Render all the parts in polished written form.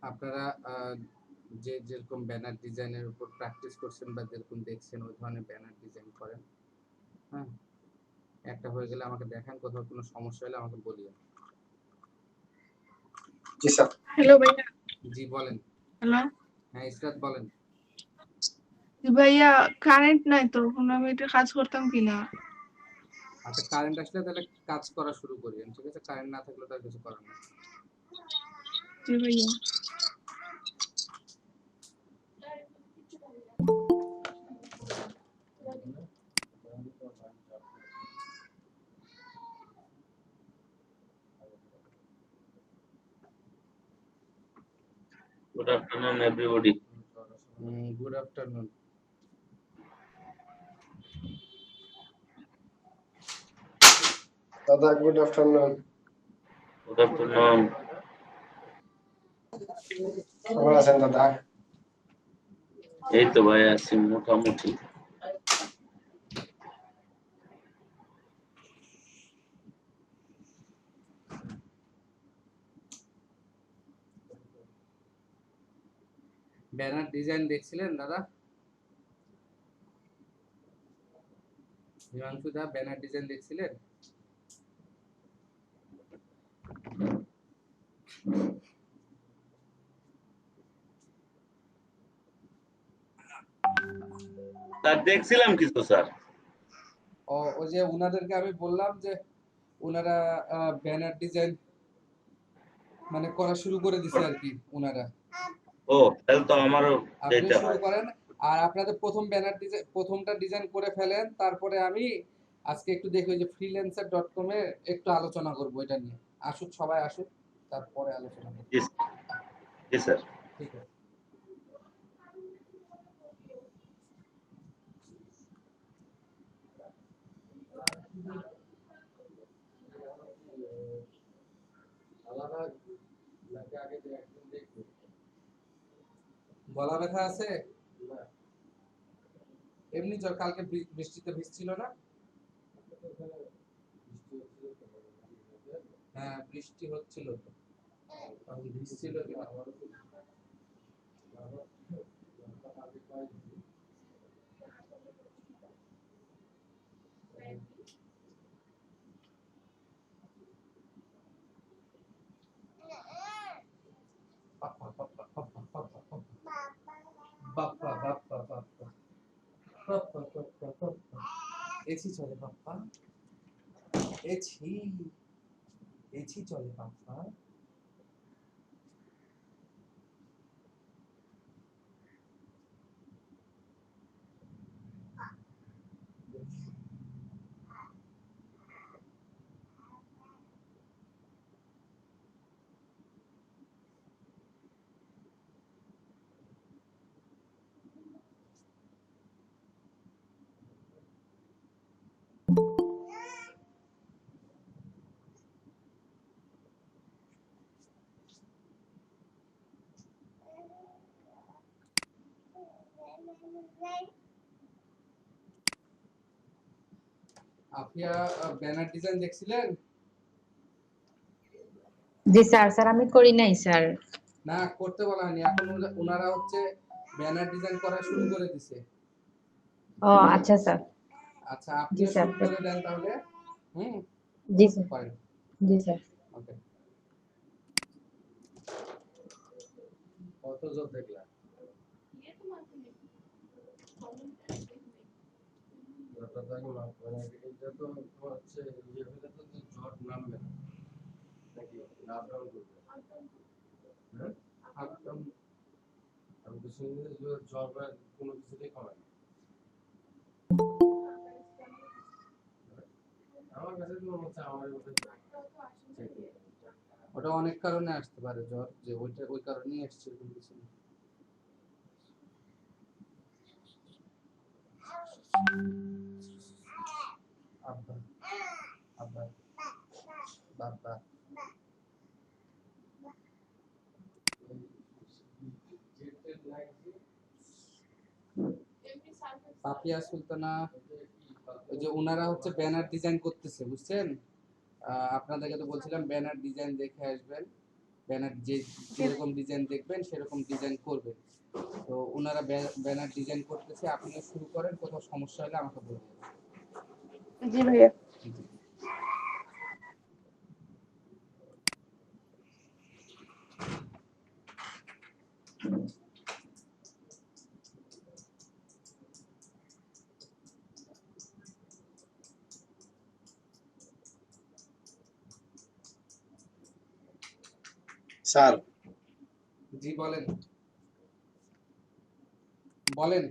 আপনারা যে যেরকম ব্যানার ডিজাইনের উপর প্র্যাকটিস করছেন বা যেরকম দেখছেন ওই ধরনের ব্যানার ডিজাইন করেন। হ্যাঁ, একটা হয়ে গেলে আমাকে দেখান, কোথাও কোনো সমস্যা হলে আমাকে বলিও। জি স্যার। হ্যালো ভাইয়া। জি বলেন। হ্যালো। হ্যাঁ ইসরাত বলেন। ভাইয়া কারেন্ট নাই তো, আমি এটা কাজ করতাম কিনা। আচ্ছা কারেন্ট আসলে তাহলে কাজ করা শুরু করিয়েন, ঠিক আছে? কারেন্ট না থাকলে তো আর কিছু করার নেই। জি ভাইয়া। Good afternoon, everybody. Good afternoon. দাদা গুড আফটারনুন। Good afternoon. কেমন আছেন দাদা? এই তো ভাই আছি মোটামুটি। ব্যানার ডিজাইন দেখছিলেন দাদা? হিমাংশু দা ব্যানার ডিজাইন দেখছিলেন? স্যার দেখছিলাম কিছু স্যার। ওই যে উনাদেরকে আমি বললাম যে উনারা ব্যানার ডিজাইন মানে করা শুরু করে দিছে আর কি উনারা। ও তাহলে তো আমারও আপনি যেতে শুরু হয়। করেন আর আপনাদের প্রথম ব্যানার ডিজাইন প্রথমটা ডিজাইন করে ফেলেন, তারপরে আমি আজকে একটু দেখি ওই যে freelancer.com এ একটু আলোচনা করব এটা নিয়ে। আসুক সবাই আসুক, তারপরে আলোচনা করব। জি স্যার। ঠিক আছে। গলা ব্যথা আছে? এমনি জ্বর, কালকে বৃষ্টিতে ভিজছিল না? হ্যাঁ বৃষ্টি হচ্ছিল তো, তখন ভিজছিল কিনা? বাপ্পা বাপ্পা বাপ্পা বাপ্পা বাপ্পা বাপ্পা বাপ্পা বাপ্পা বাপ্পা বাপ্পা এসি চলে বাপ্পা, এসি এসি চলে বাপ্পা। আপিয়া ব্যানার ডিজাইন দেখছিলেন? জি স্যার। স্যার আমি করি নাই স্যার। না করতে বলা হয়নি, এখন ওনারা হচ্ছে ব্যানার ডিজাইন করা শুরু করে দিছে। ও আচ্ছা স্যার। আচ্ছা জি আপনিও স্যার। শুরু করে দেন তাহলে। জি স্যার। ফাইন। জি স্যার। ওকে। কত জোর দেখলা? জটটা তো এখন মানে এটা তো হচ্ছে ইয়ে হলে তো জট নামবে না নাকি আপ ডাউন করবে? হ্যাঁ আপ ডাউন। আমি তো শুনি যে জট কোনো কিছুতেই কমে না। আমার কাছে তো মনে হচ্ছে আমার মধ্যে ওটা অনেক কারণে আসতে পারে জ্বর, যে ওইটা ওই কারণেই আসছে এরকম কিছু না। আব্বা আব্বা বাবা পাপিয়া সুলতানা, ওই যে ওনারা হচ্ছে ব্যানার ডিজাইন করতেছে বুঝছেন? আপনাদেরকে তো বলছিলাম ব্যানার ডিজাইন দেখে আসবেন। ব্যানার যেরকম ডিজাইন দেখবেন সেরকম ডিজাইন করবেন। তো ওনারা ব্যানার ডিজাইন করতেছে, আপনিও শুরু করেন, কোথাও সমস্যা হলে আমাকে বলবেন। জি ভাইয়া। জি। স্যার জি বলেন বলেন।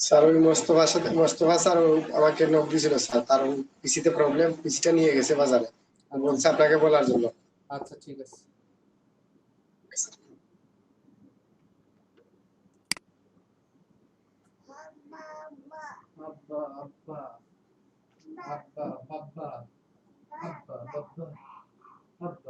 স্যার ওই মোস্তফা স্যার আমাকে নক দিয়েছিল স্যার, তার পিসিতে প্রবলেম, পিসিটা নিয়ে গেছে বাজারে, বলছে আপনাকে বলার জন্য। আচ্ছা ঠিক আছে। আব্বা আব্বা আব্বা বাব্বা আব্বা বাব্বা আব্বা।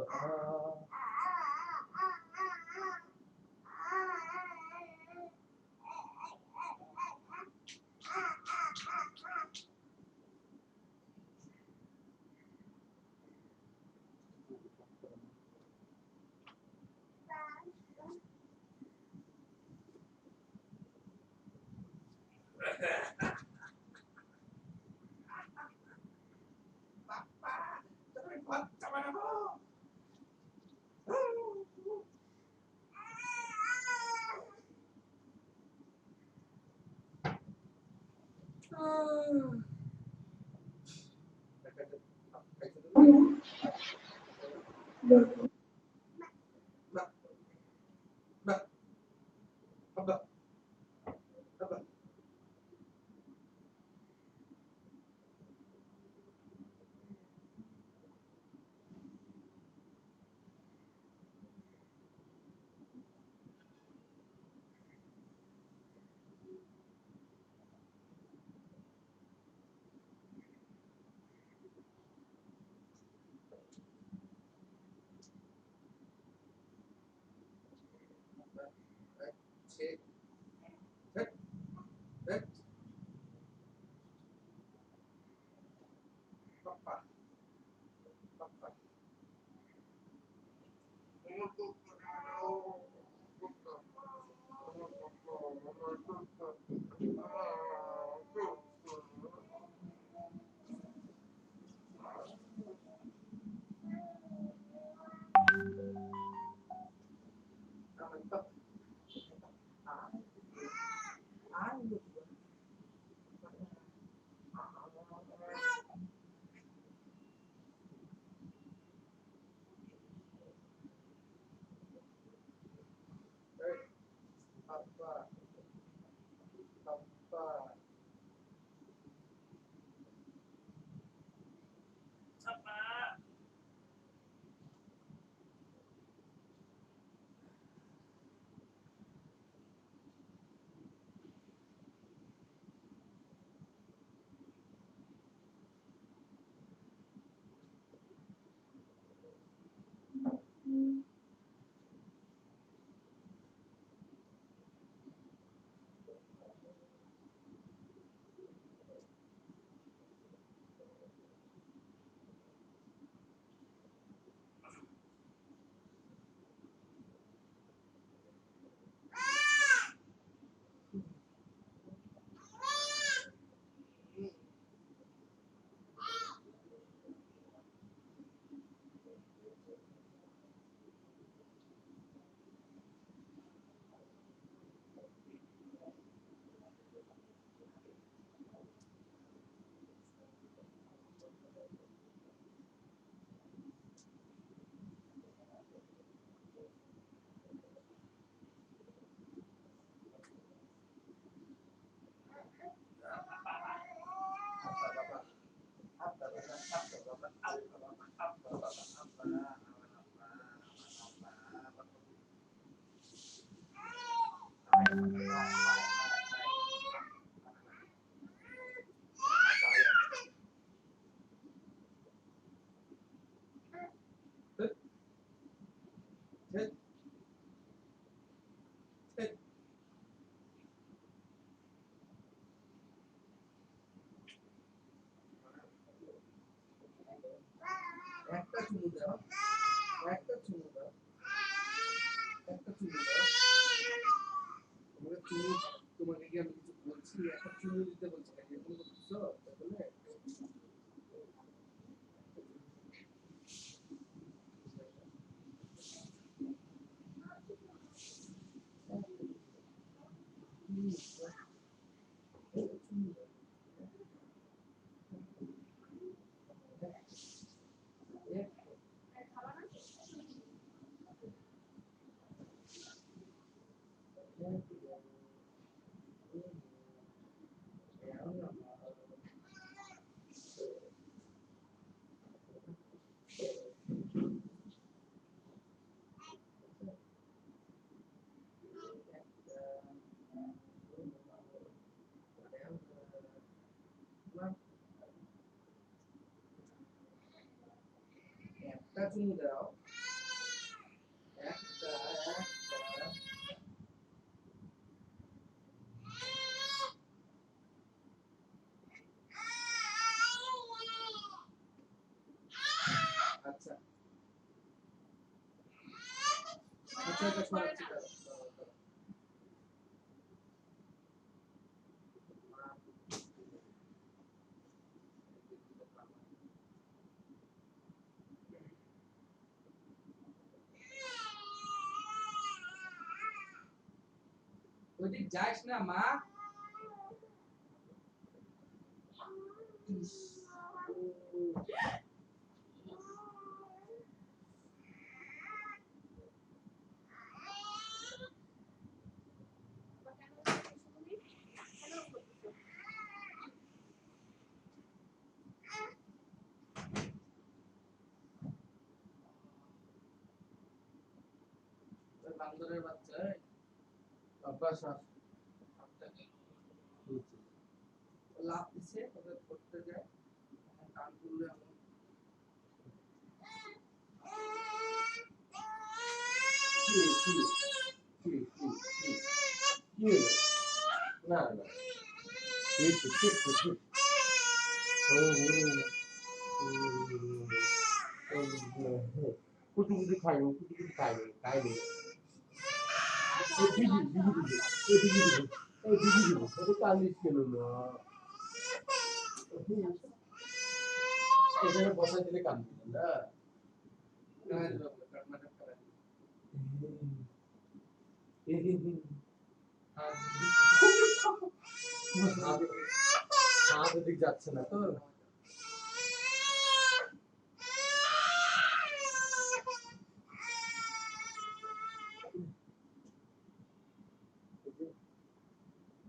আব্বা আব্বা চুমু দাও একটা আচ্ছা আচ্ছা এটা সরাচ্ছি দাঁড়াও, দাঁড়াও, দাঁড়াও। ওইদিক যাস না মা ইস, ওই বান্দরের বাচ্চা এই, অভ্যাস আছে। আপনাকে লাভ দিছে ওদের করতে যায় কান তুললে এমন কি কি কি কি কি কি হলো? না না এই তো ঠিক তো ঠিক কুটি কুটি খাইনি কুটি কুটি খাইনি খাইনি এই দিদি দিদি দিদি এই দিদি দিদি এই দিদি দিদি ওকে কান্দিস কেন না এখানে বসা দিলে কান্দিস না হাত ওদিক যাচ্ছে না তো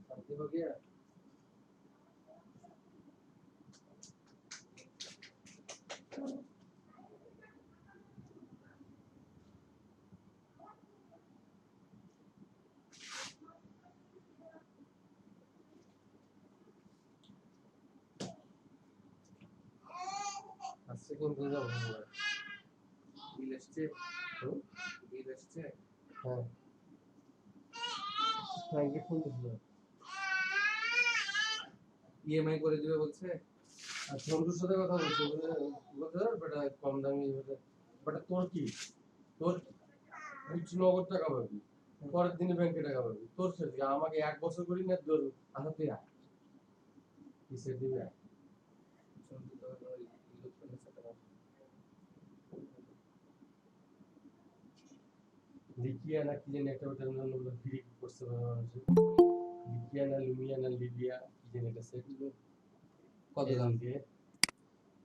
शांति हो गया আজকে কিন্তু যাব না বিল আসছে বিল আসছে হ্যাঁ ব্যাংকে ফোন দিছিল ইএমআই করে দিবে বলছে আর বন্ধুর সাথে কথা বলছে বলতে বেটা কম দামি বেটা তোর কি তোর বুঝছি নগদ টাকা পাবি পরের দিনে ব্যাংকে টাকা পাবি তোর সাথে আমাকে 1 বছর করি না তোর আচ্ছা তুই আয় কিসে দিবে লিকিয়া না কি জানি একটা ওটার নাম হলো ফ্রি করছে মানুষে লিকিয়া না লুমিয়া না লিবিয়া কি জানি একটা সেট কত দাম দিয়ে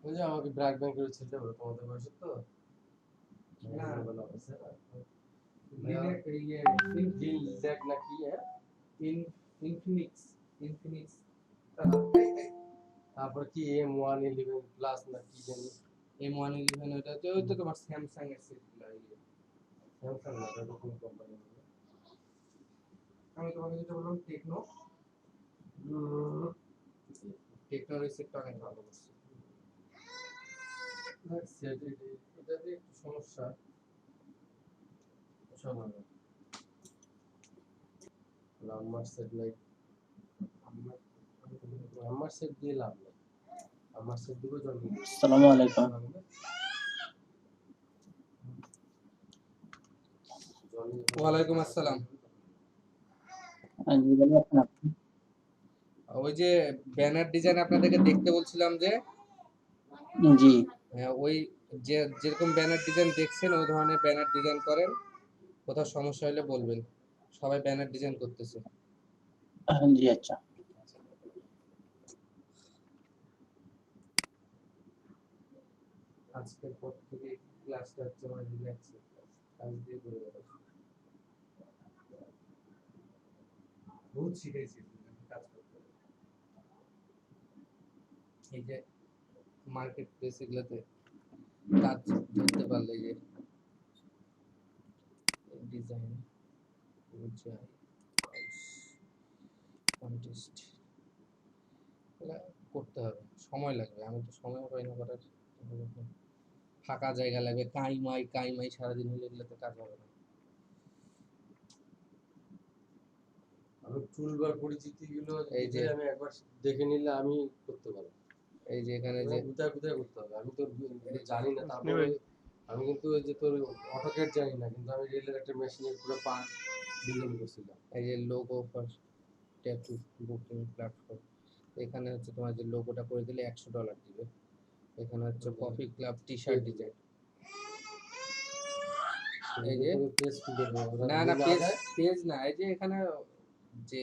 ওই যে আমাকে ব্র্যাক ব্যাংকের ছেলে বলো তোমাদের বয়সে তো না বলা আছে দেখ না কি হ্যাঁ ইনফিনিক্স তারপর কি M111 প্লাস না কি জানি M111 ওইটাতে ওই তো তোমার স্যামসাং এর সেটগুলো স্যামসাং না এটা কোন কোম্পানি আমি তোমাকে যেটা বললাম টেকনোর সেটটা অনেক ভালো করছে এটাতে একটু সমস্যা সামান্য আমার সেট নাই আমার সেট দিয়ে লাভ নাই আমার সেট দিব জন্ম আসসালামু আলাইকুম। ওয়ালাইকুম আসসালাম জি ভালো আছেন আপনি? ওই যে ব্যানার ডিজাইন আপনাদেরকে দেখতে বলছিলাম যে জি ওই যে যেরকম ব্যানার ডিজাইন দেখছেন ওই ধরনের ব্যানার ডিজাইন করেন কোথাও সমস্যা হলে বলবেন সবাই ব্যানার ডিজাইন করতেছে জি আচ্ছা আজকের পর থেকে ক্লাসটা হচ্ছে আমার রিল্যাক্স কাজ দিয়ে করে দেবো বহুত শিখেছি কাজ করতে এই যে মার্কেট প্লেস এগুলোতে কাজ ধরতে পারলে যে ডিজাইন কন্টেস্ট করতে হবে সময় লাগবে আমি তো সময় পাই না করার ফাঁকা জায়গা লাগবে, কাই মাই সারাদিন হলে এগুলোতে কাজ হবে না। আমি টুলবার পরিচিতি গুলো এই যে আমি একবার দেখে নিলে আমি করতে পারবো। এই যে এখানে যে কোথায় কোথায় করতে হবে আমি তো জানি না, তারপরে আমি কিন্তু ওই যে তোর অটোক্যাড জানি না, কিন্তু আমি রেলের একটা মেশিনের পুরো পার্ট ডিজাইন করছিলাম। এই যে logo for tattoo booking platform, এখানে হচ্ছে তোমার যে লোগোটা করে দিলে $100 দিবে। এখানে হচ্ছে coffee club T shirt design. এই যে পেজ খুলে দেবো, ওরা না নিজে পেজ আদায়। পেজ না, এই যে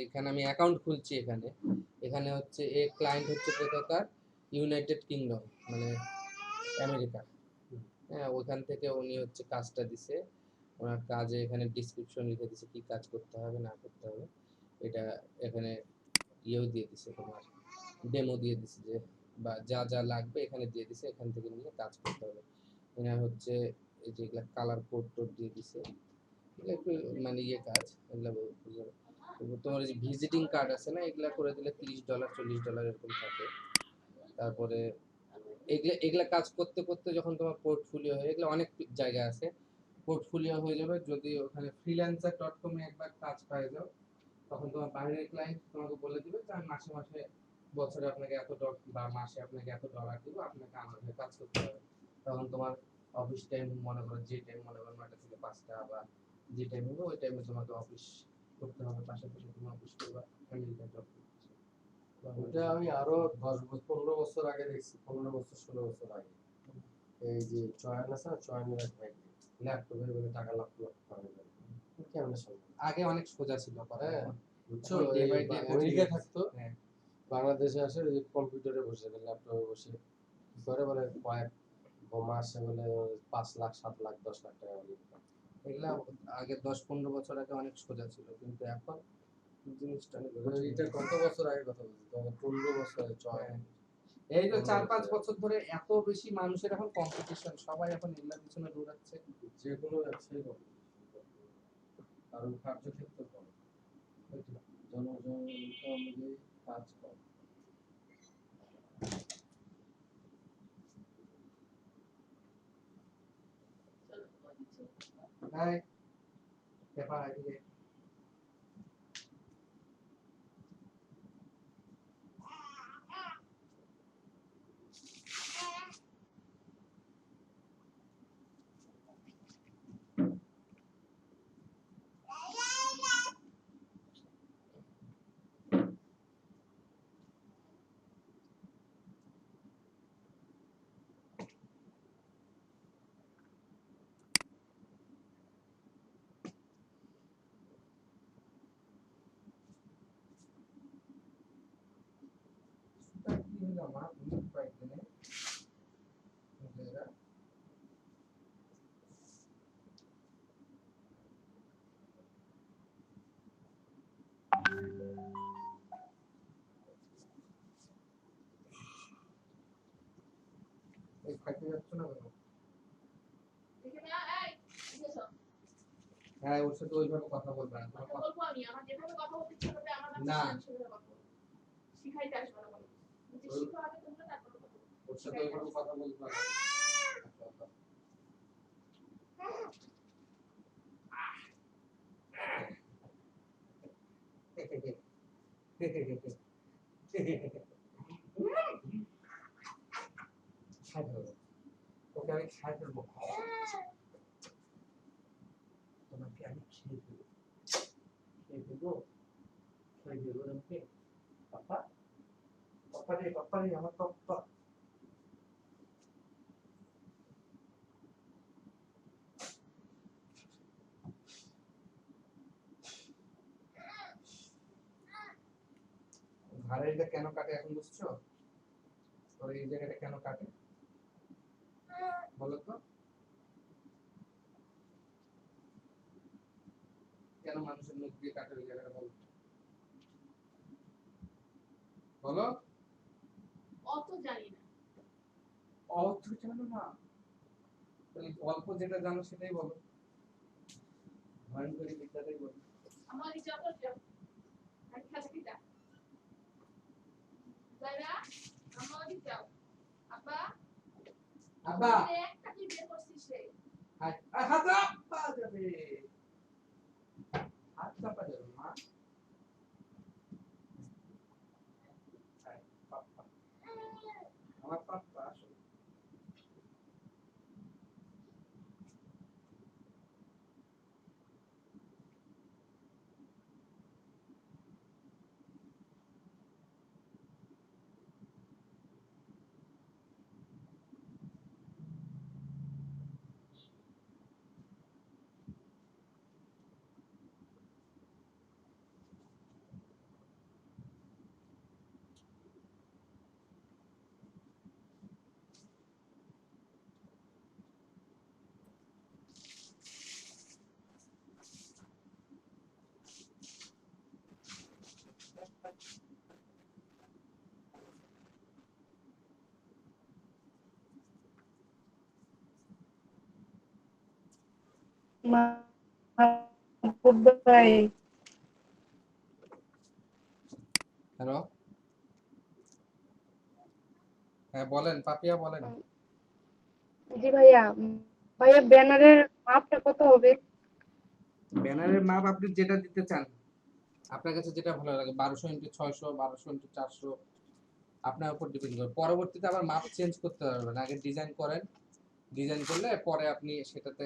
এখানে আমি অ্যাকাউন্ট খুলছি, এখানে হচ্ছে ক্লায়েন্ট হচ্ছে কোথাকার, ইউনাইটেড কিংডম মানে আমেরিকা। হ্যাঁ, ওখান থেকে উনি হচ্ছে কাজটা দিছে, ওনার কাজে এখানে ডিসক্রিপশন লিখে দিছে কি কাজ করতে হবে না করতে হবে। এটা এখানে ইয়েও দিয়ে দিছে, তোমার ডেমো দিয়ে দিছে, যে বা যা যা লাগবে এখানে দিয়ে দিছে, এখান থেকে নিয়ে কাজ করতে হবে। এখানে হচ্ছে এই যে এগুলা কালার কোড টোড দিয়ে দিছে, এগুলো একটু মানে কাজ, এগুলা তোমার যে ভিজিটিং কার্ড আছে না, এগুলা করে দিলে $30 $40 এরকম থাকে। তারপরে এগুলা কাজ করতে করতে যখন তোমার পোর্টফোলিও হয়ে, এগুলো অনেক জায়গা আছে, পোর্টফোলিও হয়ে যাবে যদি ওখানে freelancer.com এ একবার কাজ পাই যাও, তখন তোমার বাইরের ক্লায়েন্ট তোমাকে বলে দিবে যে আমি মাসে মাসে বছরে আপনাকে এত বা মাসে আপনাকে এত $, দিব, আপনাকে আমার হয়ে কাজ করতে হবে। তখন তোমার অফিস টাইম মনে করো, যে টাইম মনে করো 9টা থেকে 5টা, বা যে টাইম হবে ওই টাইমে তোমাকে অফিস করতে হবে, পাশাপাশি তুমি অফিস করবা, আমেরিকা জব করতেছো। ওটা আমি আরো 10 বছর 15 বছর আগে দেখছি, 15 বছর 16 বছর আগে। এই যে চয়ন আছে না, চয়নের এক ভাই ল্যাপটপে বলে টাকা লাখ লাখ পাবে, কেমন সম্ভব? আগে অনেক সোজা ছিল, হ্যাঁ, বুঝছো, এখন day by এই day আমেরিকায় থাকতো, হ্যাঁ। বাংলাদেশে আসে ওই যে কম্পিউটারে বসে ল্যাপটপে বসে কি করে বলে কয়েক মাসে বলে 5 লাখ 7 লাখ 10 লাখ টাকা বলে income। এগুলা আগে 10-15 বছর আগে অনেক সোজা ছিল, কিন্তু এখন জিনিসটা অনেক কঠিন। এটা কত বছর আগে কথা বলছি, তখন 15 বছরে চয়ন। এই তো 4-5 বছর ধরে এত বেশি মানুষের এখন কম্পিটিশন, সবাই এখন এগুলার পিছনে দৌড়াচ্ছে। যে কোনো ব্যবসায়ী কম, কারণ কার্যক্ষেত্র কম, জনসংখ্যা অনুযায়ী কাজ কম। নাই পেপার আইডিয়ে কি হলো আমার কয়েকদিনে এরা এই খাইতে যাচ্ছ না কেন? হ্যাঁ, ওর সাথে ওইভাবে কথা বলবে না, তোমার কথা বলবো আমি আমার যেভাবে কথা বলতে ইচ্ছে করবে আমার কাছে না। আমি সেভাবে কথা বলবো। শিখাইতে আসবে না বলো। যে শিখো আগে তোমরা, তারপর কথা বলবো। ওর সাথে ওইভাবে কথা বলবে না। খাই ফেলবো, ওকে আমি খাই ফেলবো, তোমাকে আমি খেয়ে ফেলবো তোমাকে। পাপা পাপা রে আমার পাপা। ঘাড়ের এটা কেন কাটে এখন বুঝছো? তোর এই জায়গাটা কেন কাটে বলো তো? কেন মানুষের মুখ দিয়ে কাটে ওই জায়গাটা বলো? বলো। অত জানি না। অর্থ জানো না? তাহলে অল্প যেটা জানো সেটাই বলো, ভয়ঙ্করী বিদ্যাটাই বলো। আমার ইচ্ছা তো যাও। আর খাসা কিটা। যারা আমার যাও। আপা আব্বা একটা তুই বের করছিস রে। হাত হাত চাপা যাবে, হাত চাপা যাবে মা। পাপ্পা, আমার পাপ্পা আসো। মাহবুব ভাই, হ্যালো, হ্যাঁ বলেন পাপিয়া বলেন। জি ভাইয়া, ভাইয়া ব্যানারের মাপটা কত হবে? ব্যানারের মাপ আপনি যেটা দিতে চান, আপনার কাছে যেটা ভালো লাগে, 1200x600, 1200x400, আপনার উপর ডিপেন্ড করে। পরবর্তীতে আবার মাপ চেঞ্জ করতে পারবেন, আগে ডিজাইন করেন, ডিজাইন করলে পরে আপনি সেটাতে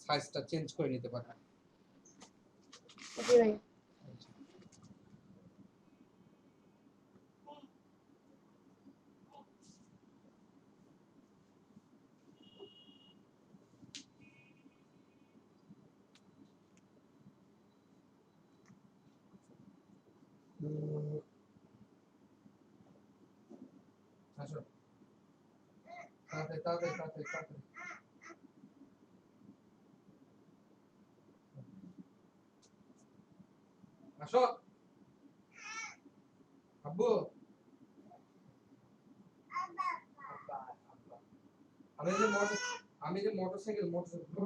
সাইজটা চেঞ্জ করে নিতে পারেন। জি ভাইয়া। আসো, তাড়াতাড়ি তাড়াতাড়ি তাড়াতাড়ি তাড়াতাড়ি। আসো আব্বু। আব্বা, আব্বা। আমি যে মোটরসাইকেল মোটরসাইকেল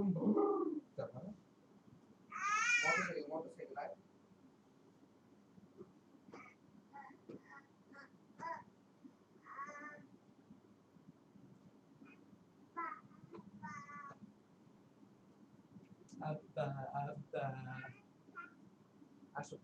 আয়। আব্বা আব্বা, আসো।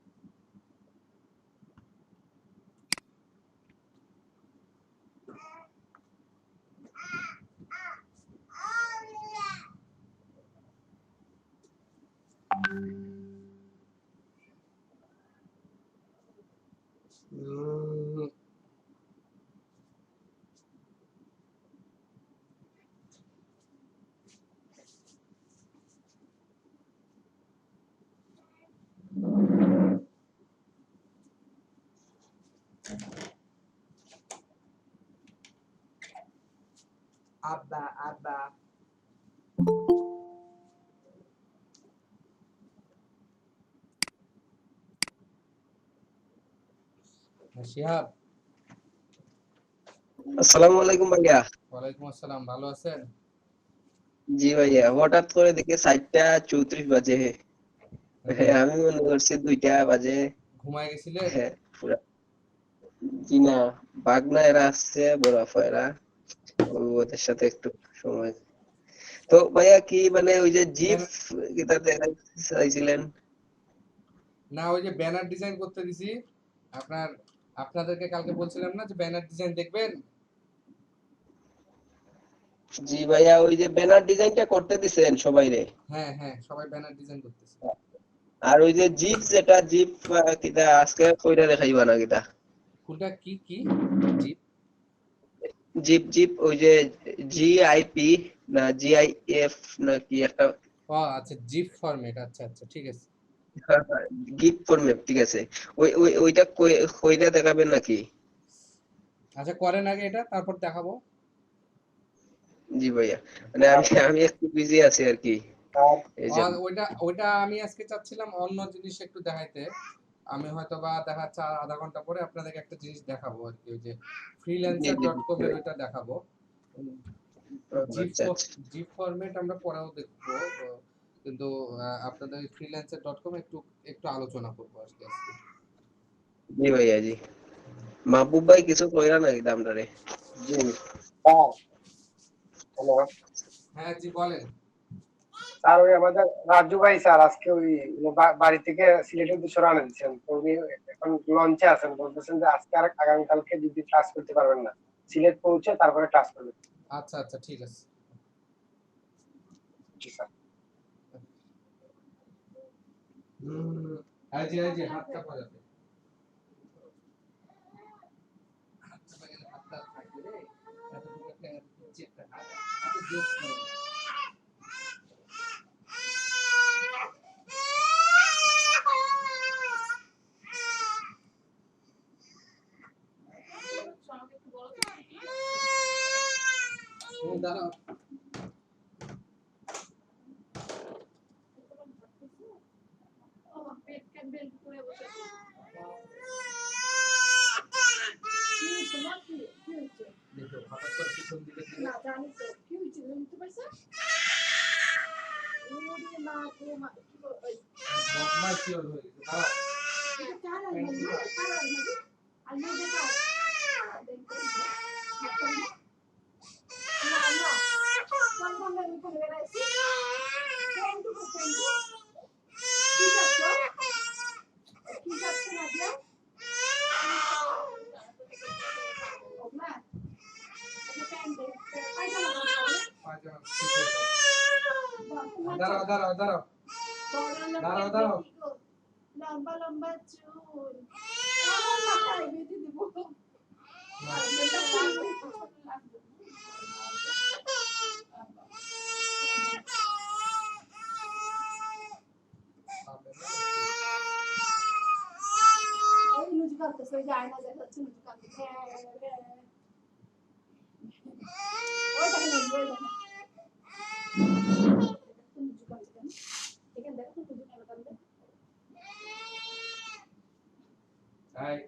আব্বা আব্বা। শিহাব, আসসালামু আলাইকুম ভাইয়া। ওয়ালাইকুম আসসালাম, ভালো আছেন? জি ভাইয়া, হঠাৎ করে দেখে 4:34 বাজে। হ্যাঁ, আমি মনে করছি 2টা বাজে। ঘুমায় গেছিলেন? হ্যাঁ, পুরা জি না, বাগনা এরা আসছে, বড়াফা এরা, ওদের সাথে একটু সময়। তো ভাইয়া কি মানে ওই যে জিপ কিটা চাইছিলেন? না, ওই যে ব্যানার ডিজাইন করতে দিছি, আপনার আপনাদেরকে কালকে বলছিলাম না যে ব্যানার ডিজাইন দেখবেন। জি ভাইয়া, ওই যে ব্যানার ডিজাইনটা করতে দিছেন সবাইরে। হ্যাঁ হ্যাঁ, সবাই ব্যানার ডিজাইন করতেছে। আর ওই যে জিপ যেটা জিপ কিটা আজকে কইরা দেখাইবা না কিটা? কোনটা কি কি জিপ? জিপ জিপ ওই যে জিআইপি না জিআইএফ না কি একটা। ও আচ্ছা, জিপ ফরম্যাট, আচ্ছা আচ্ছা ঠিক আছে। গিফট করবে, ঠিক আছে। ওইটা কইরা দেখাবেন নাকি? আচ্ছা করেন আগে এটা, তারপর দেখাবো। জি ভাইয়া, মানে আমি একটু বিজি আছি আর কি, এই আর জন্য। ওইটা ওইটা আমি আজকে চাচ্ছিলাম অন্য জিনিস একটু দেখাইতে। আমি হয়তো বা দেখাচ্ছি আধা ঘন্টা পরে আপনাদেরকে একটা জিনিস দেখাবো আর কি, ওই যে জি জি জি freelancer.com এর ভাই। ওইটা দেখাবো। জিপ আচ্ছা আচ্ছা। জিপ ফরম্যাট আমরা পরেও দেখবো, কিন্তু আপনাদের freelancer.com একটু একটু আলোচনা করবো আজকে আজকে। জি ভাইয়া জি। মাহবুব ভাই কিছু কইরা নাকি দামটারে? জি। হ্যাঁ, হ্যালো হ্যাঁ জি বলেন। স্যার, ওই আমাদের রাজু ভাই স্যার আজকে ওই বাড়ি থেকে সিলেটের উদ্দেশ্যে রওনা দিচ্ছেন, তো উনি এখন লঞ্চে আছেন, বলতেছেন যে আজকে আর আগামীকালকে যদি ক্লাস করতে পারবেন না, সিলেট পৌঁছে তারপরে ক্লাস করবেন। আচ্ছা আচ্ছা ঠিক আছে। জি স্যার। এই যে হাত চাপা যাবে। হাত চাপা গেলে হাতটা থাকবে রে। এতটুকু একটা চেপটা হাত এত জোস করে। আমাকে একটু বলো তো কি? দাঁড়াও। ও পেট ক্যান বেল্ট করে বসে আছে। কি হয়েছে? দেখো হঠাৎ করে পিছন দিকে দিলে না জানি তো কি হয়েছে বুঝতে পারছো? ওরে মা গো মা কি ওই বদমাইশি হয়ে গেছে। দাঁড়াও। এটা কার আলমারি না কার আলমারি আলমারি দেখা দেখতে না না কোন কোন আমি করে বেড়াইছি কোন টুকু কি যাচ্ছো না দিয়া ওমা এটা প্যান্ট দে পায়জামা পায়জামা ঠিক হয়ে যাবে। দাঁড়াও দাঁড়াও দাঁড়াও দাঁড়াও দাঁড়াও। লম্বা লম্বা চুল আমার মাথায় বেঁধে দিব ওই নুজি কাটতেছে ওই যে আয়না দেখাচ্ছে নুজি কাটতেছে ওই দেখেন নুজি কাটতেছে এখানে দেখো নুজি কাটতেছে এই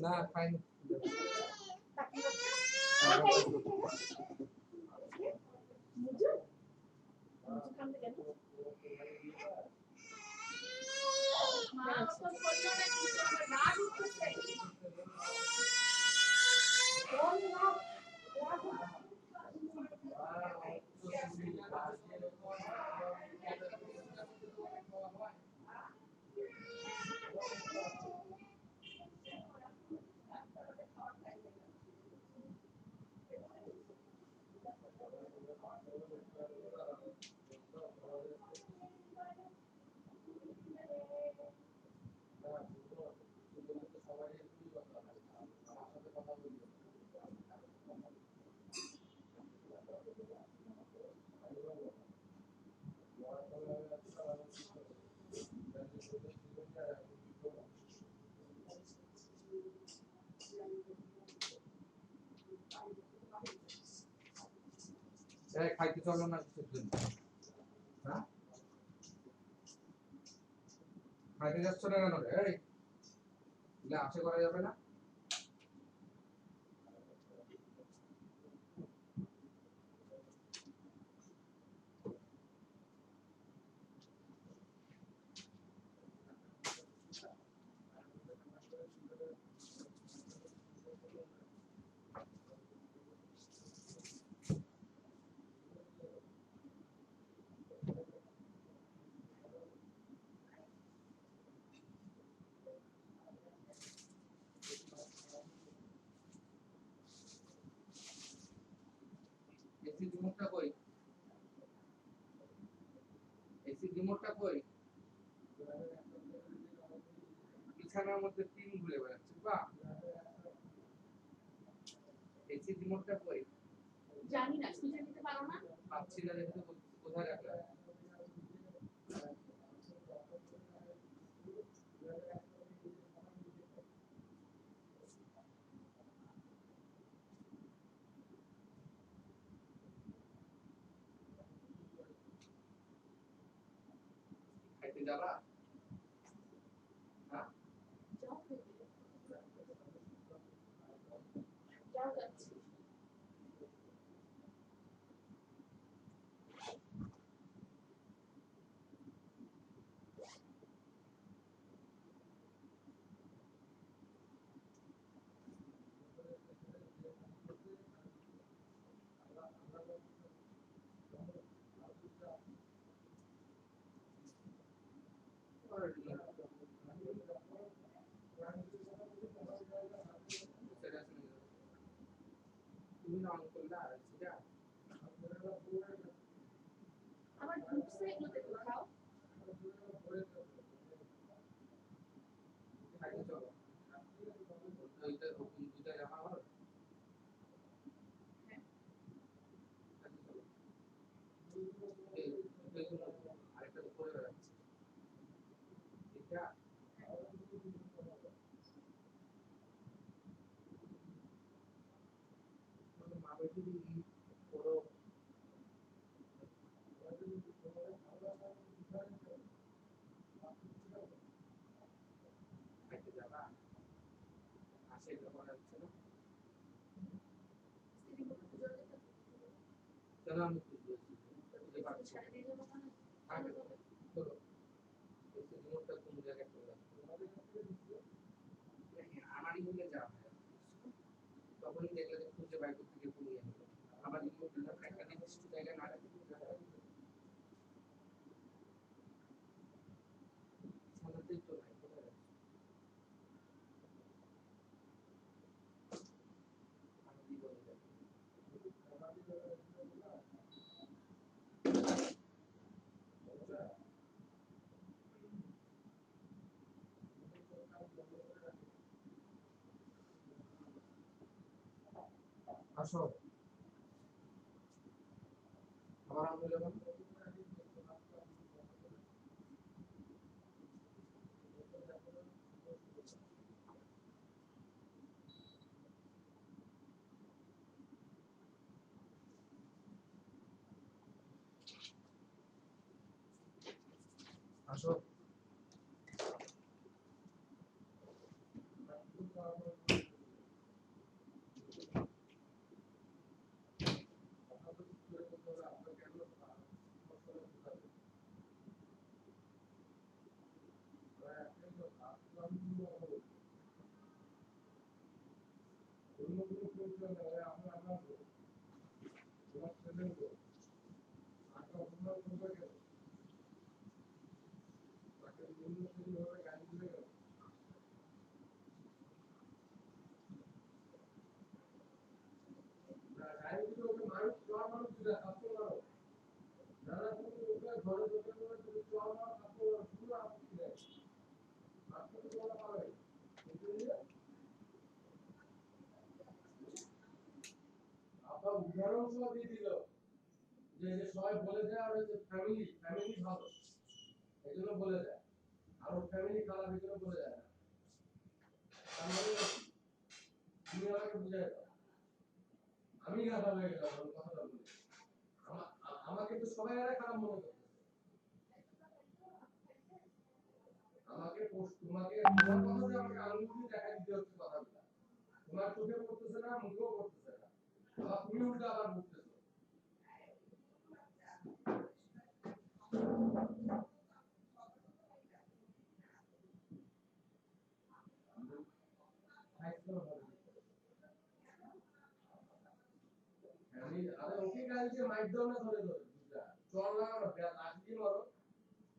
না ফাইন। এই খাইতে চলো না কিছুর জন্য। হ্যাঁ খাইতে যাচ্ছ না কেন রে? এই এগুলো আশা করা যাবে না। এসি রিমোটটা কই? এসি রিমোটটা কই? বিছানার মধ্যে পিন ঘুরে বেড়াচ্ছে। বাহ, এসি রিমোটটা কই? জানি না খুঁজে নিতে পারো না পাচ্ছি না দেখে তো কোথায় রাখলাম? খাইতে যাবা? হ্যাঁ যাও যাচ্ছি তুমি না অন করলা সেটা আমার ঢুকছে এগুলো দেখো খাও আগে চলো ওইটা ওপেন দুটা জামা আমার আগে চলো এই দুটো আরেকটা উপরে রাখছি এটা মা বেটি পুরো খাইতে যাবা আসে এটা করা যাচ্ছে না চলো আমি খুঁজবো খুঁজে পাচ্ছি আগে চলো এই রিমোটটা কোন জায়গায় চলে যাচ্ছে আমারই হলে যা তখনই দেখলে যে খুঁজে বাইর করতে গিয়ে পুড়িয়ে নিল আবার রিমোটটা একটা নির্দিষ্ট জায়গায় না রাখতে সামনেই তো নাই কোথায় রাখছি আমি বলে যাই আসো আমার আঙুলে আসো আপনার উদাহরণ সহ দিয়ে দিল যে সবাই বলে দেয় আর যে ফ্যামিলি ভালো এই জন্য বলে দেয় আর ফ্যামিলি খারাপ এই জন্য বলে দেয় না তার মানে তুমি আমাকে বুঝাই দাও আমি গাধা হয়ে গেলাম কথাটা বলে আমাকে তো সবাই আরে খারাপ মনে করে আমাকে তোমাকে তোমার কথা যে আমাকে আঙুল দিয়ে দেখা দিতে হচ্ছে কথাগুলো তোমার চোখে পড়তেছে না মুখেও পড়তেছে না আবার তুমি উল্টা আবার বলতেছো আমি আরে ওকে কালকে মাইক দাও না ধরে ধরে চল না লাঠি দিয়ে মারো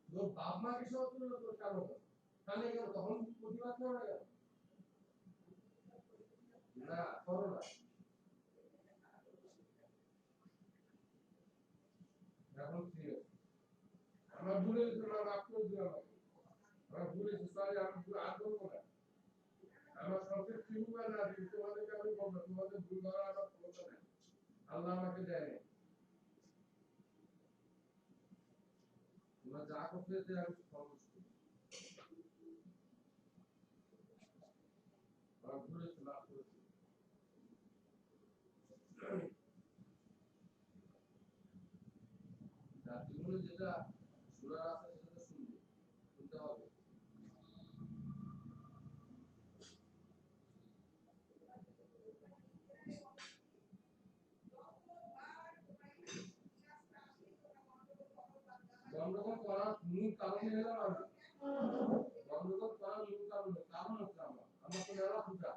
তোর বাপ মাকে সহ তুলো তোর কারণ কানে গেল তখন প্রতিবাদ করো না কেন না করো না এখন সিরিয়াস আমার ভুলে গেছে না মাফ করে দিও আমাকে আমার ভুলে গেছে সরি আমি ভুল আর করবো না আমার সবচেয়ে চিন্তা না দিই তোমাদেরকে আমি বলবো তোমাদের ভুল করার আমার ক্ষমতা নেই আল্লাহ আমাকে দেয় নাই তোমরা যা করতে আমি সন্তুষ্ট আমার ভুলে মাফ করে দিও তার জীবনে যেটা শোনার আছে সেটা শুনবে শুনতে হবে গন্ডগোল করার মূল কারণ হলো আমি গন্ডগোল করার মূল কারণ হচ্ছে আমার তো নেওয়া ফুটা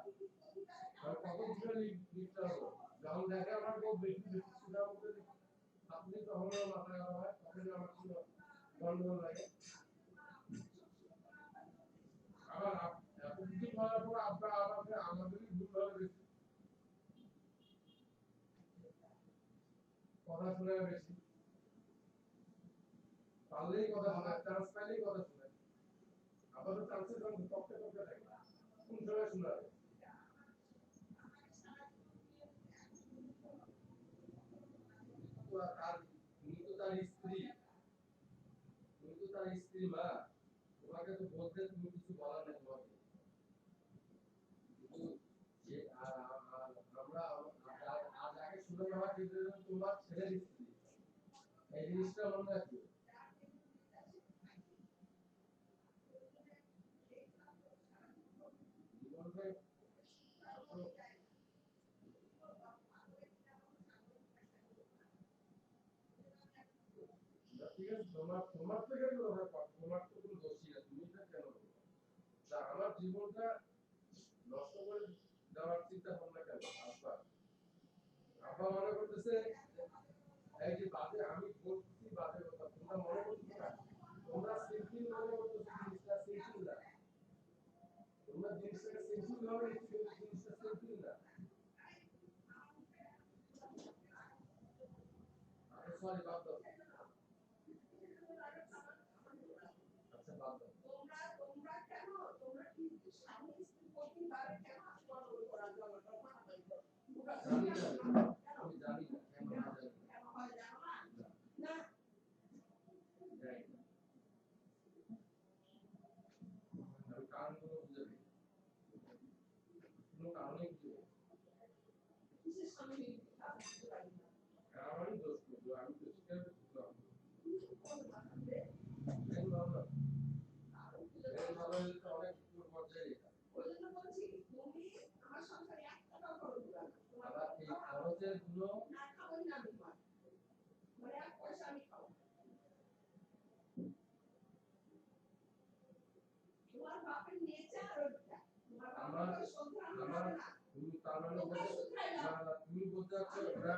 আর কত দূরে লিখতে হবে যখন দেখে আমার খুব বেশি বেশি সুদা মধ্যে আপনি তো আমার মাথায় হয় তখন আমার ছিল গন্ডগোল লাগে কথা শুনে বেশি পারলেই কথা শোনা, চান্স পাইলেই কথা শোনা। আপাতত চান্সের জন্য টপকে টপকে থাকে, কোন সময় শোনা হবে? তো তার তুমি তো তার স্ত্রী, তুমি তো তার স্ত্রী মা, তোমাকে তো বলতে তুমি কিছু বলার নেই তোমাকে। কিন্তু যে আমরা আজ আগে শুনে নেওয়া কিন্তু তোমার ছেলের স্ত্রী, এই জিনিসটা মনে রাখবে। জীবনে ঠিক আছে, তোমার তো কেন হয়, তোমার তো কোনো দোষী না, তুমি এটা কেন করবে? তা আমার জীবনটা নষ্ট করে দেওয়ার চিন্তা ভাবনা কেন? আব্বা আব্বা মনে করতেছে এই যে বাদে আমি বলছি বাদে কথা, তোমরা মনে করছো না, তোমরা সিম্পল মনে করতেছো জিনিসটা সিম্পল না, তোমরা জিনিসটাকে সিম্পল ভাবে নিচ্ছো, জিনিসটা সিম্পল না। আচ্ছা সরি, বাদ দাও। আচ্ছা বাদ দাও। তোমরা কেন তোমরা কি স্বামী স্ত্রী প্রতিবার কেন গন্ডগোল করার জন্য জানি না, আমি জানি না কেন না জানি না। কেন হয় জানো না? না জানি না। আমি কারণগুলো বুঝে নিই, কোনো কারণে বুঝে নিই। কিসের স্বামী বুঝতে পারি না। আমারই দোষ করবো, আমি তো স্বীকার করলাম। ভালো হলে তো অনেক উপর পর্যায়ে এটা। ওই জন্য বলছি তুমি আমার সংসারে 1 টাকাও খরচ দিবা না। আবার এই খরচের গুলো না খাবো না আমি তোমার মানে 1 পয়সা আমি খাবো না। তোমার বাপের নেচার ওটা, তোমার আমার বাপের সন্তান আমার না। তুমি তার মানে তুমি বলতে চাচ্ছো না,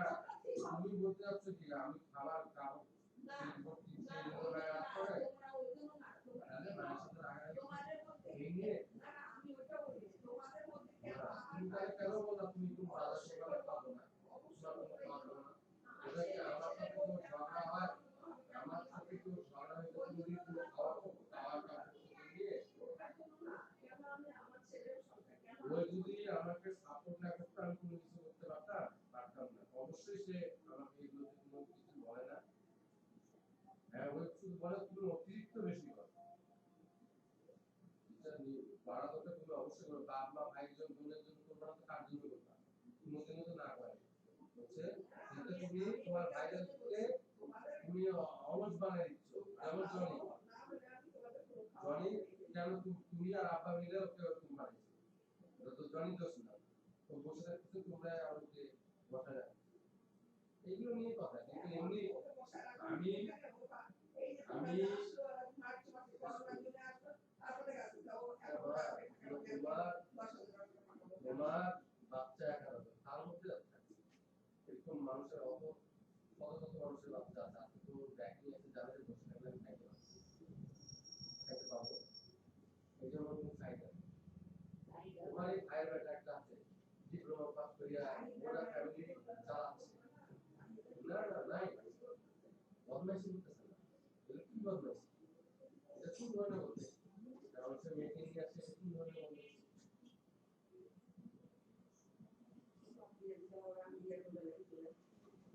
তুমি বলতে চাচ্ছো কি আমি খাবার খাবো না ভর্তি না সেই ওই করে জন্য না, করে তোমরা ওই জন্য না, তাহলে মানুষের সাথে রাগারাগি তোমাদের মধ্যে এই নিয়ে না না আমি ওটা বলি তোমাদের মধ্যে কেন তুমি তাহলে কেন বললা তুমি তুমি বাজার সকালে খাবো না, তোমার কোনো খাওয়া যাবে না? এটা কি আমার সাথে কোনো ঝগড়া হয়? আমার সাথে কেউ ঝগড়া হয়ে গেলে তুমি কোনো খাওয়াবো, খাওয়ার কাপড় দিয়ে ওই যদি আমাকে সাপোর্ট না করতো আমি কোনো কিছু করতে পারতাম না। অবশ্যই সে আমাকে এগুলো কোনো কিছু বলে না। হ্যাঁ ওই শুধু বলে তুমি অতিরিক্ত বেশি করো, বাড়াতে তুমি অবশ্যই করো। বাপ মা ভাইজন বোনের জন্য তোমরা তো কার জন্য করবা, কোনোদিনও তো না করে হচ্ছে যাতে তুমি তোমার ভাইদেরকে তুমি অলস বানিয়ে দিচ্ছ। যেমন জনি জনি কেন তুমি আর আব্বা মিলে ওকে ওরকম বানিয়েছো, এটা তো জনি দোষ না। তো বসে থাকতেছে তোমরা আমাকে বসা যায়, এইগুলো নিয়ে কথা। কিন্তু এমনি আমি আমি তোমার বাচ্চা একা হবে, তার মধ্যে এরকম মানুষের অত কত কত মানুষের বাচ্চা আছে, আপনি তো ব্যাকিং আছে যাদের বসে থাকলে আমি খাইতে পাবো। এই জন্য কোনো চাহিদা নেই। তোমার এই ভাইয়ের বেটা একটা আছে ডিপ্লোমা পাস করিয়া ওরা ফ্যামিলি চালাচ্ছে, না না নাই বদমাইশি করতেছে না, এগুলো কি বদমাইশি? এটা কোন ধরনের বদমাইশি? কারণ সে মেয়েকে নিয়ে আসছে, কোন ধরনের বদমাইশি?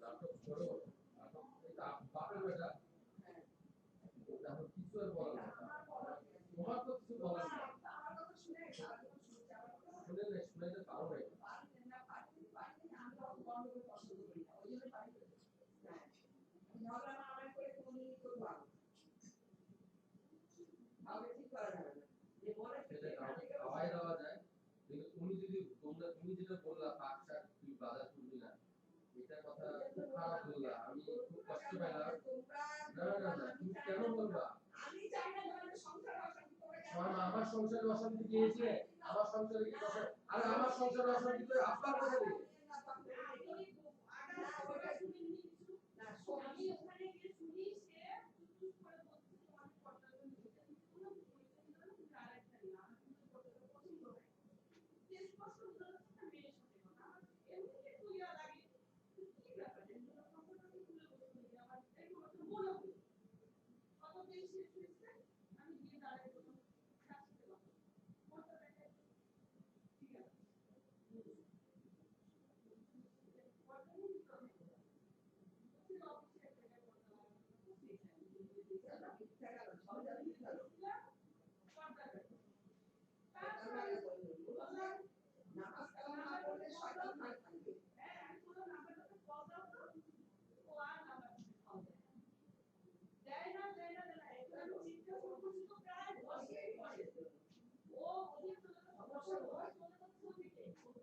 নাটক করো, নাটক এটা বাপের বেটা, তারপর কিছু আর বলার না, তোমার তো কিছু বলার না। শুনে নেই, শুনাইতে পারো নাই। সেটা কাউকে খাওয়াই দেওয়া যায়, কিন্তু তুমি যদি তুমি যেটা বললা পাক শাক তুই বাজার করবি না, এটা কথা খুব খারাপ বললা, আমি খুব কষ্ট পাইলাম। না না না তুমি কেন বলবা? আমার সংসারে অশান্তি কি হয়েছে? আমার সংসারে কি কথা? আরে আমার সংসারে অশান্তি তো আপনার কথা নেই।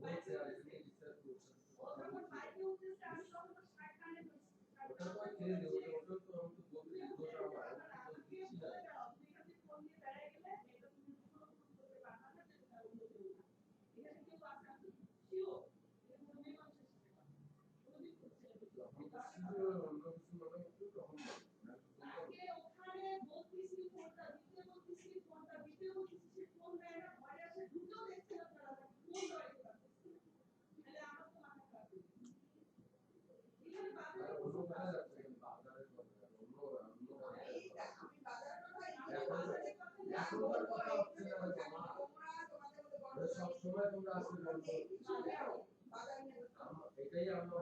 বলছে আর এখানে রিসার্চ করছে ওটা তো ছেড়ে দেবো ওটা তো আমি তো বলছি দোষ আমার আমি তো দিচ্ছি না আমি তো শিওর অন্য কিছু মনে হচ্ছে তখন অন্য কোথায় যাচ্ছে কিন্তু বাজারের কথা অন্য অন্য এখন আর কথা হচ্ছে না সব সময় তোমরা আসলে বলতো এটাই আমরা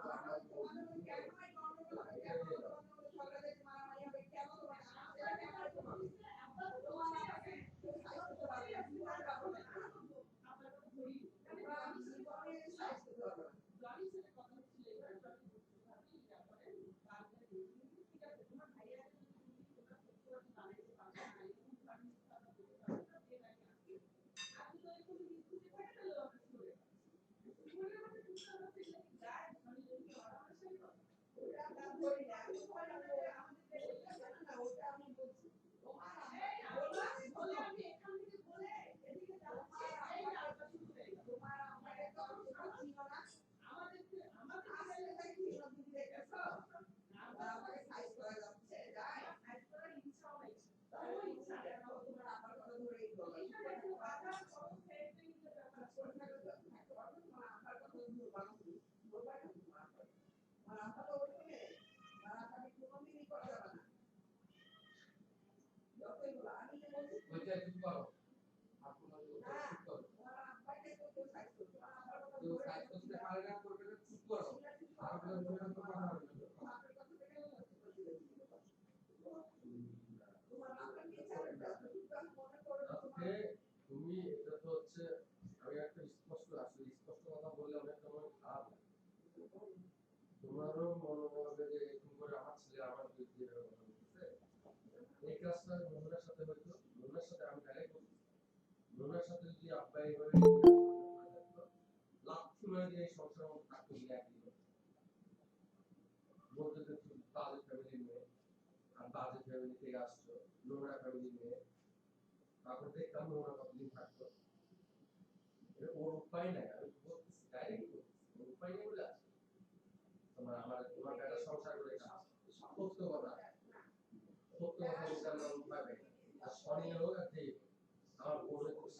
ওইটা কি করো আপনারা ওটা ঠিক করো তো কাজ করতে পারে না করবে না ঠিক করো আর বলে তো কথা হবে আজকে তুমি এটা তো হচ্ছে আমি একটা স্পষ্ট আসলে স্পষ্ট কথা বললে অনেক সময় খারাপ লাগে তোমারও মনে হবে যে এরকম করে আমার ছেলে আমার বিরুদ্ধে এভাবে কথা বলতেছে এই কাজটা মোহনের সাথে হয়তো মোহনের সাথে আমি ডাইরেক্ট বলছি মোহনের সাথে যদি আব্বা এইভাবে লাথি মেরে দিয়ে এই সংসারের মধ্যে থাকতে গিয়ে একই বলতে যে তুমি বাজে ফ্যামিলির মেয়ে আর বাজে ফ্যামিলি থেকে আসছো নোংরা ফ্যামিলির মেয়ে তারপর দেখতাম নোংরা কতদিন থাকতো ওর উপায় নাই আমি বলতেছি ডাইরেক্ট বলতেছি ওর উপায় নেই বলে আছে তোমার আমার তোমার বেটা সংসার করে খাচ্ছে সত্য কথা বলতে আমরা উপায় পাই আর শনি হোক আর যেই আমার বোনের খুশি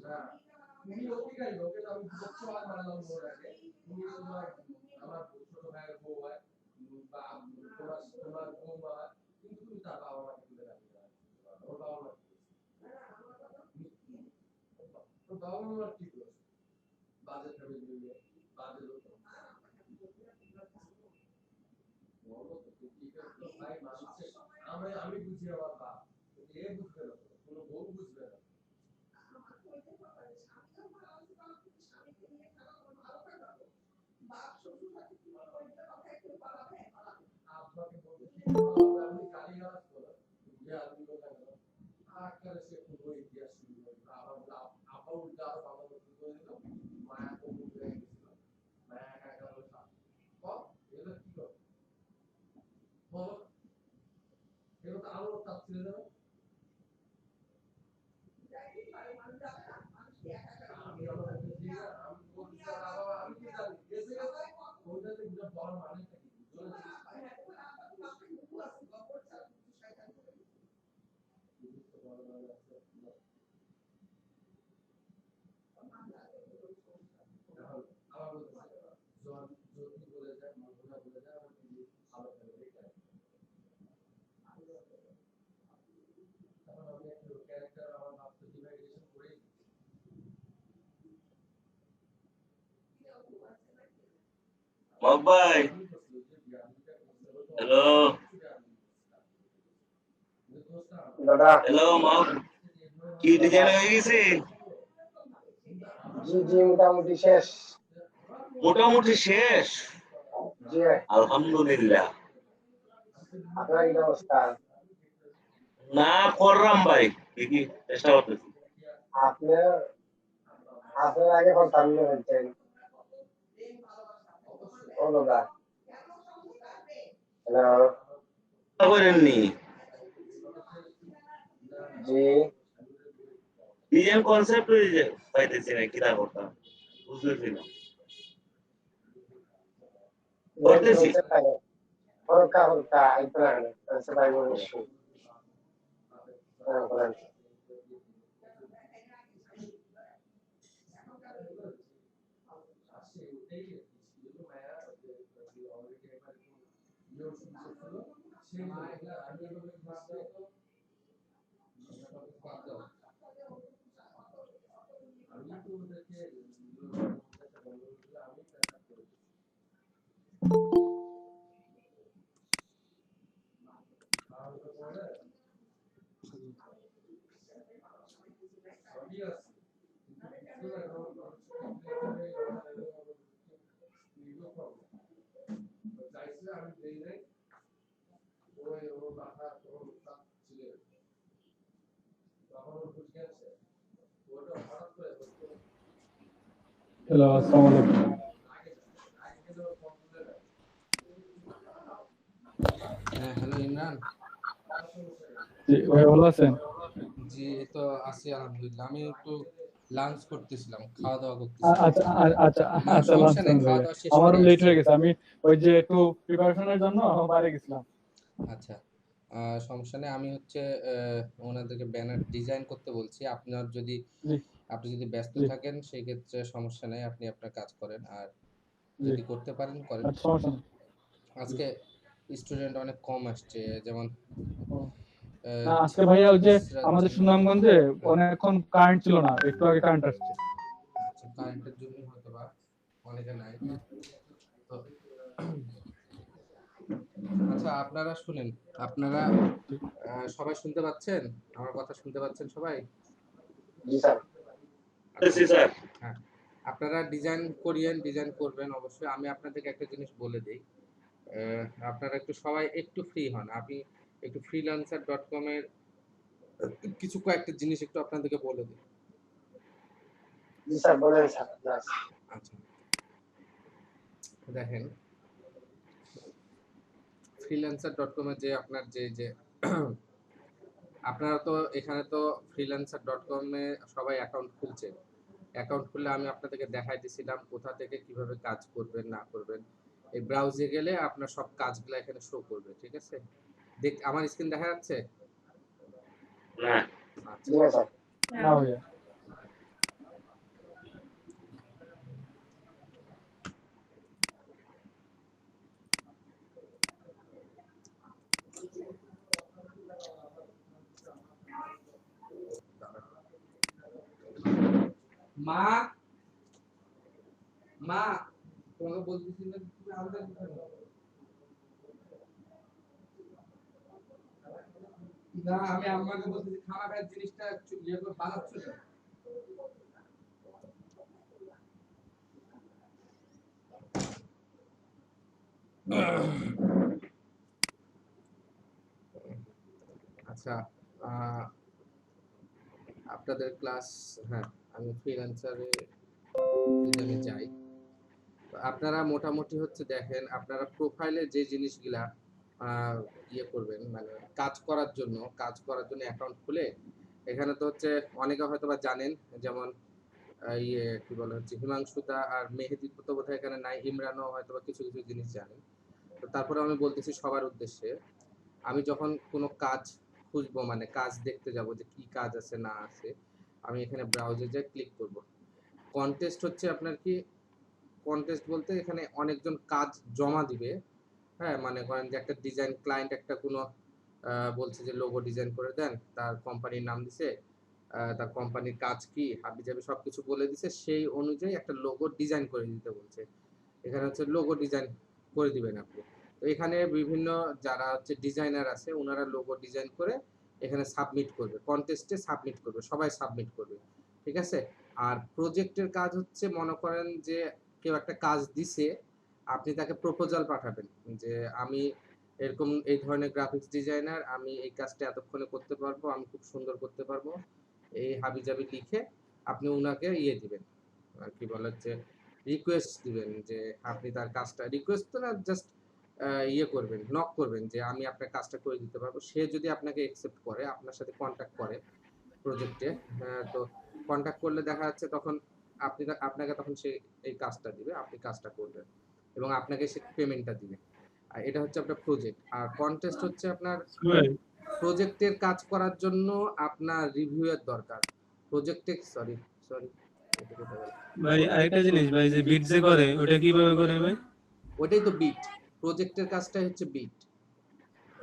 না তুমি অধিকারী ওকে তো আমি বলছো আর মানলাম ওর আগে তুমি তোমার আমার ছোট ভাইয়ের বউ হয় বা তোমার বৌমা হয় কিন্তু তুমি তার বাবা মাকে তুলে রাখবে না ওর বাবা মা ওর বাবা মার কি দোষ বাজে ফ্যামিলি নিয়ে বাজে লোক বলো তো কি করতো ভাই মানুষের আমি বুঝি আমার বাপ এ বুঝবে না কোনো বউ বুঝবে না আব্বাকে বলতে আপনি গালি গালাজ করো যে আপনি কথা বলো আকারে সে পুরো ইতিহাস শুরু করে আবার আব্বা উল্টা আরো বাবা শুরু করে দিল মায়া তো মুখ হয়ে গেছিল মায়া একা একা বলে কম এগুলো কি করো বলো এগুলো তো আরো তাপ ছেড়ে দেবে আমি আমার আমি বলছি আমি কি জানি গেছে গেছে ওইটাতে বড় মানে কি মগ ভাই হ্যালো দাদা হ্যালো মা, কি ডিজাইন হয়ে গেছে? জি জি মোটামুটি শেষ। মোটামুটি শেষ, জি আলহামদুলিল্লাহ। আপনার কি অবস্থা? না করলাম ভাই, দেখি চেষ্টা করতেছি। আপনি আপনার আগে কথা আপনি বলছেন ও দাদা। হ্যালো করেননি জি ডিজাইন কনসেপ্ট পাইতেছি না, কি তা করতাম বুঝতেছি না। করতেছি হরকা হরকা আইতরান সবাই বলছি বলেন। হ্যালো, আসসালামু আলাইকুম। হ্যাঁ, হ্যালো ইমরান। জি ভাই, ভালো আছেন? জি, এই তো আছি আলহামদুলিল্লাহ। আমি একটু লাঞ্চ করতেছিলাম, খাওয়া দাওয়া করতেছিলাম। আচ্ছা আচ্ছা না আচ্ছা, লাঞ্চ সমস্যা নেই, করেন খাওয়া ভাইয়া। দাওয়া শেষ আমারও করে লেট আসছি। হয়ে গেছে, আমি ওই যে একটু প্রিপারেশনের জন্য বাইরে গেছিলাম। আচ্ছা, সমস্যা নেই। আমি হচ্ছে ওনাদেরকে ব্যানার ডিজাইন করতে বলছি। জি আপনি যদি ব্যস্ত জি থাকেন সেই ক্ষেত্রে সমস্যা নেই, আপনি আপনার কাজ করেন। আর জি, যদি করতে পারেন করেন। আচ্ছা সমস্যা নেই। আজকে স্টুডেন্ট অনেক কম আসছে, যেমন ও, না আজকে ভাইয়া ওই যে আমাদের সুনামগঞ্জে অনেকক্ষণ কারেন্ট ছিল না, একটু আগে কারেন্ট আসছে। আচ্ছা, কারেন্টের জন্য হয়তো বা অনেকে নাই। তো আচ্ছা, আপনারা শুনেন, আপনারা সবাই শুনতে পাচ্ছেন? আমার কথা শুনতে পাচ্ছেন সবাই? জি স্যার। করতেছি স্যার। হ্যাঁ, আপনারা ডিজাইন করবেন অবশ্যই। আমি আপনাদেরকে একটা জিনিস বলে দেই, আপনারা একটু সবাই একটু ফ্রি হন। আমি একটু freelancer.com এর কিছু কয়েকটা জিনিস একটু আপনাদেরকে বলে দিই। জি স্যার বলেন স্যার। আচ্ছা, দেখেন freelancer.com এর যে আপনার যে আপনারা তো এখানে তো freelancer.com এ সবাই অ্যাকাউন্ট খুলছে। অ্যাকাউন্ট খুললে আমি আপনাদেরকে দেখাই দিয়েছিলাম কোথা থেকে কিভাবে কাজ করবেন না করবেন। এই ব্রাউজে গেলে আপনার সব কাজগুলো এখানে শো করবে, ঠিক আছে? আমার স্ক্রিন দেখা যাচ্ছে? না আচ্ছা, জি স্যার। না ভাইয়া। মা মা তোমাকে বলতেছি না তুমি আনতে না, আমি আম্মাকে বলতেছি খাওয়া খাওয়ার জিনিসটা ইয়ে করে বানাচ্ছ না। আচ্ছা, আপনাদের ক্লাস, হ্যাঁ আমি ফ্রিল্যান্সারে যদি আমি যাই, তো আপনারা মোটামুটি হচ্ছে দেখেন, আপনারা প্রোফাইলে যে জিনিসগুলা ইয়ে করবেন, মানে কাজ করার জন্য অ্যাকাউন্ট খুলে এখানে তো হচ্ছে অনেকে হয়তো বা জানেন, যেমন ইয়ে কি বলে হচ্ছে হিমাংশুদা আর মেহেদি তো বোধহয় এখানে নাই, ইমরানও হয়তো বা কিছু কিছু জিনিস জানেন। তো তারপরে আমি বলতেছি সবার উদ্দেশ্যে, আমি যখন কোনো কাজ খুঁজবো, মানে কাজ দেখতে যাব যে কি কাজ আছে না আছে, আমি এখানে ব্রাউজে যাই, ক্লিক করব। কন্টেস্ট হচ্ছে আপনার কি, কন্টেস্ট বলতে এখানে অনেকজন কাজ জমা দিবে। হ্যাঁ, মানে করেন যে একটা ডিজাইন ক্লায়েন্ট একটা কোনো বলছে যে লোগো ডিজাইন করে দেন, তার কোম্পানির নাম দিছে, তার কোম্পানির কাজ কি হাবিজাবি সবকিছু বলে দিছে, সেই অনুযায়ী একটা লোগো ডিজাইন করে দিতে বলছে। এখানে হচ্ছে লোগো ডিজাইন করে দিবেন আপনি। তো এখানে বিভিন্ন যারা হচ্ছে ডিজাইনার আছে ওনারা লোগো ডিজাইন করে এখানে সাবমিট করবে, কন্টেস্টে সাবমিট করবে, সবাই সাবমিট করবে, ঠিক আছে। আর প্রজেক্টের কাজ হচ্ছে, মনে করেন যে কেউ একটা কাজ দিছে, আপনি তাকে প্রপোজাল পাঠাবেন যে আমি এরকম এই ধরনের গ্রাফিক্স ডিজাইনার, আমি এই কাজটা এতক্ষণে করতে পারবো, আমি খুব সুন্দর করতে পারবো, এই হাবিজাবি লিখে আপনি উনাকে ইয়ে দিবেন, আর কি বলে যে রিকোয়েস্ট দিবেন, যে আপনি তার কাজটা, রিকোয়েস্ট তো না, জাস্ট ইয়ে করবেন, নক করবেন যে আমি আপনার কাজটা করে দিতে পারবো। সে যদি আপনাকে অ্যাকসেপ্ট করে, আপনার সাথে কন্ট্যাক্ট করে প্রজেক্টে, তো কন্ট্যাক্ট করলে দেখা যাচ্ছে তখন আপনাকে তখন সে এই কাজটা দিবে, আপনি কাজটা করবেন এবং আপনাকে সে পেমেন্টটা দিবে। আর এটা হচ্ছে আপনার প্রজেক্ট। আর কন্টেস্ট হচ্ছে আপনার প্রজেক্টের কাজ করার জন্য আপনার রিভিউয়ের দরকার। প্রজেক্টে সরি সরি ভাই আরেকটা জিনিস ভাই, যে বিট যে করে ওটা কিভাবে করে ভাই? ওটাই তো বিট, প্রজেক্টের কাজটাই হচ্ছে বিট।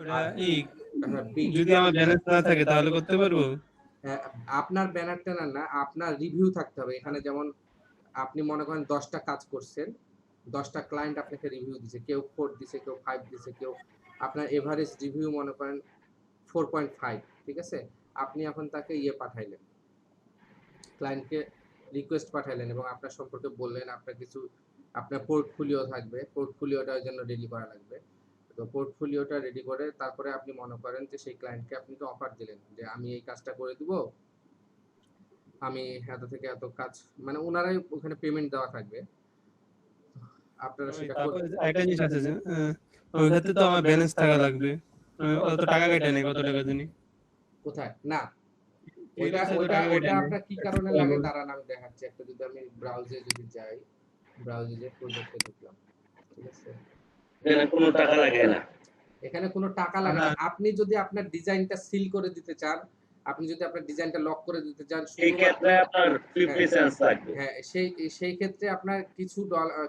ওটা এই বিট যদি আমার ব্যালেন্স না থাকে তাহলে করতে পারবো? আপনার ব্যানার ট্যানার না, আপনার রিভিউ থাকতে হবে এখানে। যেমন আপনি মনে করেন 10টা কাজ করছেন, 10টা ক্লায়েন্ট আপনাকে রিভিউ দিছে, কেউ 4 দিছে, কেউ 5 দিছে, কেউ আপনার এভারেজ রিভিউ মনে করেন 4.5, ঠিক আছে। আপনি এখন তাকে ইয়ে পাঠাইলেন, ক্লায়েন্টকে রিকোয়েস্ট পাঠাইলেন এবং আপনার সম্পর্কে বললেন, আপনার কিছু আপনার পোর্টফোলিও থাকবে, পোর্টফোলিওটার জন্য রেডি করা লাগবে। তো পোর্টফোলিওটা রেডি করে তারপরে আপনি মনে করেন যে সেই ক্লায়েন্টকে আপনি তো অফার দিলেন যে আমি এই কাজটা করে দিব, আমি এত থেকে এত কাজ, মানে ওনারাই ওখানে পেমেন্ট দেওয়া থাকবে, আপনারা সেটা তারপর একটা জিনিস আছে যে ওই ক্ষেত্রে তো আমার ব্যালেন্স থাকা লাগবে, অত টাকা কেটে নেই, কত টাকা জানি কোথায় না, ওইটা ফ্রিল্যান্সে তো ওইটা টাকা কেটে ওটা নেই। আপনার কি কারণে লাগে দাঁড়ান আমি দেখাচ্ছি। একটা যদি আমি ব্রাউজে যদি যাই, ব্রাউজে যে প্রজেক্টে ঢুকলাম, ঠিক আছে, এখানে কোনো টাকা লাগে না। এখানে কোনো টাকা লাগে না। আপনি যদি আপনার ডিজাইনটা সিল করে দিতে চান, আপনি যদি আপনার ডিজাইনটা লক করে দিতে চান, এই ক্ষেত্রে আপনার 50 সেন্টস লাগবে। হ্যাঁ, সেই ক্ষেত্রে আপনার কিছু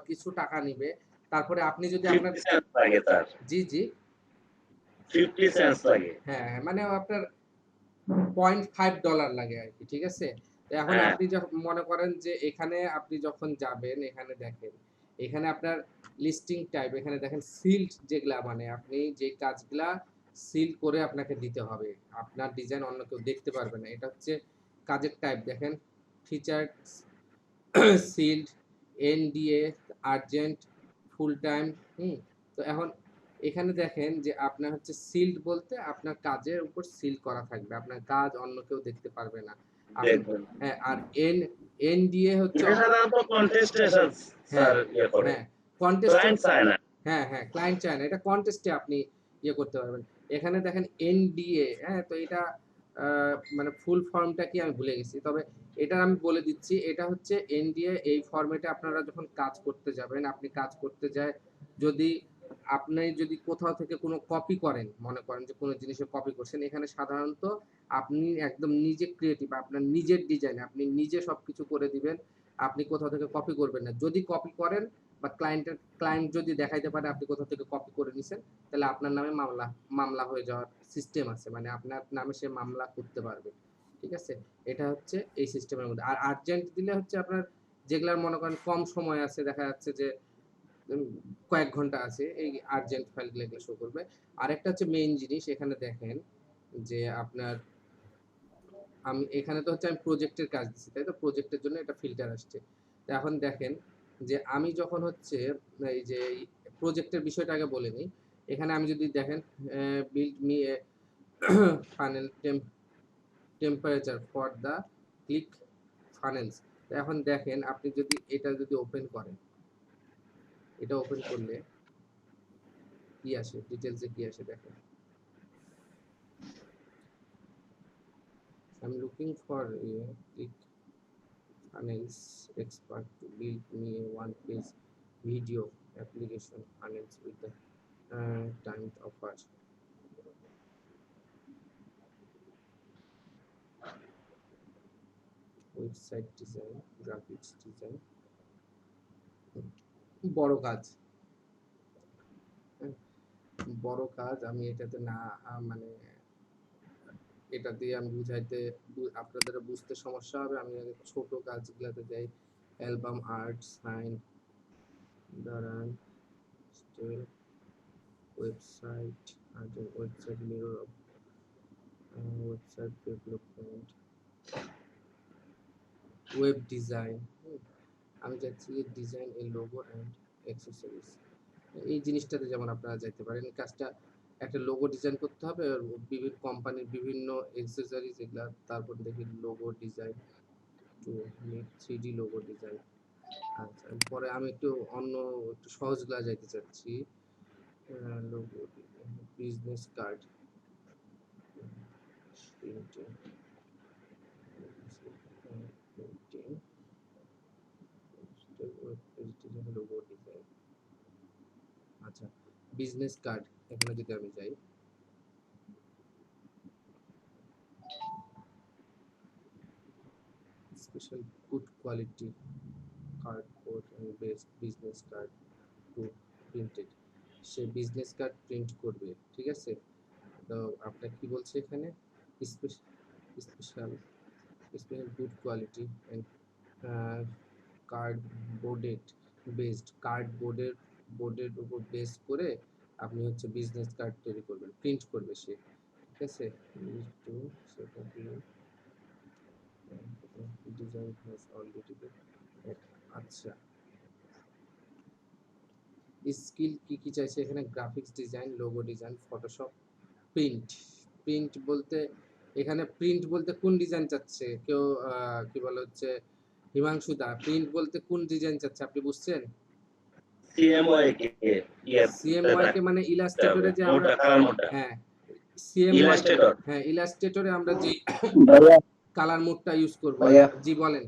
কিছু টাকা নিবে। তারপরে আপনি যদি 50 আপনার সেন্টস লাগে তার। জি জি 50 সেন্টস লাগে। হ্যাঁ, মানে আপনার $0.5 লাগে আর কি, ঠিক আছে। তো এখন হ্যাঁ। আপনি যখন মনে করেন যে এখানে আপনি যখন যাবেন, এখানে দেখেন, এখানে আপনার লিস্টিং টাইপ, এখানে দেখেন সিল্ড, যেগুলা মানে আপনি যে কাজগুলা সিল করে আপনাকে দিতে হবে, আপনার ডিজাইন অন্য কেউ দেখতে পারবে না, এটা হচ্ছে কাজের টাইপ। দেখেন featured, sealed, NDA, urgent, full time. তো এখন এখানে দেখেন যে আপনার হচ্ছে সিল্ড বলতে আপনার কাজের উপর সিল করা থাকবে, আপনার কাজ অন্য কেউ দেখতে পারবে না। দেখবেন। হ্যাঁ, আর এনডিএ হচ্ছে এটা সাধারণত কন্টেস্টেশন স্যার ইয়ে করে। হ্যাঁ, কন্টেস্ট, ক্লায়েন্ট চায় না। হ্যাঁ ক্লায়েন্ট চায় না, এটা কন্টেস্টে আপনি ইয়ে করতে পারবেন। এখানে দেখেন এনডিএ, হ্যাঁ, তো এটা মানে ফুল ফর্মটা কি আমি ভুলে গেছি, তবে এটা আমি বলে দিচ্ছি। এটা হচ্ছে এনডিএ। এই ফরম্যাটে আপনারা যখন কাজ করতে যাবেন, আপনি কাজ করতে যায় যদি আপনি যদি কোথাও থেকে কোনো কপি করেন, মনে করেন যে কোনো জিনিসের কপি করছেন, এখানে সাধারণত আপনি একদম নিজে ক্রিয়েটিভ, আপনার নিজের ডিজাইন আপনি নিজে সবকিছু করে দিবেন, আপনি কোথাও থেকে কপি করবেন না। যদি কপি করেন বা ক্লায়েন্ট যদি দেখাইতে পারে আপনি কোথাও থেকে কপি করে নিছেন, তাহলে আপনার নামে মামলা হয়ে যাওয়ার সিস্টেম আছে, মানে আপনার নামে সে মামলা করতে পারবে, ঠিক আছে। এটা হচ্ছে এই সিস্টেমের মধ্যে। আর আর্জেন্ট দিলে হচ্ছে আপনার যেগুলার মনে করেন কম সময় আছে, দেখা যাচ্ছে যে কয়েক ঘন্টা আছে, এই আর্জেন্ট ফাইলগুলো এগুলো শো করবে। আরেকটা হচ্ছে মেইন জিনিস, এখানে দেখেন যে আপনার আমি এখানে তো হচ্ছে আমি প্রজেক্টের কাজ দিচ্ছি, তাই তো, প্রজেক্টের জন্য এটা ফিল্টার আসছে। তো এখন দেখেন যে আমি যখন হচ্ছে এই যে প্রজেক্টের বিষয়টা আগে বলে নিই। এখানে আমি যদি দেখেন build me a funnel temperature for the click funnels. তো এখন দেখেন আপনি যদি এটা যদি ওপেন করেন, এটা ওপেন করলে কি আসে, ডিটেলসে কি আসে দেখেন। I'm looking for a click funnels expert to build me a one-page video application funnels with the timed offer. Website design, graphics design. বড় কাজ, বড় কাজ আমি এটাতে না, মানে এটা দিয়ে আমি বুঝাইতে আপনাদের বুঝতে সমস্যা হবে। আমি আগে ছোট কাজগুলোতে যাই। অ্যালবাম আর্ট, সাইন, দাঁড়ান, still, website, website mirror, website development, web design. আমি চাচ্ছি design a logo and accessories, এই জিনিসটাতে যেমন আপনারা যাইতে পারেন। এই কাজটা একটা লোগো ডিজাইন করতে হবে, আর বিভিন্ন কোম্পানির বিভিন্ন অ্যাক্সেসরিজ এগুলা, তারপর দেখি logo design to make 3D logo design. আচ্ছা, পরে আমি একটু অন্য একটু সহজগুলা যাইতে চাচ্ছি। Logo business card, printing, logo design. আচ্ছা, বিজনেস কার্ড, এখানে যদি আমি যাই, special good quality cardboard and based business card to printed, সে বিজনেস কার্ড প্রিন্ট করবে, ঠিক আছে। তো আপনার কি বলছে এখানে, স্পেশাল গুড কোয়ালিটি এন্ড কার্ডবোর্ডেড বেসড, বোর্ডের উপর বেস করে আপনি হচ্ছে বিজনেস কার্ড তৈরি করবেন, প্রিন্ট করবে সে, ঠিক আছে। Design has already been. আচ্ছা, স্কিল কি কি চাইছে এখানে, graphics design, logo design, Photoshop, print বলতে এখানে প্রিন্ট বলতে কোন ডিজাইন চাচ্ছে কেউ, কি বলে হচ্ছে হিমাংশু দা, প্রিন্ট বলতে কোন ডিজাইন চাচ্ছে আপনি বুঝছেন? সিএমওয়াই কে, সিএমওয়াই কে মানে ইলাস্ট্রেটরে যে আমরা, হ্যাঁ সিএমওয়াই, হ্যাঁ ইলাস্ট্রেটরে আমরা যে কালার মোডটা ইউজ করব। জি বলেন।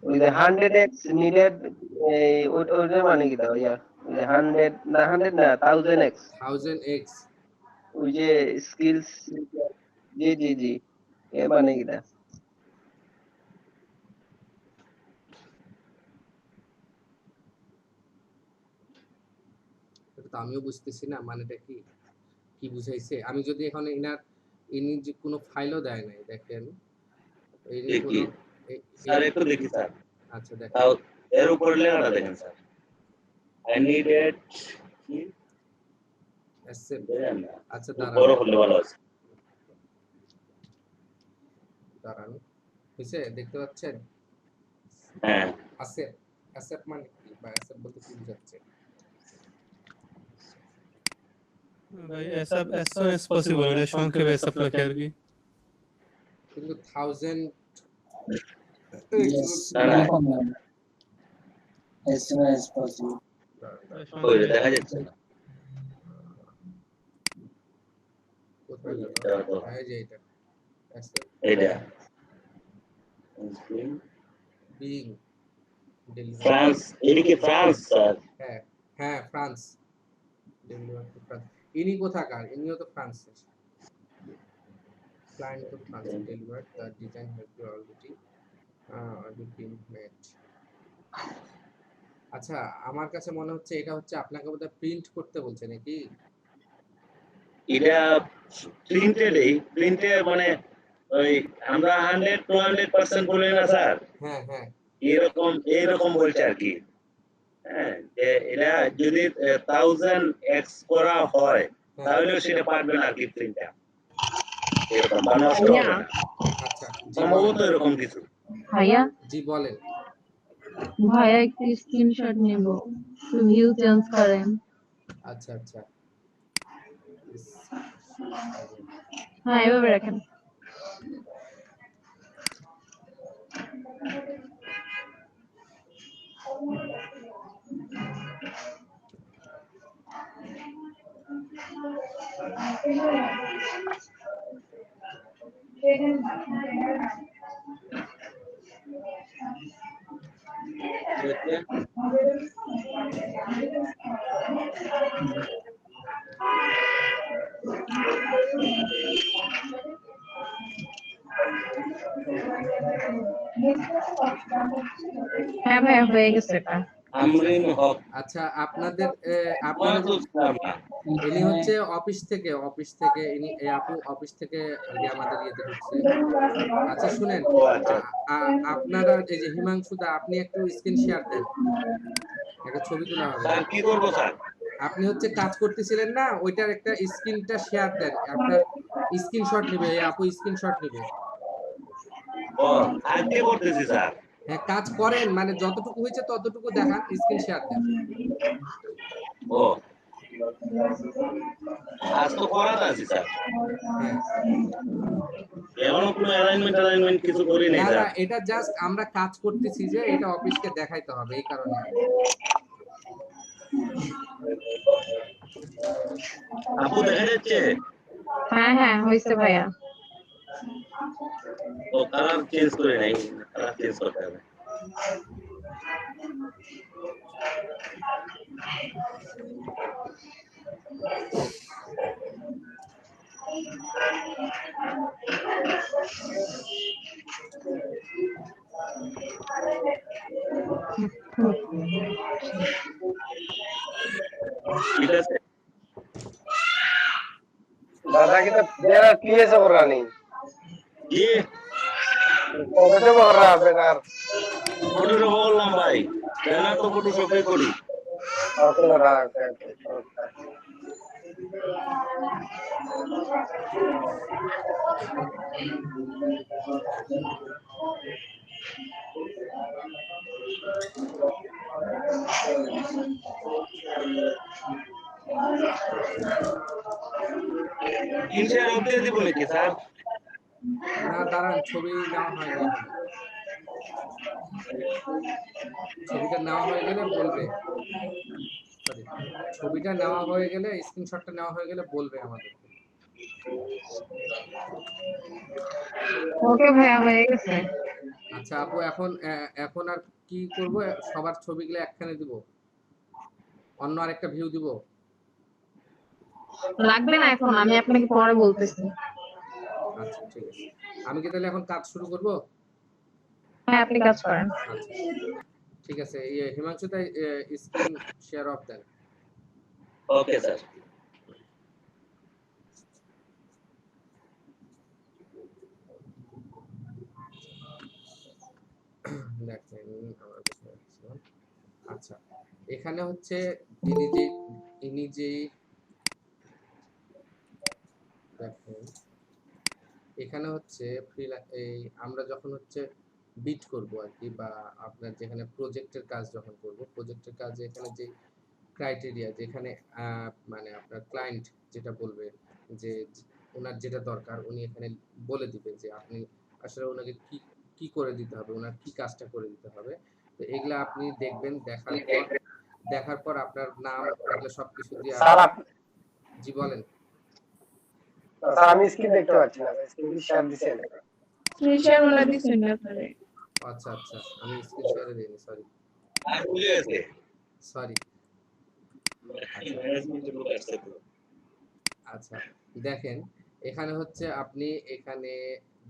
with the 100x needed ওইটার মানে কি দাও ইয়া, 100 না 1000x ওই যে স্কিলস, জি এ মানে কি দাও? এটা তো আমিও বুঝতেছি না মানেটা কি কি বুঝাইছে। আমি যদি এখন ইনি যে কোনো ফাইলও দেয় নাই, দেখেন দেখি স্যার, একটু দেখি স্যার। আচ্ছা দেখেন, তাও এর উপর লেখাটা দেখেন স্যার, আই নিডেড অ্যাকসেপ্ট। আচ্ছা বড় হলে ভালো আছে। দাঁড়ান, হইছে দেখতে পাচ্ছেন? হ্যাঁ, অ্যাকসেপ্ট মানে কি, বা অ্যাকসেপ্ট বলতে কি বোঝাচ্ছে? ভাই এসব as soon as possible এটা সংক্ষেপে এসব লেখে আর কি। কিন্তু 1000 as soon as possible ওই দেখা যাচ্ছে না কোথায় গেল? এই যে এটা অ্যাকসেপ্ট, এইটা বিং ডেলিভারি ফ্রান্স, এদিকে ফ্রান্স স্যার। হ্যাঁ ফ্রান্স, ডেলিভারি টু ফ্রান্স। ইনি কোথাকার? ইনিও তো ফ্রান্সের, ক্লায়েন্ট তো France, delivered the design has been already been made. আচ্ছা, আমার কাছে মনে হচ্ছে এটা হচ্ছে আপনাকে বোধহয় প্রিন্ট করতে বলছে নাকি? এটা প্রিন্টে মানে ওই আমরা 100-200% বলি না স্যার, হ্যাঁ এরকম বলছে আর কি। হ্যাঁ, যে এটা যদি 1000x করা হয় তাহলে সেটা পারবে না আর কি, প্রিন্টটা এরকম বা নষ্ট হবে না। আচ্ছা সম্ভবত এরকম কিছু। ভাইয়া জি বলেন। ভাইয়া একটু স্ক্রিনশট নেব, একটু ভিউ চেঞ্জ করেন। আচ্ছা হ্যাঁ এভাবে রাখেন। হ্যাঁ ভাইয়া হয়ে গেছে এটা। আমরিন হক। আচ্ছা, আপনাদের ইনি হচ্ছে অফিস থেকে ইনি এই আপু অফিস থেকে আমাদের ইয়েতে ঢুকছে। আচ্ছা শুনেন, আপনারা এই যে হিমাংশু দা, আপনি একটু স্ক্রিন শেয়ার দেন, একটা ছবি তোলা হবে। স্যার কি করব স্যার? আপনি হচ্ছে কাজ করতেছিলেন না, ওইটার একটা স্ক্রিনটা শেয়ার দেন, আপনার স্ক্রিনশট নেবে, এই আপু স্ক্রিনশট নেবে। ও আজকে করতেছি স্যার। হ্যাঁ কাজ করেন, মানে যতটুকু হয়েছে ততটুকু দেখান, স্ক্রিন শেয়ার দেন। ও আজ তো করাতে আছি স্যার, হ্যাঁ এখনো কোনো অ্যালাইনমেন্ট কিছু করি নাই না স্যার। না, এটা জাস্ট আমরা কাজ করতেছি যে এটা অফিসকে দেখাইতে হবে, এই কারণে। আপু দেখা যাচ্ছে? হ্যাঁ হ্যাঁ হয়েছে ভাইয়া। ও কালার চেঞ্জ করে নাই, কালার চেঞ্জ করতে হবে। ঠিক আছে दादा की तो मेरा क्लियर से बोल रहा नहीं জি कैसे बोल रहा है बेटा ফটোশপ করলাম ভাই, কেন তো ফটোশপে করি। ओके रहा है ইনশাআল্লাহ আপডেট দিব নাকি স্যার? না দাঁড়ান, ছবি নেওয়া হয়নি, ছবিটা নেওয়া হয়ে গেলে বলবে, সরি ছবিটা নেওয়া হয়ে গেলে, স্ক্রিনশটটা নেওয়া হয়ে গেলে বলবে আমাদের। ওকে ভাইয়া হয়ে গেছে। আচ্ছা আপু, এখন আর কি করব, সবার ছবিগুলো একখানে দিব, অন্য আরেকটা ভিউ দিব? লাগবে না এখন, আমি আপনাকে পরে বলতেছি। আচ্ছা ঠিক আছে, আমি কি তাহলে এখন কাজ শুরু করব? হ্যাঁ আপনি কাজ করেন। আচ্ছা ঠিক আছে, হিমাংশু তাই স্ক্রিন শেয়ার অফ দেন। Okay sir. দেখেন আমার কাছে, আচ্ছা এখানে হচ্ছে ইনি যে দেখেন এখানে হচ্ছে এই আমরা যখন হচ্ছে বিট করব আর কি, বা আপনার যেখানে প্রজেক্টের কাজ যখন করব, প্রজেক্টের কাজে এখানে যে ক্রাইটেরিয়া, যেখানে মানে আপনার ক্লায়েন্ট যেটা বলবে যে ওনার যেটা দরকার, উনি এখানে বলে দিবে যে আপনি আসলে ওনাকে কি কি করে দিতে হবে, ওনার কি কাজটা করে দিতে হবে। তো এগুলা আপনি দেখবেন, দেখার পর আপনার নাম, এগুলো সবকিছু দিয়ে জি বলেন। স্যার আমি স্ক্রিন দেখতে পাচ্ছি না, স্ক্রিন শেয়ার দিছেন? স্ক্রিন শেয়ার বলে দিছেন না করে। আচ্ছা আচ্ছা, আমি স্ক্রিন শেয়ারে দেইনি, সরি আর ভুলে গেছে সরি। ম্যানেজমেন্টের লোক আসছে তো। আচ্ছা দেখেন এখানে হচ্ছে আপনি এখানে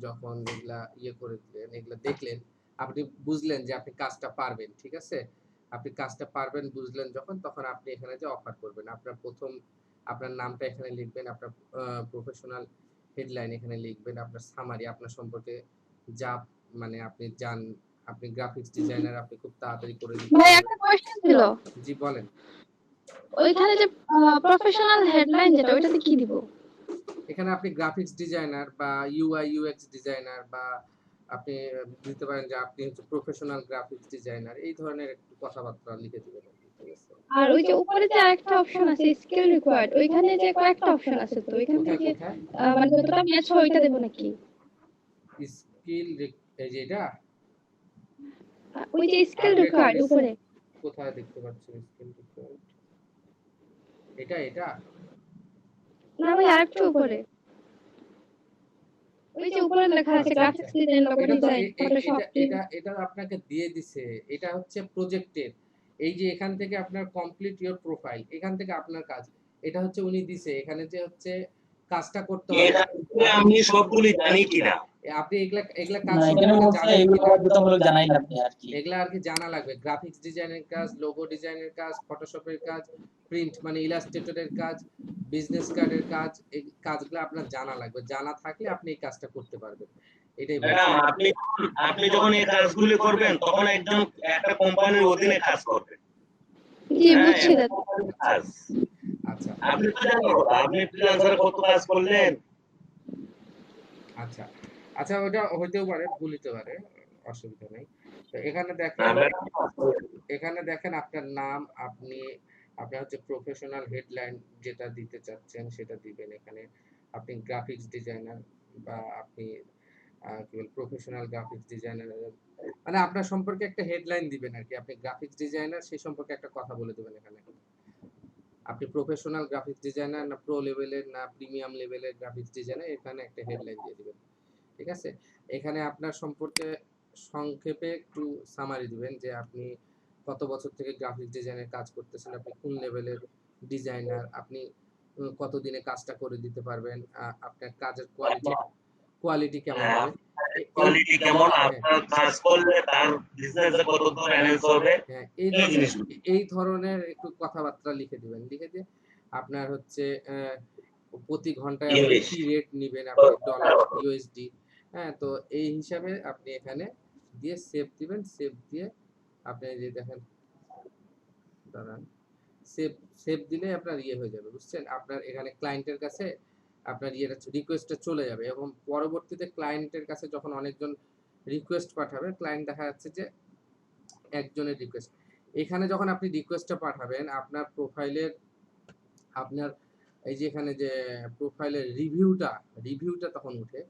যখন এগুলা করে দিলেন, এগুলা দেখলেন, আপনি বুঝলেন যে আপনি কাজটা পারবেন, ঠিক আছে, আপনি কাজটা পারবেন বুঝলেন যখন, তখন আপনি এখানে যে অফার করবেন, আপনার প্রথম আপনার নামটা এখানে লিখবেন, আপনার প্রফেশনাল হেডলাইন এখানে লিখবেন, আপনার সামারি, আপনার সম্পর্কে যা মানে আপনি আপনি গ্রাফিক্স ডিজাইনার, আপনি খুব তাড়াতাড়ি করে দিতে ভাই পারবেন। একটা কোশ্চেন ছিল, জি বলেন। ওইখানে যে প্রফেশনাল হেডলাইন যেটা, ওইটাতে কি দিব? এখানে আপনি গ্রাফিক্স ডিজাইনার বা ইউআই ইউএক্স ডিজাইনার, বা আপনি দিতে পারেন যে আপনি হচ্ছে প্রফেশনাল গ্রাফিক্স ডিজাইনার, এই ধরনের একটু কথাবার্তা লিখে দিবেন, ঠিক আছে। আর ওই যে উপরে যে আরেকটা অপশন আছে স্কিল রিকোয়ার্ড, ওইখানে যে কয়েকটা অপশন আছে, তো ওইখান থেকে মানে যতটা ম্যাচ হয় ওইটা দেব নাকি? স্কিল এই যে এটা, ওই যে স্কিল রিকোয়ার্ড উপরে কোথায় দেখতে পাচ্ছেন স্কিল রিকোয়ার্ড? এটা না ওই আরেকটু উপরে, ওই যে উপরে লেখা আছে graphics design, logo design, Photoshop. এটা আপনাকে দিয়ে দিছে, এটা হচ্ছে প্রজেক্টের, এই যে এখান থেকে আপনার কমপ্লিট ইওর প্রোফাইল, এখান থেকে আপনার কাজ, এটা হচ্ছে উনি দিছে, এখানে যে হচ্ছে কাজটা করতে হবে। এটা আমি সবগুলি জানি কিনা? আপনি এগুলা কাজ জানাই লাগবে আর কি, এগুলা আর কি জানা লাগবে। গ্রাফিক্স ডিজাইনের কাজ, লোগো ডিজাইনের কাজ, ফটোশপের কাজ, প্রিন্ট মানে ইলাস্ট্রেটরের কাজ, বিজনেস কার্ডের কাজ, এই কাজগুলো আপনার জানা লাগবে, জানা থাকলে আপনি এই কাজটা করতে পারবেন, এটাই ম্যাডাম আপনি যখন এই কাজগুলি করবেন তখন একটা কোম্পানির অধীনে কাজ করবেন, জি বুঝছি দাদা। কাজ। আচ্ছা আপনি তো জানেন আপনি ফ্রিল্যান্সারে কত কাজ করলেন। আচ্ছা আচ্ছা, ওটা হইতেও পারে, ভুল হতে পারে, অসুবিধা নেই। তো এখানে দেখেন, আপনার নাম, আপনার হচ্ছে প্রফেশনাল হেডলাইন যেটা দিতে চাচ্ছেন সেটা দিবেন এখানে। আপনি গ্রাফিক্স ডিজাইনার বা আপনি কি বল প্রফেশনাল গ্রাফিক্স ডিজাইনার, মানে আপনার সম্পর্কে একটা হেডলাইন দিবেন আর কি। আপনি গ্রাফিক্স ডিজাইনার সেই সম্পর্কে একটা কথা বলে দেবেন এখানে। আপনি প্রফেশনাল গ্রাফিক্স ডিজাইনার না প্রো লেভেলের না প্রিমিয়াম লেভেলের গ্রাফিক্স ডিজাইনার, এখানে একটা হেডলাইন দিয়ে দিবেন। ঠিক আছে, এখানে আপনার সম্পর্কে সংক্ষেপে একটু সামারি দিবেন যে আপনি কত বছর থেকে গ্রাফিক্স ডিজাইনের কাজ করতেছেন, আপনি কোন লেভেলের ডিজাইনার, আপনি কতদিনে কাজটা করে দিতে পারবেন, আপনার কাজের কোয়ালিটি কেমন হবে, কোয়ালিটি কেমন, আপনার কাজ করলে তার বিজনেসে কত দূর এনহ্যান্স হবে, হ্যাঁ এই ধরনের একটু কথাবার্তা লিখে দিবেন। লিখে দিয়ে আপনার হচ্ছে প্রতি ঘন্টায় আপনি কি রেট নেবেন, আপনি ডলার ইউএসডি, হ্যাঁ, তো এই হিসাবে আপনি এখানে দিয়ে সেভ দিবেন। সেভ দিয়ে আপনি যে দেখেন দাঁড়ান, সেভ দিলে আপনার ইয়ে হয়ে যাবে, বুঝছেন? আপনার এখানে ক্লায়েন্টের কাছে আপনার ইয়েটা রিকোয়েস্টটা চলে যাবে এবং পরবর্তীতে ক্লায়েন্টের কাছে যখন অনেকজন রিকোয়েস্ট পাঠাবে, ক্লায়েন্ট দেখা যাচ্ছে যে একজনের রিকোয়েস্ট, এখানে যখন আপনি রিকোয়েস্টটা পাঠাবেন আপনার প্রোফাইলের, আপনার এই যে এখানে যে প্রোফাইলের রিভিউটা তখন উঠে।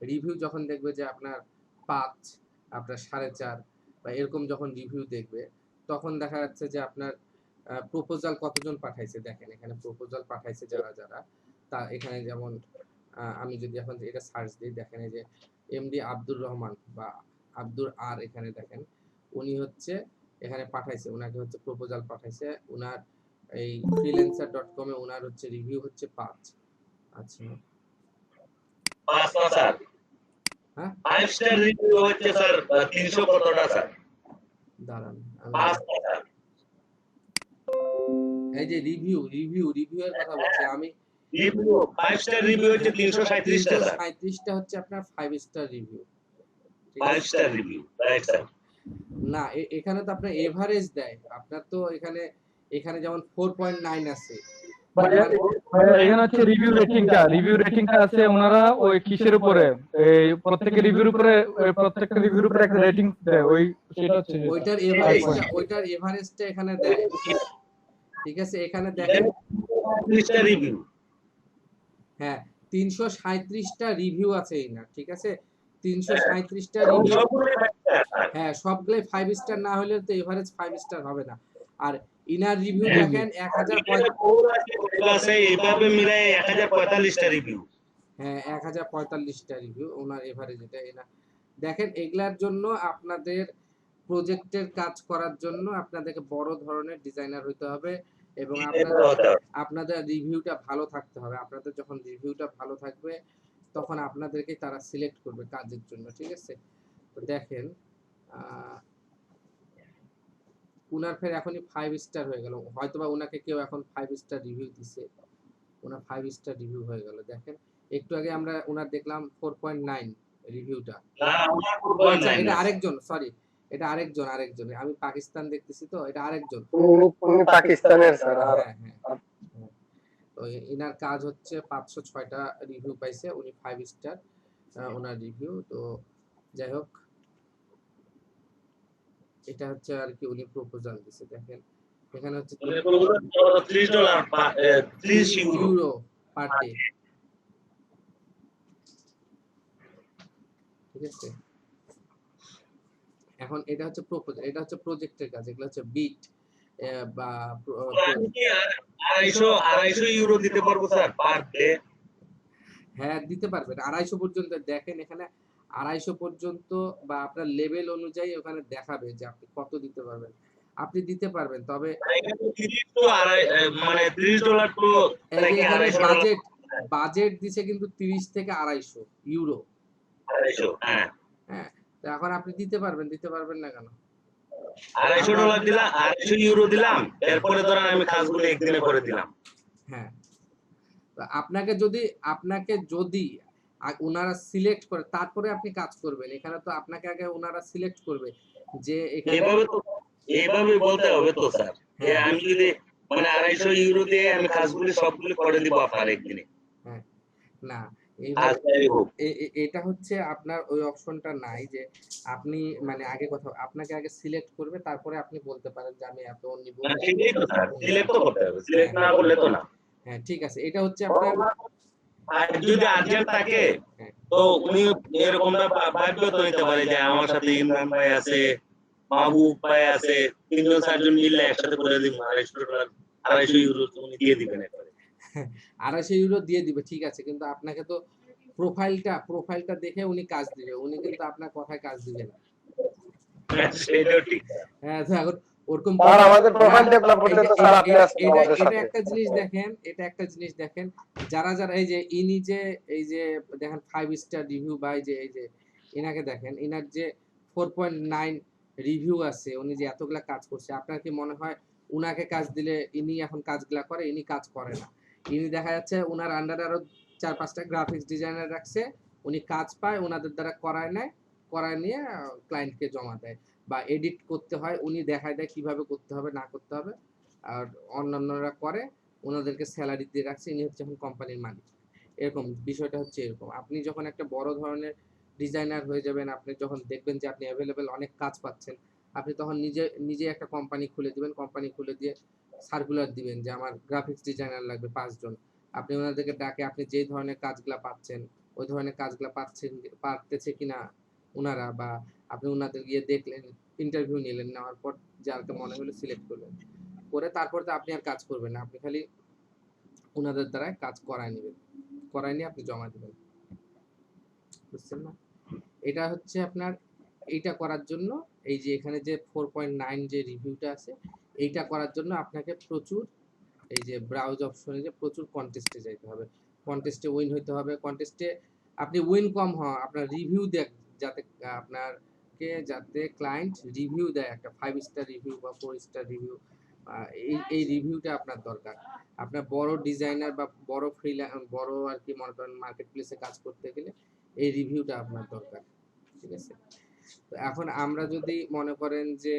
রিভিউ যখন দেখবে যে আপনার 5, আপনার 4.5 বা এরকম যখন রিভিউ দেখবে, তখন দেখা যাচ্ছে যে আপনার প্রপোজাল কতজন পাঠাইছে। দেখেন এখানে প্রপোজাল পাঠাইছে যারা যারা, তা এখানে যেমন আমি যদি এখন এটা সার্চ দিই, দেখেন এই যে এমডি আব্দুর রহমান বা আব্দুর আর, এখানে দেখেন উনি হচ্ছে এখানে পাঠাইছে, ওনাকে হচ্ছে প্রপোজাল পাঠাইছে, ওনার এই freelancer.com এ ওনার হচ্ছে রিভিউ হচ্ছে 5। আচ্ছা 5 না স্যার, হ্যাঁ 5 স্টার রিভিউ হচ্ছে স্যার 300 কতটা স্যার, দাঁড়ান 5 না স্যার, এই যে রিভিউ এর কথা বলছি আমি। রিভিউ 5 স্টার রিভিউ হচ্ছে 337 টা স্যার, 337টা হচ্ছে আপনার 5 star review. 5 star review, right sir. না এখানে তো আপনার এভারেজ দেয়, আপনার তো এখানে যেমন 4.9 আছে, এখানে হচ্ছে রিভিউ রেটিংটা আছে ওনারা ওই কিসের উপরে, এই প্রত্যেকটা রিভিউর উপরে একটা রেটিং দেয়, ওই সেটা হচ্ছে ওইটার এভারেজটা এখানে দেয়। ঠিক আছে, এখানে দেখেন 30টা রিভিউ, হ্যাঁ 337টা রিভিউ আছে না, ঠিক আছে 337টা রিভিউ, হ্যাঁ সবগুলাই 5 স্টার না হলে তো এভারেজ 5 স্টার হবে না। আর ইনার রিভিউ দেখেন 1045 এইভাবে মিলায় 1045টা রিভিউ, হ্যাঁ 1045টা রিভিউ ওনার এভারেজ। এটা দেখেন এগুলার জন্য আপনাদের প্রজেক্টের কাজ করার জন্য আপনাদেরকে বড় ধরনের ডিজাইনার হইতে হবে এবং আপনাদের রিভিউটা ভালো থাকতে হবে। আপনাদের যখন রিভিউটা ভালো থাকবে তখন আপনাদেরকে তারা সিলেক্ট করবে কাজের জন্য, ঠিক আছে? তো দেখেন উনার ফের এখনই 5 স্টার হয়ে গেল, হয়তোবা ওনাকে কেউ এখন 5 স্টার রিভিউ দিছে, ওনার 5 স্টার রিভিউ হয়ে গেল। দেখেন একটু আগে আমরা ওনার দেখলাম 4.9 রিভিউটা, এটা আরেকজন, সরি এটা আরেকজন, আমি পাকিস্তান দেখতেছি তো, এটা আরেকজন, উনি পাকিস্তানের স্যার। হ্যাঁ তো ইনার কাজ হচ্ছে 506টা রিভিউ পাইছে, উনি 5 স্টার ওনার রিভিউ। তো যাই হোক এটা হচ্ছে আর কি উনি প্রপোজাল দিছে। দেখেন এখানে হচ্ছে $30 ইউরো পার ডে, ঠিক আছে? এখন এটা হচ্ছে প্রপোজাল, এটা হচ্ছে প্রজেক্টের কাজ, এগুলো হচ্ছে বিট বা 250 ইউরো দিতে পারবো স্যার পার ডে, হ্যাঁ দিতে পারবেন 250 পর্যন্ত। দেখেন এখানে 250 পর্যন্ত বা আপনার লেভেল অনুযায়ী ওখানে দেখাবে যে আপনি কত দিতে পারবেন, আপনি দিতে পারবেন। তবে মানে $30 তো বাজেট দিছে কিন্তু 30 থেকে 250 ইউরো, 250, হ্যাঁ তো এখন আপনি দিতে পারবেন না কেন? $250 দিলাম, 250 ইউরো দিলাম, এরপরে ধরেন আমি কাজগুলো একদিনে করে দিলাম। হ্যাঁ তো আপনাকে যদি ওনারা সিলেক্ট করে তারপরে আপনি কাজ করবেন, এখানে তো আপনাকে আগে ওনারা সিলেক্ট করবে যে এখানে এইভাবে বলতে হবে তো স্যার, যে আমি যদি মানে 250 ইউরো দিয়ে আমি কাজগুলি সবগুলি করে দিব আপনার একদিনে। হ্যাঁ না আজ এইভাবে যাই হোক। এটা হচ্ছে আপনার ওই অপশনটা নাই যে আপনি মানে আগে কথা আপনাকে আগে সিলেক্ট করবে, তারপরে আপনি বলতে পারেন যে আমি এত নিব। হ্যাঁ, সেটাই তো স্যার, সিলেক্ট তো করতে হবে, সিলেক্ট না করলে তো না। হ্যাঁ ঠিক আছে, এটা হচ্ছে আপনার আর যদি আর্জেন্ট থাকে তো উনি এরকম ভাববে তো নিতে পারে যে আমার সাথে ইমরান ভাই আছে, মাহবুব ভাই আছে, 3জন 4জন মিলে একসাথে করে দিব, $250 250 ইউরো উনি দিয়ে দিবেন একবারে। 250 ইউরো দিয়ে দিবে, ঠিক আছে, কিন্তু আপনাকে তো প্রোফাইলটা দেখে উনি কাজ দিবে, উনি কিন্তু আপনার কথায় কাজ দিবে না। সেটাও ঠিক। হ্যাঁ তো এখন ওরকম স্যার আমাদের প্রোফাইল ডেভেলপ করতে তো স্যার আপনি আসছেন আমাদের এটা সাথে। একটা জিনিস দেখেন যারা এই যে ইনি যে এই যে দেখেন 5 স্টার রিভিউ বা এই যে ইনাকে দেখেন, ইনার যে 4.9 রিভিউ আছে, উনি যে এতগুলা কাজ করছে, আপনার কি মনে হয় উনাকে কাজ দিলে ইনি এখন কাজগুলা করে? ইনি কাজ করে না। ইনি দেখা যাচ্ছে উনার আন্ডারে আরো 4-5টা গ্রাফিক্স ডিজাইনার রাখছে, উনি কাজ পায়, ওনাদের দ্বারা করায় নিয়ে ক্লায়েন্টকে জমা দেয়, বা এডিট করতে হয় উনি দেখায় দেয় কিভাবে করতে হবে না করতে হবে, আর অন্যান্যরা করে, ওনাদেরকে স্যালারি দিয়ে রাখছে, ইনি হচ্ছে এখন কোম্পানির মালিক। এরকম বিষয়টা হচ্ছে এরকম। আপনি যখন একটা বড় ধরনের ডিজাইনার হয়ে যাবেন, আপনি যখন দেখবেন যে আপনি অ্যাভেলেবেল অনেক কাজ পাচ্ছেন, আপনি তখন নিজে একটা কোম্পানি খুলে দিবেন, কোম্পানি খুলে দিয়ে সার্কুলার দিবেন যে আমার গ্রাফিক্স ডিজাইনার লাগবে 5 জন। আপনি ওনাদেরকে ডাকে আপনি যে ধরনের কাজগুলা পাচ্ছেন ওই ধরনের কাজগুলা পারতেছে কিনা ওনারা, বা আপনি ওনাদের গিয়ে দেখলেন, ইন্টারভিউ নিলেন, নেওয়ার পর যাকে মনে হলো সিলেক্ট করলেন, করে তারপর তো আপনি আর কাজ করবেন না, আপনি খালি ওনাদের দ্বারা কাজ করায় নেবেন, করায় নিয়ে আপনি জমা দেবেন। বুঝছেন না? এটা হচ্ছে আপনার এইটা করার জন্য এই যে এখানে যে 4.9 যে রিভিউটা আছে, এইটা করার জন্য আপনাকে প্রচুর এই যে ব্রাউজ অপশনে যে প্রচুর কন্টেস্টে যাইতে হবে, কন্টেস্টে উইন হইতে হবে। কন্টেস্টে আপনি উইন কম হওয়া, আপনার রিভিউ দেখ যাতে যাতে ক্লায়েন্ট রিভিউ দেয়, একটা 5 স্টার রিভিউ বা 4 স্টার রিভিউ, এই রিভিউটা আপনার দরকার। আপনার বড় ডিজাইনার বা বড় আর কি মনে করেন মার্কেট প্লেসে কাজ করতে গেলে এই রিভিউটা আপনার দরকার, ঠিক আছে? তো এখন আমরা যদি মনে করেন যে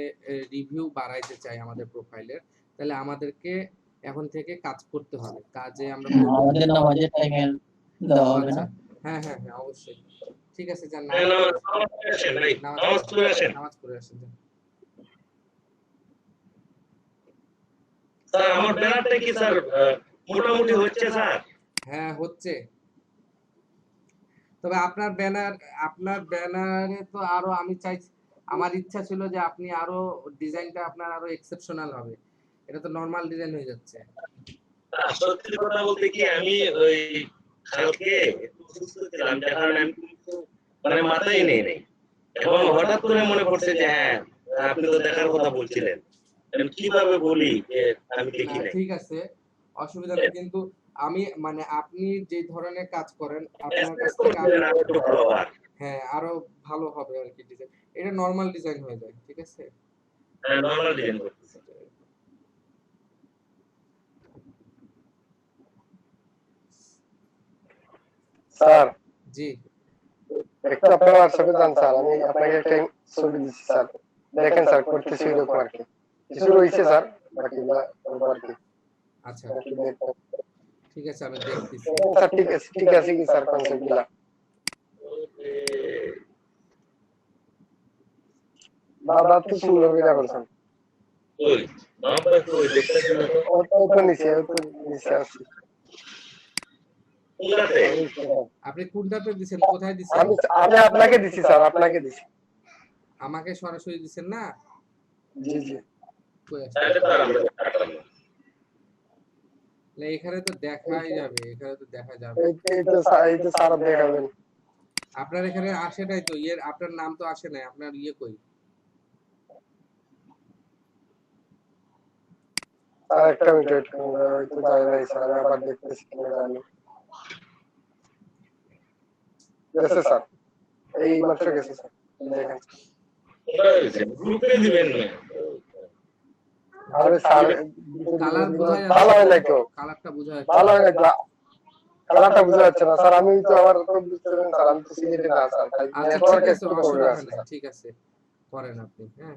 রিভিউ বাড়াইতে চাই আমাদের প্রোফাইলের, তাহলে আমাদেরকে এখন থেকে কাজ করতে হবে, কাজে আমরা আমাদের নামাজের টাইমে দেওয়া হবে না? হ্যাঁ অবশ্যই। ঠিক আছে, যান নামাজ পড়ে আসেন। স্যার আমার ব্যানারটা কি স্যার মোটামুটি হচ্ছে স্যার? হ্যাঁ হচ্ছে, তবে আপনার ব্যানারে তো আরো আমি চাই, আমার ইচ্ছা ছিল যে আপনি আরো ডিজাইনটা আপনার আরো এক্সেপশনাল হবে, এটা তো নরমাল ডিজাইন হয়ে যাচ্ছে। সত্যি কথা বলতে কি আমি ওই কালকে একটু সুস্থ ছিলাম, যার কারণে আমি মানে মাথায় নেই এবং হঠাৎ করে মনে পড়ছে যে হ্যাঁ আপনি তো দেখার কথা বলছিলেন, কিভাবে বলি যে আমি দেখি নাই। ঠিক আছে, অসুবিধা নেই, কিন্তু আমি মানে আপনি যে ধরনের কাজ করেন আপনার কাছ থেকে হ্যাঁ আরো ভালো হবে আর কি ডিজাইন, এটা নরমাল ডিজাইন হয়ে যায়, ঠিক আছে? হ্যাঁ নরমাল ডিজাইন করতেছি। স্যার জি একটু আপনার হোয়াটসঅ্যাপে যান স্যার, আমি আপনাকে একটা ছবি দিচ্ছি স্যার, দেখেন স্যার করতেছি এরকম আর কি, কিছু রয়েছে স্যার বাকিগুলা আর কি। আচ্ছা ঠিক আছে, আমি দেখতেছি স্যার। ঠিক আছে কি স্যার কনসেপ্টগুলা দাদা তো সুন্দর করে করছেন। ওই নাম্বার তো ওই দেখতেছেন না তো? তো নিচে আছে। আপনি কোনটাতে দিবেন, কোথায় দিবেন? আমি আপনাকে দিছি স্যার, আপনাকে দিছি। আমাকে সরাসরি দিবেন না? জি তাহলে তো আমরা কাটালাম না। এখানে তো দেখাই যাবে, এখানে তো দেখা যাবে, এই তো স্যার দেখাবেন। আপনার এখানে আসে নাই তো, আপনার নাম তো আসে নাই, আপনার কই? স্যার একটা মিনিট ওয়েট করুন, হয়তো যায় নাই স্যার, আমি আবার দেখতেছি কিনা জানি। গেছে স্যার, এই মাত্র গেছে স্যার, দেখেন গ্রুপে দিবেন না। আরে স্যার কালার বোঝা যাচ্ছে, ভালো হয় নাই তো, কালারটা বোঝা যাচ্ছে, ভালো হয় নাই তো, কালারটা বোঝা যাচ্ছে না স্যার, আমি তো আবার তো বুঝতে পারেন স্যার, আমি তো সিলেটে না স্যার, তাই আচ্ছা নেটওয়ার্ক ঠিক আছে, একটু প্রবলেম অসুবিধা আছে নাই, স্যার। ঠিক আছে করেন আপনি। হ্যাঁ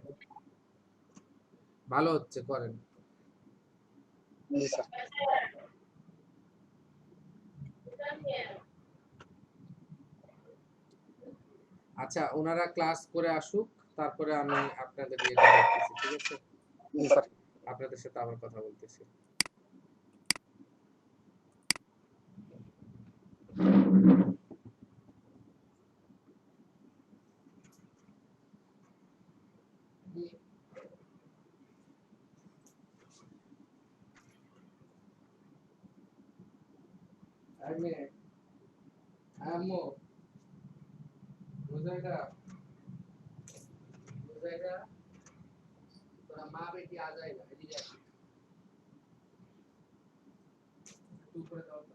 ভালো হচ্ছে, করেন। জি স্যার। আচ্ছা, ওনারা ক্লাস করে আসুক, তারপরে আমি আপনাদের ইয়েটা দেখতেছি, ঠিক আছে? জি স্যার। আপনাদের সাথে আবার কথা বলতেছি। আমি আম্মু বুঝাইরা বুঝাইরা তোরা মা বেটি আ যায় না, এদিকে আয়। একটু উপরে দাও তো।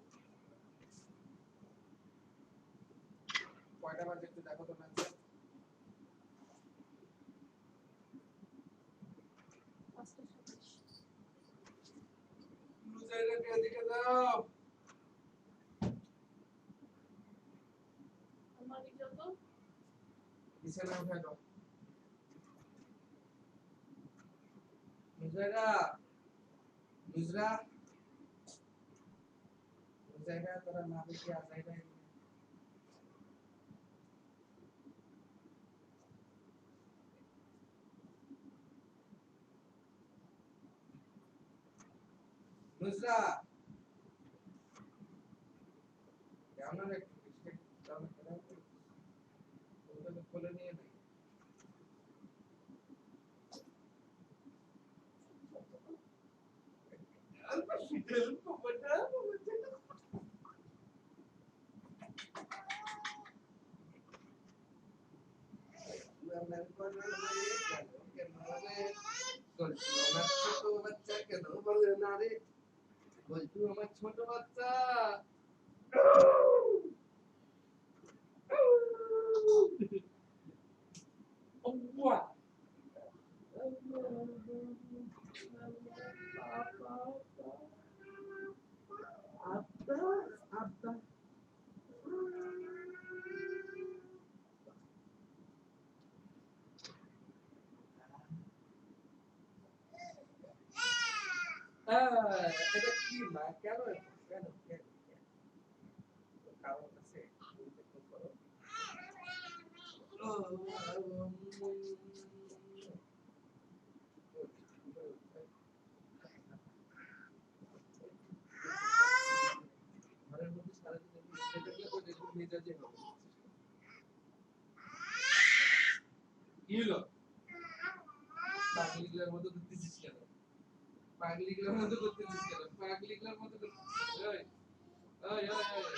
কয়টা বাজে একটু দেখো তো ম্যাচে। বুঝাইরাকে এদিকে দাও। বিছানায় উঠাই দাও। মুজাইরা, মুজরা, মুজাইরা তোরা মা বেটি আ যায় না। মুজরা, কেমন একটু বিস্কিট দাও না কেন? ওটাকে খুলে নিয়ে নেই। ছোট বাচ্চা কেন বলে না রে? বলছু আমার ছোট বাচ্চা। এটা কি মা? কেন কেন কেন কারণ আছে? ঘরের মধ্যে সারাদিন মেজাজে হবে। কি হলো? পাগলিগুলোর মতো করতেছিস কেন? পাগলিগুলোর মতো করতেছিস কেন? পাগলিগুলোর মতো করতেছিস। ওই ওই ওই ওই।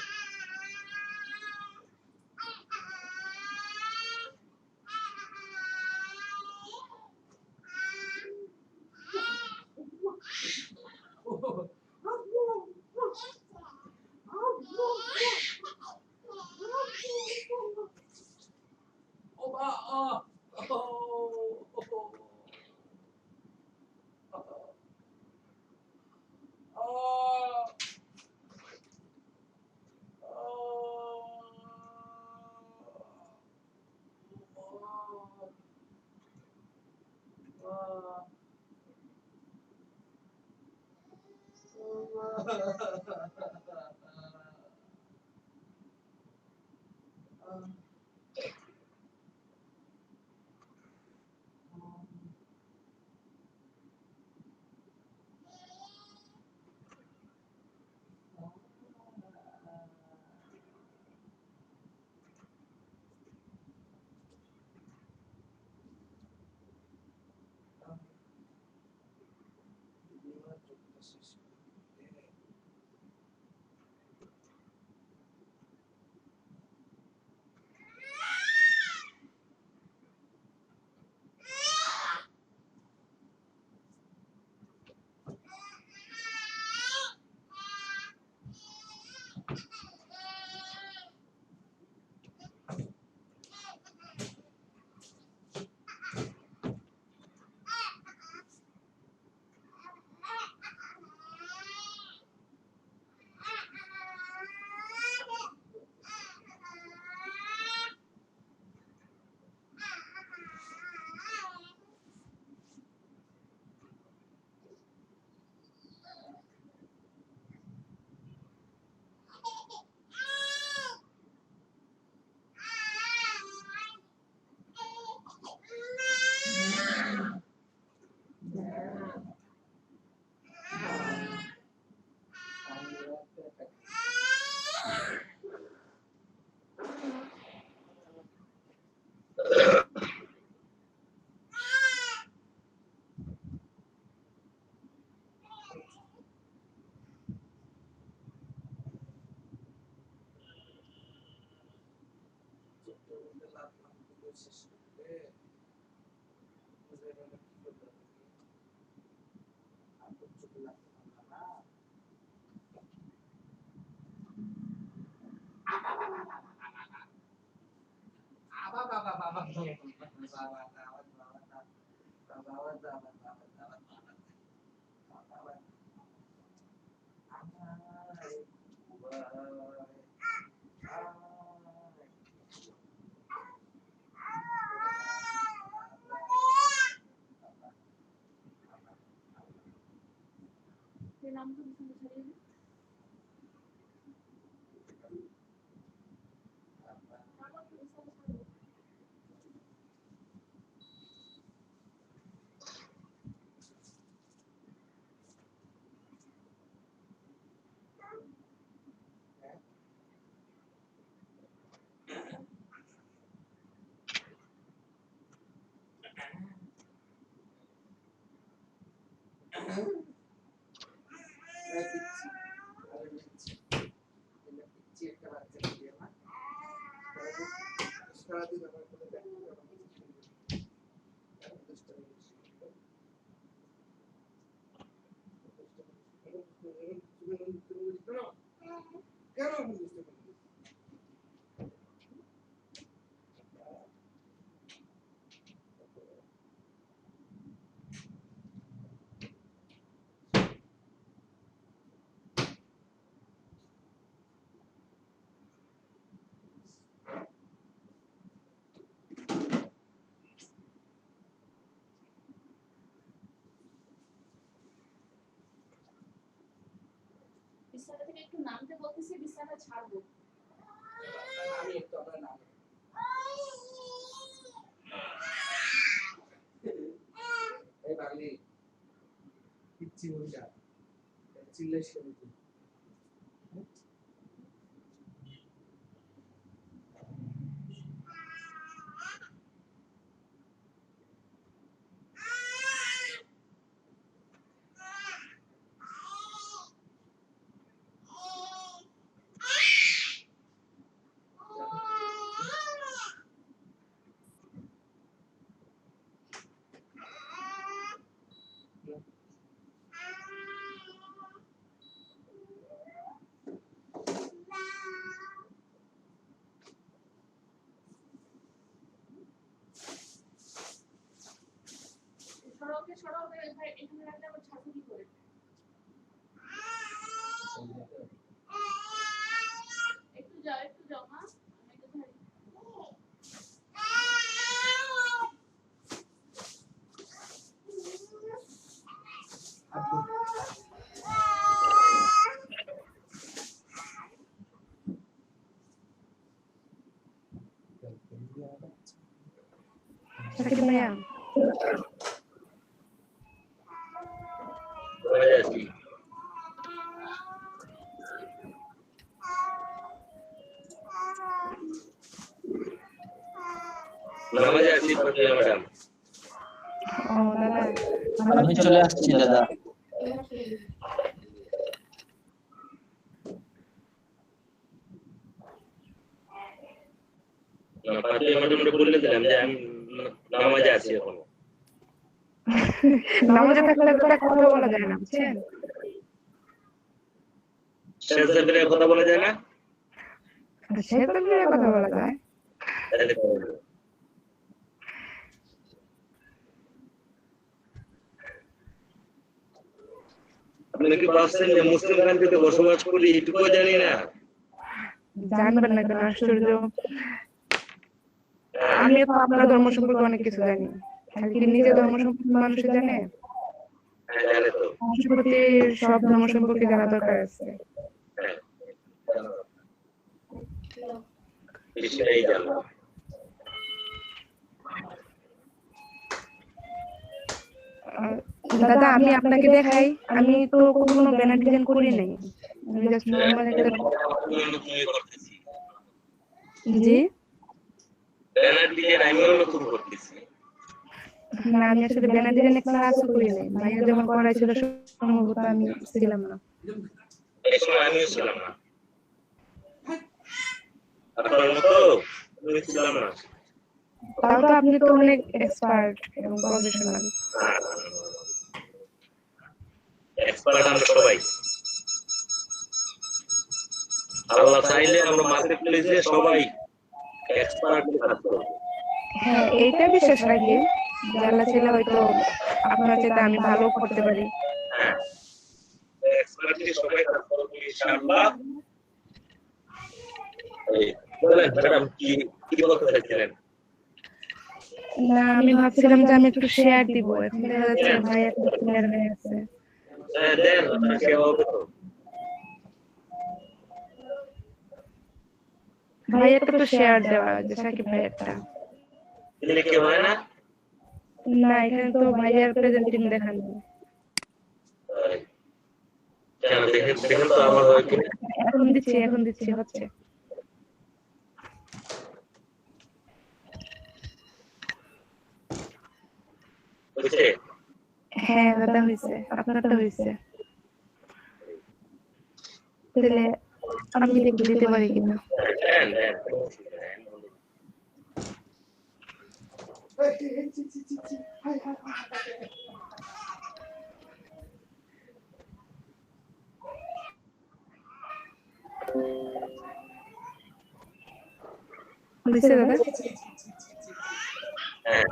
বিছানা থেকে একটু নামতে বলতেছি, বিছানা ছাড়বো। আমি একটু আপনার নাম এই বাঙালি পিচ্ছি মহিলা চিল্লাইস কেন তুই? সড়কে সড়ক ভাই এখানে রাখলে আবার ছাড়বো কি করে? একটু যাও মা, আমি একটু ধরি। সাকিব ভাইয়া নামাজে আসি ম্যাডাম। ও দাদা আমি চলে আসছি দাদা। ম্যাডামকে বলে দিলাম যে আমি নামাজে আছি এখন। নামাজে থাকলে তো কথা বলা যায় না, বুঝছেন? সেজদা করে কথা বলা যায় না? সেটা নিয়ে কথা বলা যায়। তাহলে আপনি কি ভাবছেন যে মুসলিম কান্ট্রিতে বসবাস করি এটুকু জানি না? জানবেন না কেন, আশ্চর্য। আমি তো আপনার ধর্ম সম্পর্কে অনেক কিছু জানি, খালি কি নিজের ধর্ম সম্পর্কে মানুষ জানে? হ্যাঁ জানে তো। মানুষের প্রতি সব ধর্ম সম্পর্কে জানা দরকার আছে। সেটাই জানো। দাদা আমি আপনাকে দেখাই, আমি তো কোনো ব্যানার ডিজাইন করি নাই, আমি জাস্ট নরমাল একটা। জি ব্যানার ডিজাইন আমি নতুন করতেছি না, আমি আসলে ব্যানার ডিজাইন ক্লাসও করি নাই, ভাইয়া যখন করাইছিল সম্ভবত আমি ছিলাম না। এই সময় আমিও ছিলাম না। আপনার মতো বুঝছিলাম না। তাও তো আপনি তো অনেক এক্সপার্ট এবং প্রফেশনাল। এক্সপার্ট আমরা সবাই। আল্লাহ চাইলে আমরা মার্কেট প্লেসে সবাই এক্সপার্ট কাজ করব। হ্যাঁ, এইটা বিশ্বাস রাখি যে আল্লাহ চাইলে হয়তো আপনার চাইতে আমি ভালো করতে পারি। হ্যাঁ, এক্সপার্টলি সবাই কাজ করব ইনশাআল্লাহ। এই বলেন ম্যাডাম কি বলতে চাইছিলেন? না, আমি ভাবছিলাম যে আমি একটু শেয়ার দিব। এখন দেখা যাচ্ছে ভাই একটা শেয়ার হয়ে আছে। হ্যাঁ, দেন সে হবে তো। ভাইয়ের তো শেয়ার দেওয়া যে সাকিব ভাইয়েরটা। দিলে কি হয় না? না, এখানে তো ভাইয়ের প্রেজেন্টিং দেখানো। কেন দেখেন তো আমার হয় কি? এখন দিচ্ছি হচ্ছে। বুঝছে? হ্যাঁ দাদা হয়েছে, আপনারটা হয়েছে। তাহলে আমি একটু দিতে পারি কিনা? দেন দেন। দিছে দাদা? হ্যাঁ।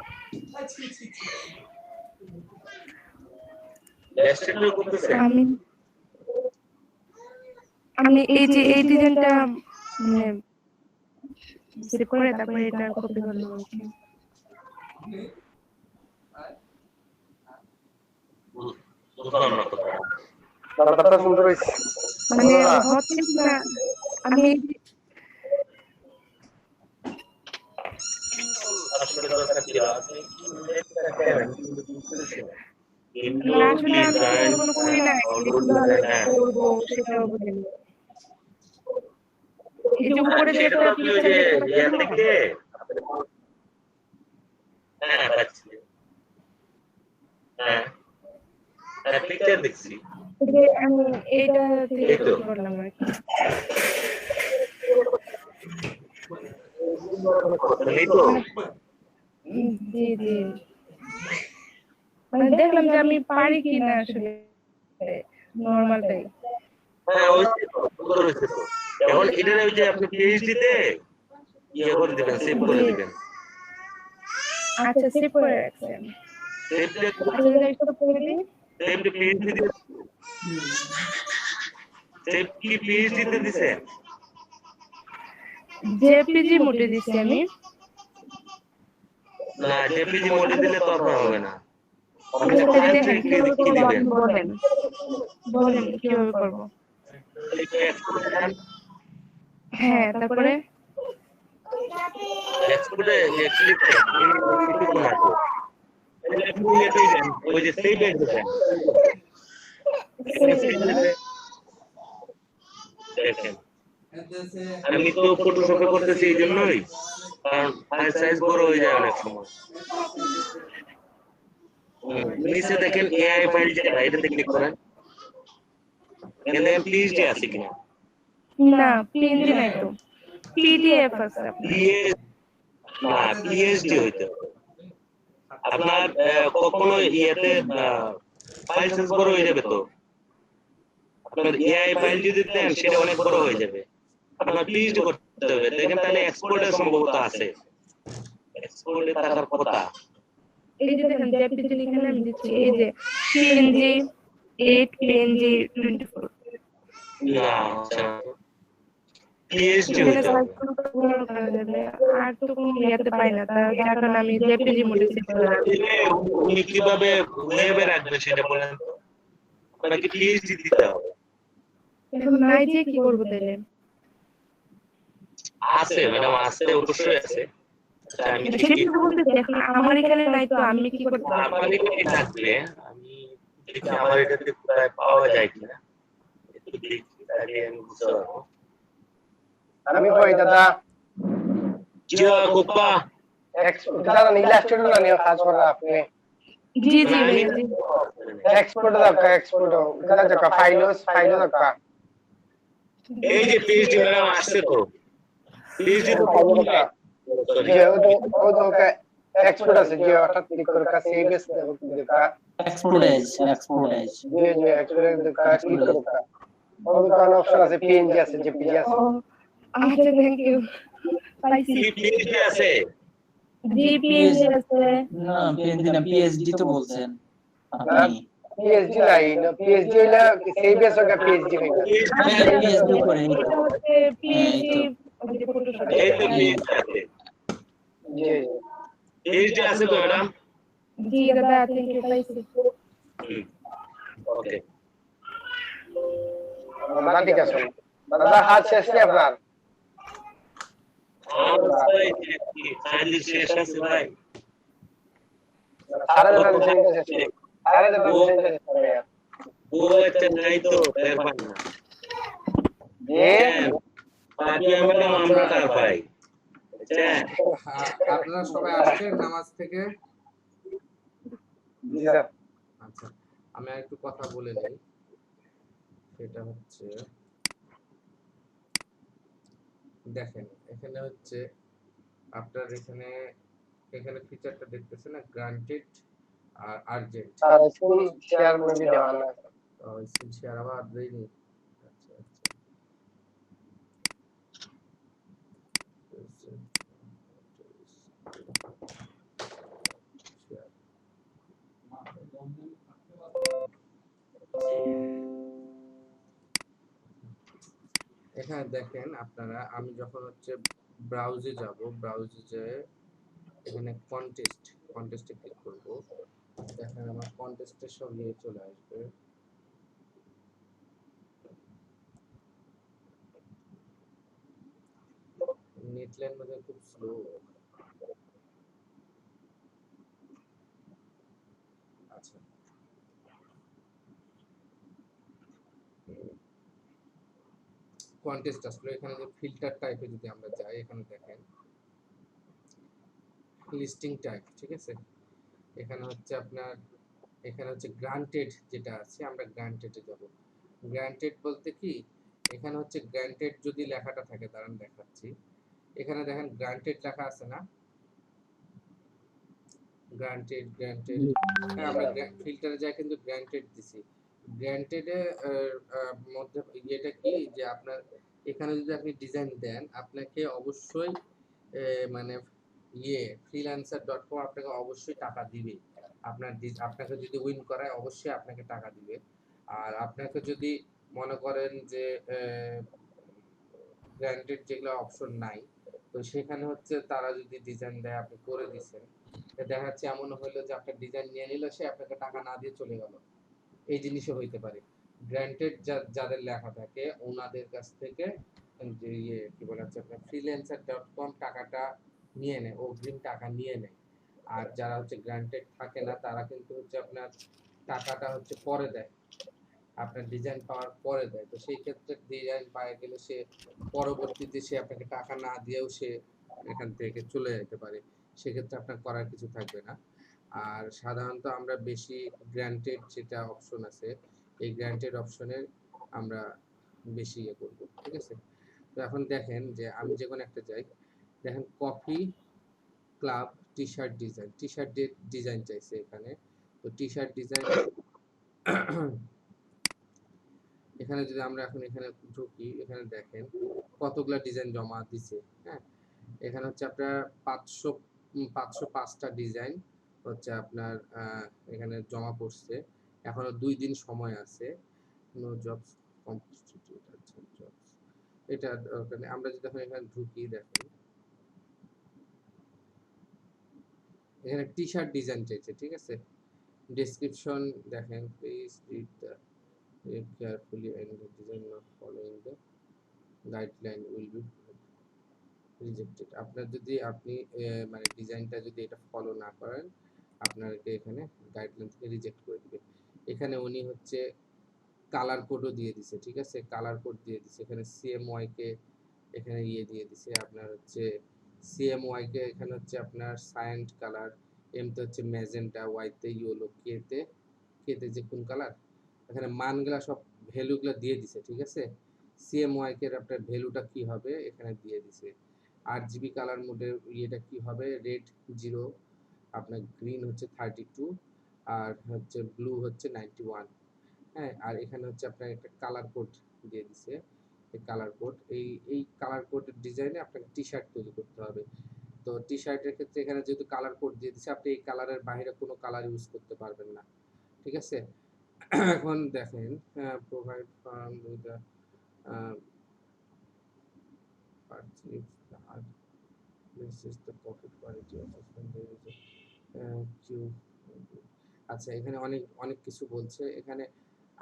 লেস্টেড করতেছে। আমি এই যে এই ডিজাইনটা মানে সেভ করে তারপরে এটা কপি করলাম আর কি। কথাটা সুন্দর হয়েছে। মানে হচ্ছে না আমি আসলে দরকার ছিল আপনি না আসলে আমি কোনো করি না, করবো সেটাও বুঝি না। এই যে উপরে যে একটা থেকে হ্যাঁ পাচ্ছি। হ্যাঁ পিকচার দেখছি। আমি এইটা থেকে কপি করলাম আর কি। জি জি, মানে দেখলাম যে আমি পারি কিনা আসলে নরমালটাই। হ্যাঁ ওই সুন্দর হয়েছে তো। এখন এটার ওই যে আপনি পিএইচডি তে ইয়ে করে দিবেন, সেভ করে দিবেন। আচ্ছা সেভ করে রাখছেন। সেভ করে দিই। সেভ পিএইচডি তে সেভ কি পিএইচডি তে দিছেন? জেপিজি মোডে দিছি আমি। না জেপিজি মোডে দিলে তো আপনার হবে না। বলেন কিভাবে করবো? হ্যাঁ তারপরে এক্সপোর্টে ক্লিক করুন। ওই যে সেভ এ দিবেন। দেখেন আমি তো ফটোশপে করতেছি এই জন্যই, কারণ ফাইল সাইজ বড় হয়ে যায় অনেক সময়। নিচে দেখেন এআই ফাইল যেটা, এটাতে ক্লিক করেন। এখানে পিএইচডি আছে কিনা? না পিএনজি নাই তো, পিডিএফ আছে। না পিএইচডি হইতে হবে আপনার। কখনো ইয়েতে ফাইল সাইজ বড় হয়ে যাবে তো। আপনার এআই ফাইল যদি দেন সেটা অনেক বড় হয়ে যাবে। আপনার পিএইচডি করতে হবে। দেখেন তাহলে এক্সপোর্টের সম্ভবত আছে, এক্সপোর্টে থাকার কথা। এই যে দেখেন জেপিজি লিখে আমি দিচ্ছি, এই যে পিএনজি 8 পিএনজি 24। না আচ্ছা পিএইচডি হইতে হবে। আর তো কোনো ইয়াতে পাই না, তার কারণে আমি জেপিজি মোডে সেভ করলাম। উনি কিভাবে ওয়েবে রাখবে সেটা বলেন তো। আপনাকে পিএইচডি দিতে হবে। এখন নাই যে কি করব তাহলে? আছে ম্যাডাম, আছে অবশ্যই আছে। আমি সেটা তো বলতেছি, এখন আমার এখানে নাই তো আমি কি করতে পারবো? আমার এখানে থাকলে আমি দেখি আমার এটাতে কোথায় পাওয়া যায় কিনা, একটু দেখি তাহলে আমি বুঝতে পারবো। আমি কই দাদা জিয়া গোপা দাদা ইলাস্ট্রেটর না নিয়ে কাজ করা আপনি? জি জি ভাই জি। এক্সপোর্ট দরকার, এক্সপোর্ট দাদা দরকার, ফাইল দরকার। এই যে পিএইচডি ম্যাডাম আসছে তো, পিএইচডি তো Sorry. যে ও তো এক্সপোর্ট আছে যে হঠাৎ ক্লিক করে কা সেভেস দেখা एक्सपोर्ट एज যে এক্সপোর্ট দেখা ক্লিক করে কা ওর কারণে অপশন আছে পিএনজি আছে জেপিজি আছে আচ্ছা থ্যাংক ইউ পাইছি কি PhD আছে? জিপিএস আছে না পিএনজি না পিএইচডি তো বলছেন না আপনি পিএইচডি নাই না পিএইচডি হইলা সেভেস হোক পিএইচডি হইলা হ্যাঁ পিএইচডি করে এটা হচ্ছে পিএইচডি ওই যে ফটোশপ এই তো PhD আছে। জি PhD আছে তো ম্যাডাম? জি দাদা থ্যাংক ইউ পাইছি ওকে। দাদা ঠিক আছে দাদা হাত শেষ কি আপনার ফাইল শেষ আছে ভাই। সারা দাদা শেষ আছে সারা দাদা শেষ আছে ও এটা নাই তো পেপার না। এ পাবি আমরা কার ভাই? হ্যাঁ, আপনারা সবাই আসছেন নামাজ থেকে? জি স্যার আচ্ছা, আমি একটু কথা বলে নিই। সেটা হচ্ছে দেখেন এখানে হচ্ছে আপনার এখানে ফিচারটা দেখতেছেন না, গ্রান্টেড আর urgent. Sir school share maybe দেওয়া না স্ক্রিন শেয়ার আবার দেইনি। আচ্ছা এখানে দেখেন আপনারা, আমি যখন হচ্ছে ব্রাউজে যাব, ব্রাউজে যেয়ে এখানে কন্টেস্টে ক্লিক করব, দেখেন আমার কন্টেস্টের সব নিয়ে চলে আসবে। নেটল্যান্ড মধ্যে খুব স্লো। আচ্ছা কন্টেস্ট আসলে এখানে যে ফিল্টার টাইপে যদি আমরা যাই, এখানে দেখেন লিস্টিং টাইপ, ঠিক আছে। এখানে হচ্ছে আপনার এখানে হচ্ছে গ্রান্টেড যেটা আছে, আমরা গ্রান্টেডে যাব। গ্রান্টেড বলতে কি, এখানে হচ্ছে গ্রান্টেড যদি লেখাটা থাকে, দাঁড়ান দেখাচ্ছি। এখানে দেখেন গ্রান্টেড লেখা আছে না, গ্রান্টেড হ্যাঁ, আমরা ফিল্টারে যাই কিন্তু গ্রান্টেড দিছি। গ্রান্টেডে মধ্যে এটা কি যে আপনার এখানে যদি আপনি ডিজাইন দেন, আপনাকে অবশ্যই মানে freelancer.com আপনাকে অবশ্যই টাকা দিবে। আপনাকে যদি উইন করায় অবশ্যই আপনাকে টাকা দিবে। আর আপনাকে যদি মনে করেন যে গ্রান্টেড যেগুলো অপশন নাই, তো সেখানে হচ্ছে তারা যদি ডিজাইন দেয়, আপনি করে দিচ্ছেন, দেখা যাচ্ছে এমন হলো যে আপনার ডিজাইন নিয়ে নিল, সে আপনাকে টাকা না দিয়ে চলে গেল। এই জিনিসও হইতে পারে। গ্রান্টেড যাদের লেখা থাকে ওনাদের কাছ থেকে যে কি বলা হচ্ছে আপনার freelancer.com টাকাটা নিয়ে নেয়, অগ্রিম টাকা নিয়ে নেয়। আর যারা হচ্ছে গ্রান্টেড থাকে না, তারা কিন্তু হচ্ছে আপনার টাকাটা হচ্ছে পরে দেয়, আপনার ডিজাইন পাওয়ার পরে দেয়। তো সেই ক্ষেত্রে ডিজাইন পাওয়া গেলে সে পরবর্তীতে সে আপনাকে টাকা না দিয়েও সে এখান থেকে চলে যেতে পারে, সেক্ষেত্রে আপনার করার কিছু থাকবে না। আর সাধারণত আমরা বেশি গ্রান্টেড যেটা অপশন আছে, এই গ্রান্টেড অপশনের আমরা বেশি ইয়ে করবো, ঠিক আছে। তো এখন দেখেন যে আমি যে কোনো একটা যাই, দেখেন coffee club T shirt design চাইছে এখানে। তো টি শার্ট ডিজাইন এখানে যদি আমরা এখন এখানে ঢুকি, এখানে দেখেন কতগুলা ডিজাইন জমা দিছে। হ্যাঁ, এখানে হচ্ছে আপনার 505টা ডিজাইন হচ্ছে আপনার এখানে জমা পড়ছে। এখনো 2 দিন সময় আছে। নো জবস কম্পিটিটিভ, আচ্ছা জবস এটা ওখানে আমরা যদি এখন এখানে ঢুকি, দেখেন এখানে টি শার্ট ডিজাইন চাইছে, ঠিক আছে। ডেসক্রিপশন দেখেন, please read the carefully and the design not following the guideline will be rejected. আপনার যদি আপনি মানে ডিজাইনটা যদি এটা ফলো না করেন, আপনাকে এখানে গাইডলাইন থেকে রিজেক্ট করে দিবে। এখানে উনি হচ্ছে কালার কোডও দিয়ে দিছে, ঠিক আছে, কালার কোড দিয়ে দিছে। এখানে CMY কে এখানে দিয়ে দিছে আপনার হচ্ছে CMY কে এখানে হচ্ছে আপনার সায়ান্ট কালার, M তে হচ্ছে ম্যাজেন্টা, Y তে ইয়েলো, K তে যে কোন কালার, এখানে মানগুলা সব ভ্যালুগুলা দিয়ে দিছে, ঠিক আছে। CMY কে আপনার ভ্যালুটা কি হবে এখানে দিয়ে দিছে। RGB কালার মোডের ইয়েটা কি হবে, রেড 0, আপনার গ্রিন হচ্ছে 32, আর হচ্ছে ব্লু হচ্ছে 91। হ্যাঁ, আর এখানে হচ্ছে আপনার একটা কালার কোড দিয়ে দিছে। এই কালার কোড, এই কালার কোডের ডিজাইনে আপনাকে টি শার্ট তৈরি করতে হবে। তো টি শার্টের ক্ষেত্রে এখানে যেহেতু কালার কোড দিয়ে দিছে, আপনি এই কালারের বাইরে কোনো কালার ইউজ করতে পারবেন না, ঠিক আছে? এখন দেখেন, provide form with this is the pocket quality of আচ্ছা, এখানে অনেক অনেক কিছু বলছে। এখানে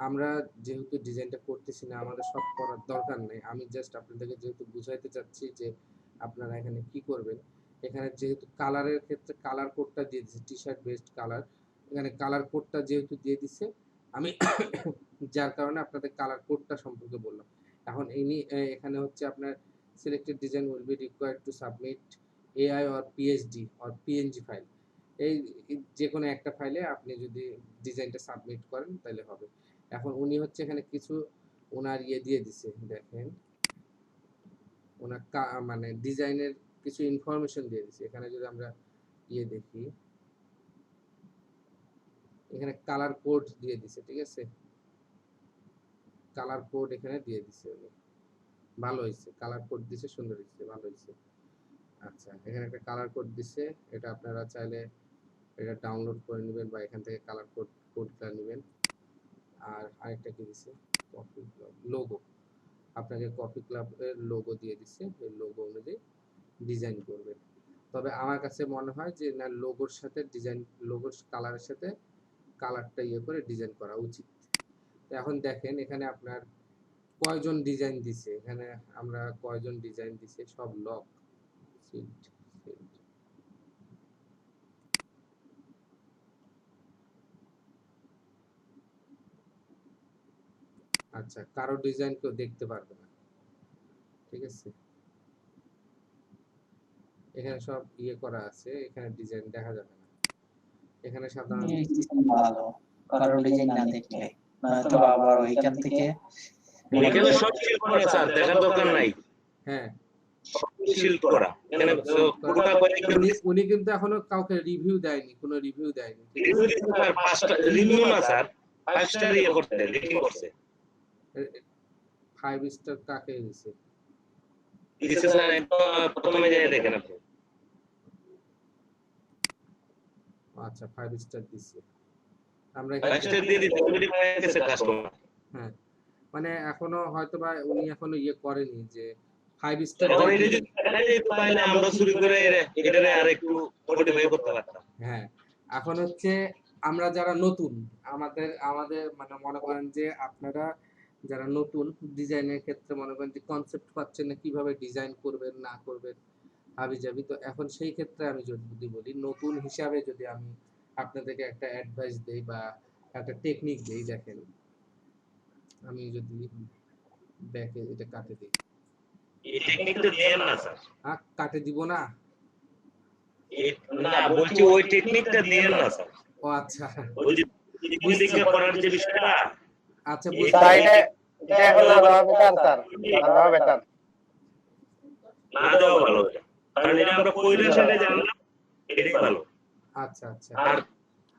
আমরা যেহেতু ডিজাইনটা করতেছি না, আমাদের সব করার দরকার নেই। আমি জাস্ট আপনাদেরকে যেহেতু বুঝাইতে চাচ্ছি যে আপনারা এখানে কি করবেন। এখানে যেহেতু কালারের ক্ষেত্রে কালার কোডটা দিয়ে দিচ্ছে, টি শার্ট বেস্ট কালার, এখানে কালার কোডটা যেহেতু দিয়ে দিছে, আমি যার কারণে আপনাদের কালার কোডটা সম্পর্কে বললাম। এখন এখানে হচ্ছে আপনার selected design will be required to submit AI or PSD or PNG file. এই যে কোনো একটা ফাইলে আপনি যদি ডিজাইনটা সাবমিট করেন তাহলে হবে। এখন উনি হচ্ছে এখানে কিছু ওনার ইয়ে দিয়ে দিছে, দেখেন ওনার মানে ডিজাইনের কিছু ইনফরমেশন দিয়ে দিছে। এখানে যদি আমরা ইয়ে দেখি, এখানে কালার কোড দিয়ে দিছে, ঠিক আছে? কালার কোড এখানে দিয়ে দিছে উনি, ভালো হয়েছে, কালার কোড দিছে, সুন্দর হয়েছে, ভালো হয়েছে। আচ্ছা, এখানে একটা কালার কোড দিছে, এটা আপনারা চাইলে এটা ডাউনলোড করে নেবেন বা এখান থেকে কালার কোডটা নেবেন। আর আরেকটা কি দিছে, কফি ক্লাব লোগো, আপনাকে কফি ক্লাবের লোগো দিয়ে দিছে, এই লোগো অনুযায়ী ডিজাইন করবেন। তবে আমার কাছে মনে হয় যে না, লোগোর সাথে ডিজাইন, লোগোর কালারের সাথে কালারটা ইয়ে করে ডিজাইন করা উচিত। তো এখন দেখেন এখানে আপনার কয়জন ডিজাইন দিছে, এখানে আমরা কয়জন ডিজাইন দিছে, সব লক সিট। আচ্ছা, কারো ডিজাইন কেউ দেখতে পারবে না, ঠিক আছে? এখানে সব ইয়ে করা আছে, এখানে ডিজাইন দেখা যাবে না। এখানে সাধারণত এই সিস্টেম ভালো, কারণ ডিজাইন না দেখলে নয়তো আবার ওইখান থেকে এখানে সব শিল্প করা স্যার, দেখার দরকার নাই। হ্যাঁ, শিল্প করা এখানে পুরোটা করে উনি কিন্তু এখনো কাউকে রিভিউ দেয়নি, কোনো রিভিউ দেয়নি, ঠিক আছে? রিভিউ না স্যার, 5 স্টার ইয়ে করতে রেটিং করছে। 5 স্টার কাকে দিছে? দিছে স্যার, প্রথমে যাই দেখেন আপনি। আচ্ছা, 5 স্টার দিছে। আমরা 5 স্টার দিয়ে দিতে অলরেডি পেয়ে গেছে কাস্টমার। হ্যাঁ, মানে এখনো হয়তোবা উনি এখনো ইয়ে করেনি যে 5 স্টার। তাহলে আমরা শুরু করে এটারে আরেকটু মডিফাই করতে পারতাম। হ্যাঁ, এখন হচ্ছে আমরা যারা নতুন, আমাদের মানে মনে করেন যে আপনারা যারা নতুন ডিজাইনের ক্ষেত্রে মনে করেন যে কনসেপ্ট পাচ্ছেন না, কিভাবে ডিজাইন করবেন না করবেন হাবিজাবি। তো এখন সেই ক্ষেত্রে আমি যদি বলি, নতুন হিসাবে যদি আমি আপনাদেরকে একটা অ্যাডভাইস দেই বা একটা টেকনিক দেই, দেখেন আমি যদি ব্যাকে এটা কাটে দিই, এই টেকনিকটা দেন না স্যার। কাটে দিব না? না, বলছি ওই টেকনিকটা দেন না স্যার। ও আচ্ছা, ওই যে টেকনিকে করার যে বিষয়টা, আচ্ছা তাইলে এটা এখন না দেওয়া বেটার স্যার, না দেওয়া বেটার। না দেওয়া ভালো, কারণ এটা আমরা কইলে সেটা জানলাম, এটাই ভালো। আচ্ছা আচ্ছা। আর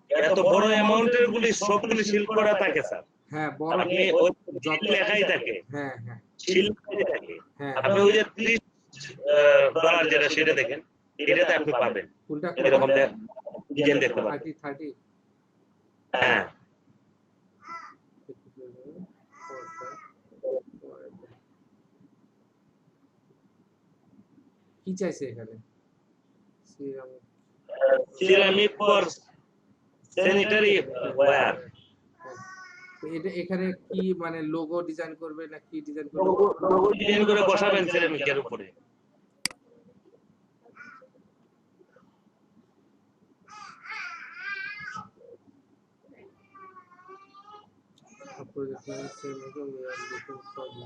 এত বড় অ্যামাউন্টের গুলি সবগুলি শিল করা থাকে স্যার। হ্যাঁ, বড় আপনি ওই যত লেখাই থাকে, হ্যাঁ হ্যাঁ শিল লেখাই থাকে। হ্যাঁ, আপনি ওই যে $30 যেটা সেটা দেখেন, এটাতে আপনি পাবেন কোনটা এরকম ডিজাইন দেখতে পাবেন। 30 হ্যাঁ, কি চাইছে এখানে? Ceramic for sanitary wire. এটা এখানে কি মানে লোগো ডিজাইন করবে না কি ডিজাইন করবে? লোগো ডিজাইন করে বসাবেন সিরামিকের উপরে।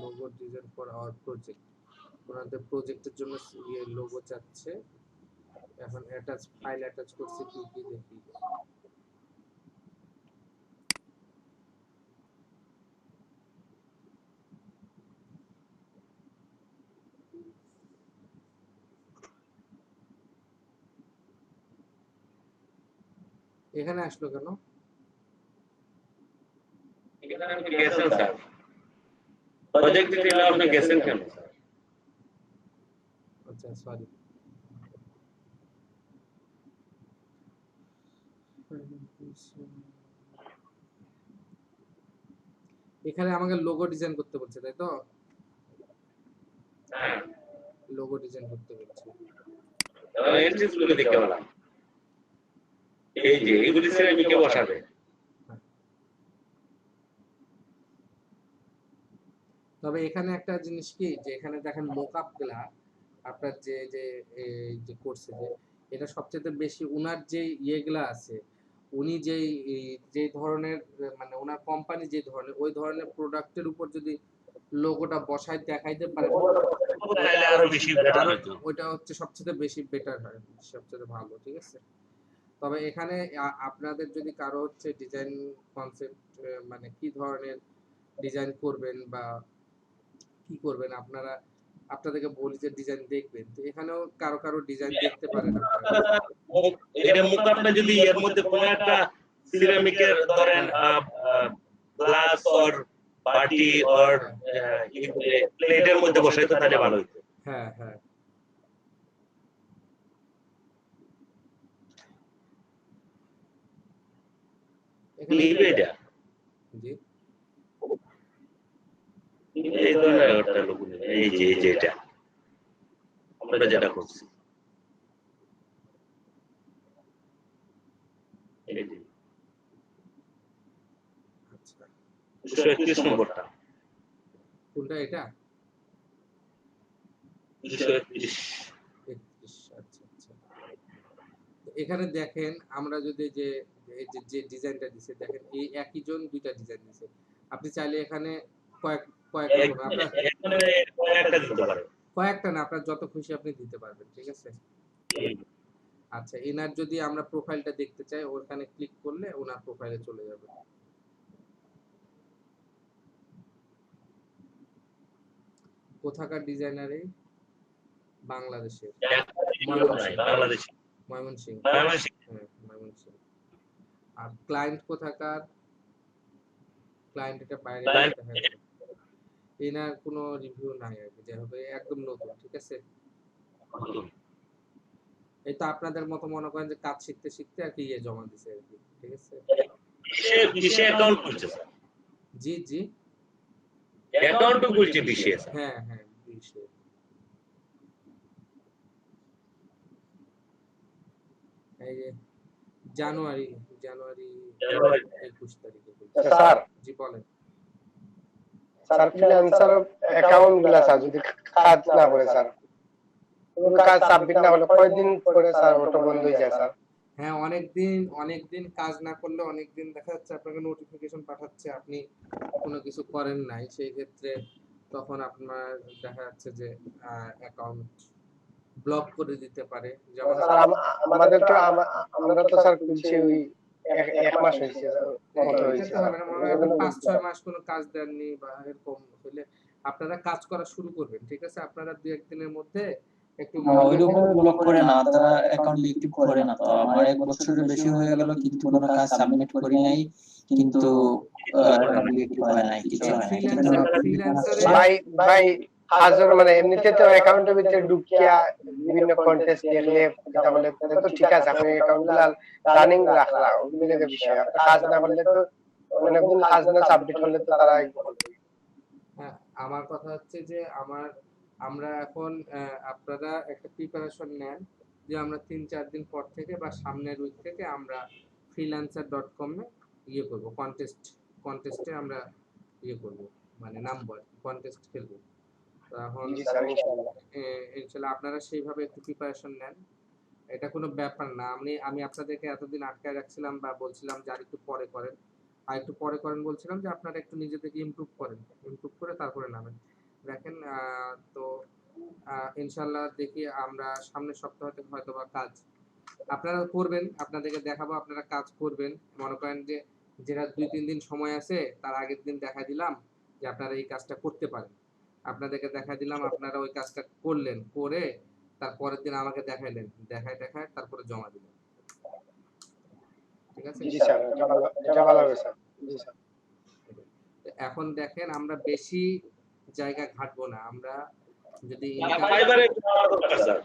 Logo design for our project. ওনাদের প্রজেক্টের জন্য লোগো চাচ্ছে। এখন অ্যাটাচ ফাইল অ্যাটাচ করছে কি কি দেখি। এখানে আসলো কেন? এখানে আপনি গেছেন স্যার, প্রজেক্ট ডিটেইলে আপনি গেছেন কেন স্যার? আচ্ছা সরি। এখানে আমাকে লোগো ডিজাইন করতে বলছে, তাই তো? হ্যাঁ, লোগো ডিজাইন করতে বলছে। তাহলে এন্ট্রিজ গুলো দেখতে পেলাম। এই যে এগুলি সিরামিকে বসাবে। তবে এখানে একটা জিনিস কি, যে এখানে দেখেন মোকআপ গুলা আপনার যে যে এই যে করছে, যে এটা সবচেয়ে বেশি উনার যে ইয়েগুলা আছে, উনি যে ধরনের মানে ওনার কোম্পানি যে ধরনের ওই ধরনের প্রোডাক্টের উপর যদি লোগোটা বসায় দেখাইতে পারে, তাহলে আরো বেশি বেটার হতো। ওইটা হচ্ছে সবচেয়ে বেশি বেটার হয়, সবচেয়ে ভালো। ঠিক আছে। তবে এখানে আপনাদের যদি কারো হচ্ছে ডিজাইন কনসেপ্ট মানে কি ধরনের ডিজাইন করবেন বা কি করবেন, আপনাদেরকে বলি যে ডিজাইন দেখবেন, তো এখানেও কারো ডিজাইন দেখতে পারেন আপনারা। এটা মুকাপটা যদি এর মধ্যে কোনো একটা সিরামিকের ধরেন গ্লাস অর বাটি অর প্লেটের মধ্যে বসাইতো তাহলে ভালো হতো। হ্যাঁ হ্যাঁ, নিবে এটা জি এই ধরনের একটা লোক নিবে। এই যে এটা আমরা যেটা করছি এই যে আচ্ছা 231 নম্বরটা, কোনটা এটা? 231। 31। আচ্ছা আচ্ছা। তো এখানে দেখেন আমরা যদি যে এই যে ডিজাইনটা দিছে, দেখেন এই একই জন দুইটা ডিজাইন দিছে। আপনি চাইলে এখানে কয়েকটা করবেন, আপনার এখানে কয়েকটা দিতে পারে, কয়েকটা না, আপনার যত খুশি আপনি দিতে পারবেন। ঠিক আছে। আচ্ছা, এনার যদি আমরা প্রোফাইলটা দেখতে চাই, ওখানে ক্লিক করলে ওনার প্রোফাইলে চলে যাবে। কোথাকার ডিজাইনার? এই বাংলাদেশের, বাংলাদেশি ময়মনসিংহ। ময়মনসিংহ। হ্যাঁ ময়মনসিংহ। আর ক্লায়েন্ট কোথাকার? ক্লায়েন্ট এটা বাইরে দেখা যাবে। এনার কোনো রিভিউ নাই আর কি, যে হবে একদম নতুন। ঠিক আছে। এই তো আপনাদের মতো মনে করেন যে কাজ শিখতে শিখতে আর কি ইয়ে জমা দিছে আর কি। ঠিক আছে। বিশে অ্যাকাউন্ট করছে স্যার, জি জি, অ্যাকাউন্টও করছে বিশে। হ্যাঁ হ্যাঁ বিশে। এই যে জানুয়ারি 21 তারিখে। স্যার জি বলেন। স্যার ফ্রিল্যান্সার অ্যাকাউন্ট গুলা স্যার যদি কাজ না করে স্যার, কোনো কাজ সাবমিট না হলে কয়দিন পরে স্যার ওটা বন্ধ হয়ে যায় স্যার? হ্যাঁ অনেকদিন কাজ না করলে অনেকদিন দেখা যাচ্ছে আপনাকে নোটিফিকেশন পাঠাচ্ছে, আপনি কোনো কিছু করেন নাই, সেই ক্ষেত্রে তখন আপনার দেখা যাচ্ছে যে অ্যাকাউন্ট ব্লক করে দিতে পারে। যেমন স্যার আমাদের তো আমরা তো স্যার খুলছি ওই এক মাস হয়েছে মতো হয়েছে স্যার। 5-6 মাস কোনো কাজ দেননি বা এরকম হলে আপনারা কাজ করা শুরু করবেন। ঠিক আছে। আপনারা 2-1 দিনের মধ্যে একটু ওইরকম ব্লক করে না, তারা অ্যাকাউন্ট অ্যাক্টিভ করে না। তো আমার 1 বছরের বেশি হয়ে গেল কিন্তু কোনো কাজ সাবমিট করি নাই, কিন্তু অ্যাকাউন্ট অ্যাক্টিভ হয় নাই, কিছু হয় নাই। ভাই কাজের মানে এমনিতে তো অ্যাকাউন্টের ভিতরে ঢুকিয়া বিভিন্ন কন্টেস্ট দেখলে তাহলে তো ঠিক আছে, আপনি অ্যাকাউন্টগুলো রানিং রাখলা, ওগুলো বিষয়। আপনি কাজ না করলে তো অনেকদিন কাজ না সাবমিট হলে তো তারা হ্যাঁ, আমার কথা হচ্ছে যে আমরা এখন আপনারা একটা প্রিপারেশন নেন যে আমরা 3-4 দিন পর থেকে বা সামনের উইক থেকে আমরা freelancer.com এ ইয়ে করব, কন্টেস্টে আমরা ইয়ে করব, মানে নাম্বার কন্টেস্ট খেলবো। এখন ইনশাআল্লাহ আপনারা সেইভাবে একটু প্রিপারেশন নেন। এটা কোনো ব্যাপার না। আমি আপনাদেরকে এতদিন আটকায় রাখছিলাম বা বলছিলাম যে আর একটু পরে করেন, বলছিলাম যে আপনারা একটু নিজে থেকে ইমপ্রুভ করে তারপরে নামেন। দেখেন তো ইনশাআল্লাহ দেখি আমরা সামনের সপ্তাহ থেকে হয়তো বা কাজ আপনারা করবেন, আপনাদেরকে দেখাবো, আপনারা কাজ করবেন। মনে করেন যে যেটা 2-3 দিন সময় আছে তার আগের দিন দেখা দিলাম যে আপনারা এই কাজটা করতে পারেন, আপনাদেরকে দেখা দিলাম, আপনারা ওই কাজটা করলেন, করে তারপরের দিন আমাকে দেখায় তারপরে জমা দিলেন। ঠিক আছে? জি স্যার, এটা ভালো হবে স্যার। জি স্যার। এখন দেখেন আমরা বেশি জায়গা ঘাটবো না, আমরা যদি ফাইবারে যাওয়া দরকার স্যার।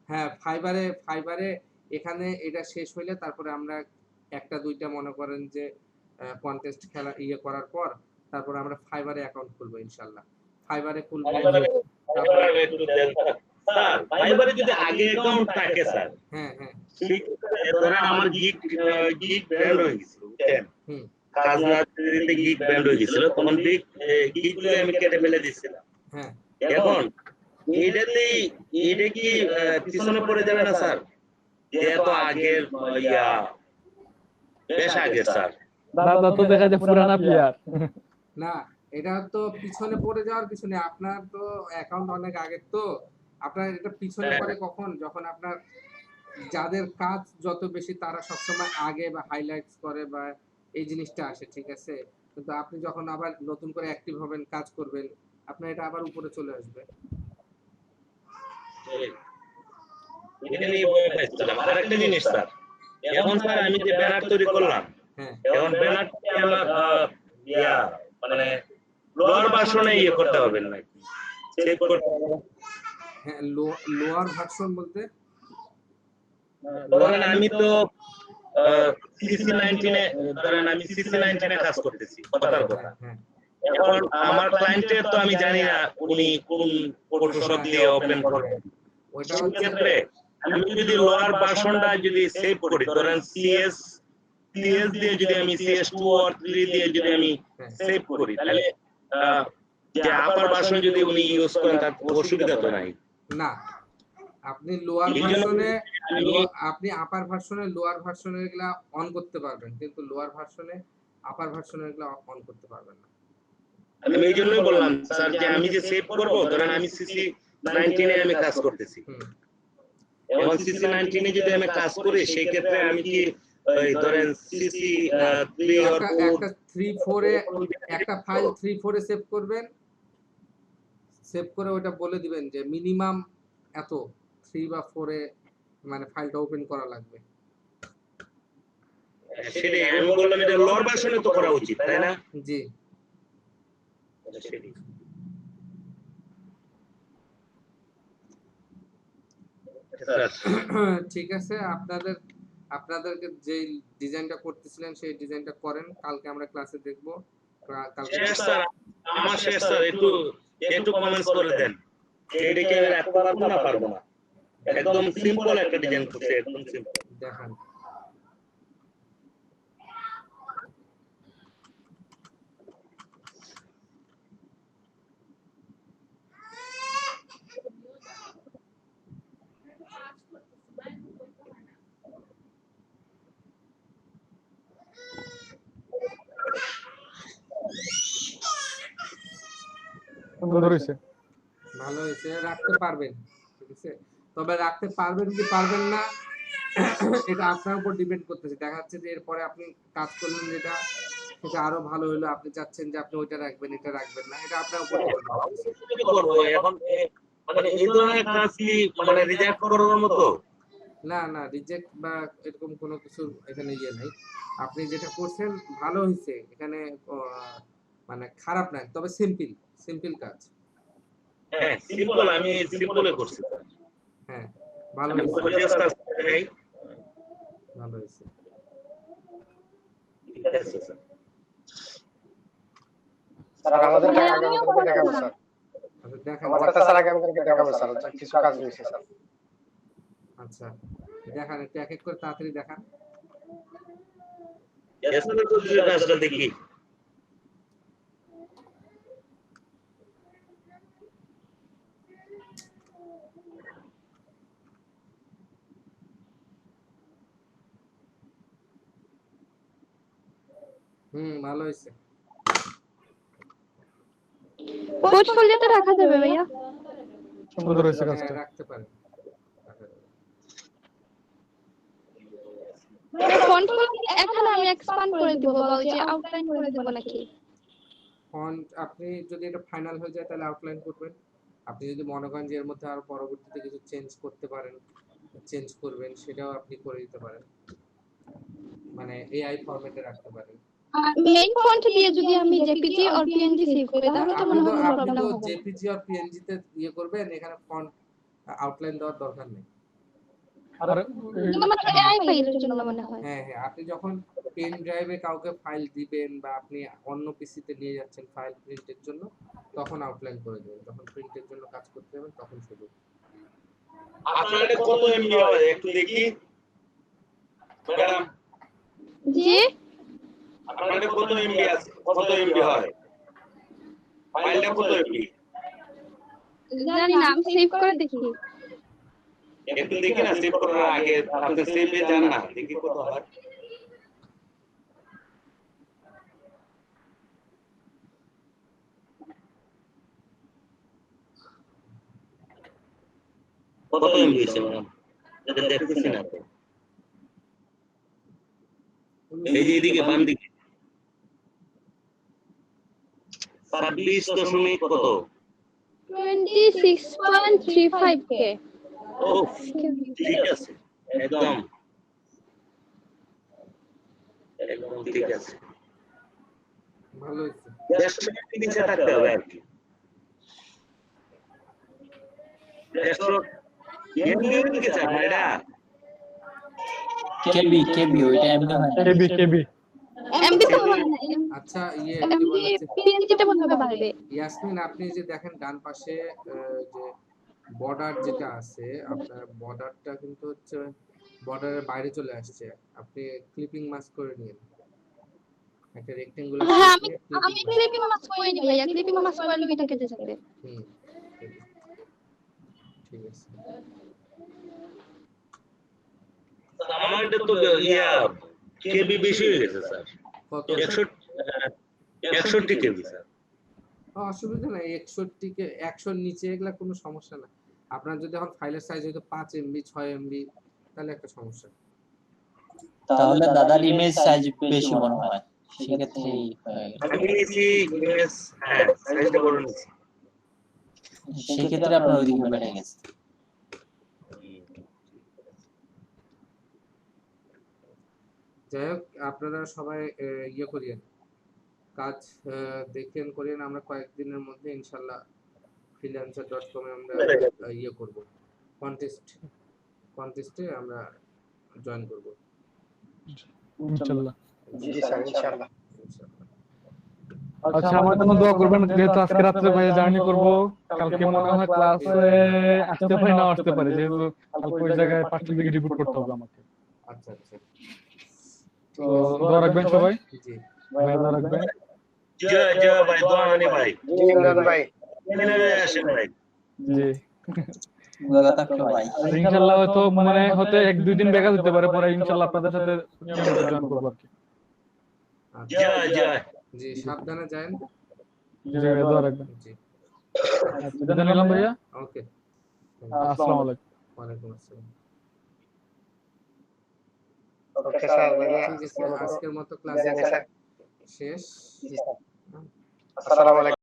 হ্যাঁ ফাইবারে এখানে এটা শেষ হইলে তারপরে আমরা একটা দুইটা মনে করেন যে কন্টেস্ট খেলা করার পর তারপর আমরা ফাইবারে অ্যাকাউন্ট খুলবো ইনশাল্লাহ। ফাইবারে খুলবো ফাইবারে একটু দেন স্যার। স্যার ফাইবারে যদি আগে অ্যাকাউন্ট থাকে স্যার, হ্যাঁ সেক্ষেত্রে ধরেন আমার গিগ ব্যান্ড হয়ে গেছিল, বুঝছেন? খাজনা দিতে গিগ ব্যান্ড হয়ে গেছিল, তখন গিগ গুলো আমি কেটে ফেলে দিছিলাম। হ্যাঁ এখন এটা কি পিছনে পড়ে যাবে না স্যার? যেহেতু আগের বেশ আগের স্যার। দাদা তো দেখা যায় পুরানা প্লেয়ার। না, এটা তো পিছনে পড়ে যাওয়ার পিছনে, আপনার তো অ্যাকাউন্ট অনেক আগের, তো আপনার এটা পিছনে পড়ে কখন, যখন আপনার যাদের কাজ যত বেশি তারা সবসময় আগে বা হাইলাইটস করে বা এই জিনিসটা আসে, ঠিক আছে? কিন্তু আপনি যখন আবার নতুন করে অ্যাক্টিভ হবেন, কাজ করবেন, আপনার এটা আবার উপরে চলে আসবে। এটা নিয়ে ভয় পাইছিলাম। আরেকটা জিনিস স্যার, এখন স্যার আমি যে ব্যানার তৈরি করলাম, এখন ব্যানারটি আমার মানে লোয়ার ভার্সনে করতে হবে নাকি সেভ করতে হবে? হ্যাঁ, লোয়ার ভার্সন বলতে ধরেন আমি তো CC19 এ, ধরেন আমি CC19 এ কাজ করতেছি, কথার কথা। এখন আমার ক্লায়েন্টের তো আমি জানি না উনি কোন ফটোশপ দিয়ে ওপেন করবেন। ওইটা সেই হচ্ছে ক্ষেত্রে আমি যদি লোয়ার ভার্সনটা যদি সেভ করি, ধরেন CS দিয়ে যদি আমি CS2 or 3 দিয়ে যদি আমি সেভ করি, তাহলে যে আপার ভার্সন যদি উনি ইউজ করেন তার অসুবিধা তো নাই। না, আপনি লোয়ার ভার্সনে আপনি আপার ভার্সনে লোয়ার ভার্সনের গুলা অন করতে পারবেন, কিন্তু লোয়ার ভার্সনে আপার ভার্সনের গুলা অন করতে পারবেন না। আমি এই জন্যই বললাম স্যার যে আমি যে সেভ করব, ধরেন আমি CC19 এ আমি কাজ করতেছি, এবং CC19 এ যদি আমি কাজ করি সেই ক্ষেত্রে আমি কি ওই ধরেন CC3 or 4 একটা 3-4 এ একটা ফাইল 3-4 এ সেভ করবেন, সেভ করে ওটা বলে দিবেন যে মিনিমাম এত 3 বা 4 এ মানে ফাইলটা ওপেন করা লাগবে। সেটাই আমি বললাম, এটা লোয়ার ভার্সনে তো করা উচিত, তাই না? জি সেটাই। ঠিক আছে, আপনাদেরকে যে ডিজাইনটা করতেছিলেন সেই ডিজাইনটা করেন, কালকে আমরা ক্লাসে দেখব। কালকে স্যার আমার শেষ স্যার একটু কমেন্টস করে দেন, এইটাকে রাখতে পারবো না পারবো না। একদম সিম্পল একটা ডিজাইন করতে, একদম সিম্পল দেখান। সুন্দর হইছে, ভালো হয়েছে, রাখতে পারবেন, ঠিক আছে? তবে রাখতে পারবেন কি পারবেন না এটা আপনার উপর ডিপেন্ড করতেছে। দেখা যাচ্ছে যে এরপরে আপনি কাজ করলেন যেটা সেটা আরো ভালো হলো, আপনি চাচ্ছেন যে আপনি ওইটা রাখবেন, এটা রাখবেন না, এটা আপনার উপর ডিপেন্ড করতেছে। কি করব এখন? মানে এই ধরনের কাজ কি মানে রিজেক্ট করার মতো? না না, রিজেক্ট বা এরকম কোনো কিছু এখানে নাই। আপনি যেটা করছেন ভালো হয়েছে, এখানে মানে খারাপ না, তবে সিম্পল কাজ। হ্যাঁ সিম্পল, আমি সিম্পলে করছি। হ্যাঁ ভালো হয়েছে, ভালো হয়েছে। ঠিক আছে স্যার। স্যার আমাদের আগামীকালকে দেখাবো স্যার। আমাদের স্যার আগামীকালকে দেখাবো স্যার, কিছু কাজ রয়েছে স্যার। আচ্ছা দেখান, একটু এক এক করে তাড়াতাড়ি দেখান। এসএমএস এর কাজটা দেখি। ভালো হয়েছে। পোর্টফোলিওতে রাখা যাবে ভাইয়া? সুন্দর হয়েছে কাজটা, রাখতে পারেন। ফন্ট এখন আমি এক্সপ্যান্ড করে দিব বা ওই যে আউটলাইন করে দেব নাকি? ফন্ট আপনি যদি এটা ফাইনাল হয়ে যায় তাহলে আউটলাইন করবেন। আপনি যদি মনে করেন যে এর মধ্যে আরো পরবর্তীতে কিছু চেঞ্জ করতে পারেন, চেঞ্জ করবেন, সেটাও আপনি করে দিতে পারেন। মানে এআই ফরম্যাটে রাখতে পারেন। মেইন ফন্ট দিয়ে যদি আমি জেপিজি আর পিএনজি সেভ করি তাহলে তো মনে হয় কোনো আপনি প্রবলেম তো হবে না। জেপিজি আর পিএনজি তে ইয়ে করবেন, এখানে ফন্ট আউটলাইন দেওয়ার দরকার নেই। আর কিন্তু আমার এআই ফাইলের জন্য মনে হয়। হ্যাঁ হ্যাঁ, আপনি যখন পেন ড্রাইভে কাউকে ফাইল দিবেন বা আপনি অন্য পিসিতে নিয়ে যাচ্ছেন ফাইল প্রিন্টের জন্য, তখন আউটলাইন করে দেবেন। যখন প্রিন্টের জন্য কাজ করতে যাবেন তখন শুধু। আপনার এটা কত এমবি হয় একটু দেখি ম্যাডাম। জি আপনার এটা কত এমবি আছে, কত এমবি হয় ফাইলটা কত এমবি জানি না, আমি সেভ করে দেখি। একটু দেখি না, সেভ করার আগে আপনি সেভে যান না, দেখি কত হয়। কত এমবি আছে ম্যাডাম, এটা দেখতেছি না তো। এই যে এদিকে বাম দিকে 26 কত 26.35 কে। ও ঠিক আছে, একদম একদম ঠিক আছে। ভালো হয়েছে। 100 মিনিট নিচে থাকতে হবে আর কি। 100 এমবি দিকে চাপ না এটা কেবি ওইটা এমবি হয় না। কেবি এমবি তো হয় না। আচ্ছা ইয়ে কি এমবি বলে হচ্ছে, পিএনজিতে মনে হয় বাড়বে। ইয়াসমিন আপনি যে দেখেন ডান পাশে যে বর্ডার যেটা আছে, আপনার বর্ডারটা কিন্তু হচ্ছে বর্ডারের বাইরে চলে আসছে। আপনি ক্লিপিং মাস্ক করে নিন, একটা রেক্টেঙ্গুলার হ্যাঁ শেপ আমি নিয়ে ক্লিপিং মাস্ক করে নি ভাইয়া, ক্লিপিং মাস্ক করলে এটা কেটে যাবে। হুম ঠিক আছে। আমার এটা তো ইয়া কেবি বেশি হয়ে গেছে স্যার, কত 61 কেবি স্যার। অসুবিধা নাই, 61 কে 100 নিচে এগুলা কোনো সমস্যা না। আপনার যদি এখন ফাইলের সাইজ হয়তো 5 এমবি 6 এমবি তাহলে একটা সমস্যা। তাহলে দাদার ইমেজ সাইজ বেশি মনে হয়, সেক্ষেত্রেই হয়ে গেল। আমি নিয়েছি ইমেজ, হ্যাঁ সাইজটা বড় নিয়েছি। সেক্ষেত্রে আপনার ওইদিকে বেড়ে গেছে। যাই হোক, আপনারা সবাই ইয়ে করিয়েন, কাজ দেখেন করিয়েন। আমরা কয়েকদিনের মধ্যে ইনশাল্লাহ freelancer.com এ আমরা ইয়ে করব, কন্টেস্টে আমরা জয়েন করব ইনশাআল্লাহ। জি স্যার ইনশাআল্লাহ। আচ্ছা আমার জন্য দোয়া করবেন, যেহেতু আজকে রাত্রে ভাই জার্নি করব, কালকে মনে হয় ক্লাসে আসতে পারি না আসতে পারি, যেহেতু কালকে ওই জায়গায় 5টার দিকে রিপোর্ট করতে হবে আমাকে। আচ্ছা আচ্ছা, তো দোয়া রাখবেন সবাই, জি ভাই দোয়া রাখবেন। জয় জয় ভাই, দোয়া মানে ভাই, জি ইমরান ভাই। এখানে আসেন ভাই। জি দোয়া থাকলো ভাই। আর ইনশাআল্লাহ হয়তো মানে হতে 1-2 দিন ব্যাঘাত হতে পারে, পরে ইনশাআল্লাহ আপনাদের সাথে নিয়মিত জয়েন করব আর কি। জয় জয়। জি সাবধানে যান। জি ভাই দোয়া রাখবেন। জি আচ্ছা বিদায় নিলাম ভাইয়া। ওকে, আসসালামু আলাইকুম। ওয়ালাইকুম আসসালাম। ওকে স্যার, ঠিক আছে, আজকের মতো ক্লাস শেষ। জি স্যার। আসসালামু আলাইকুম।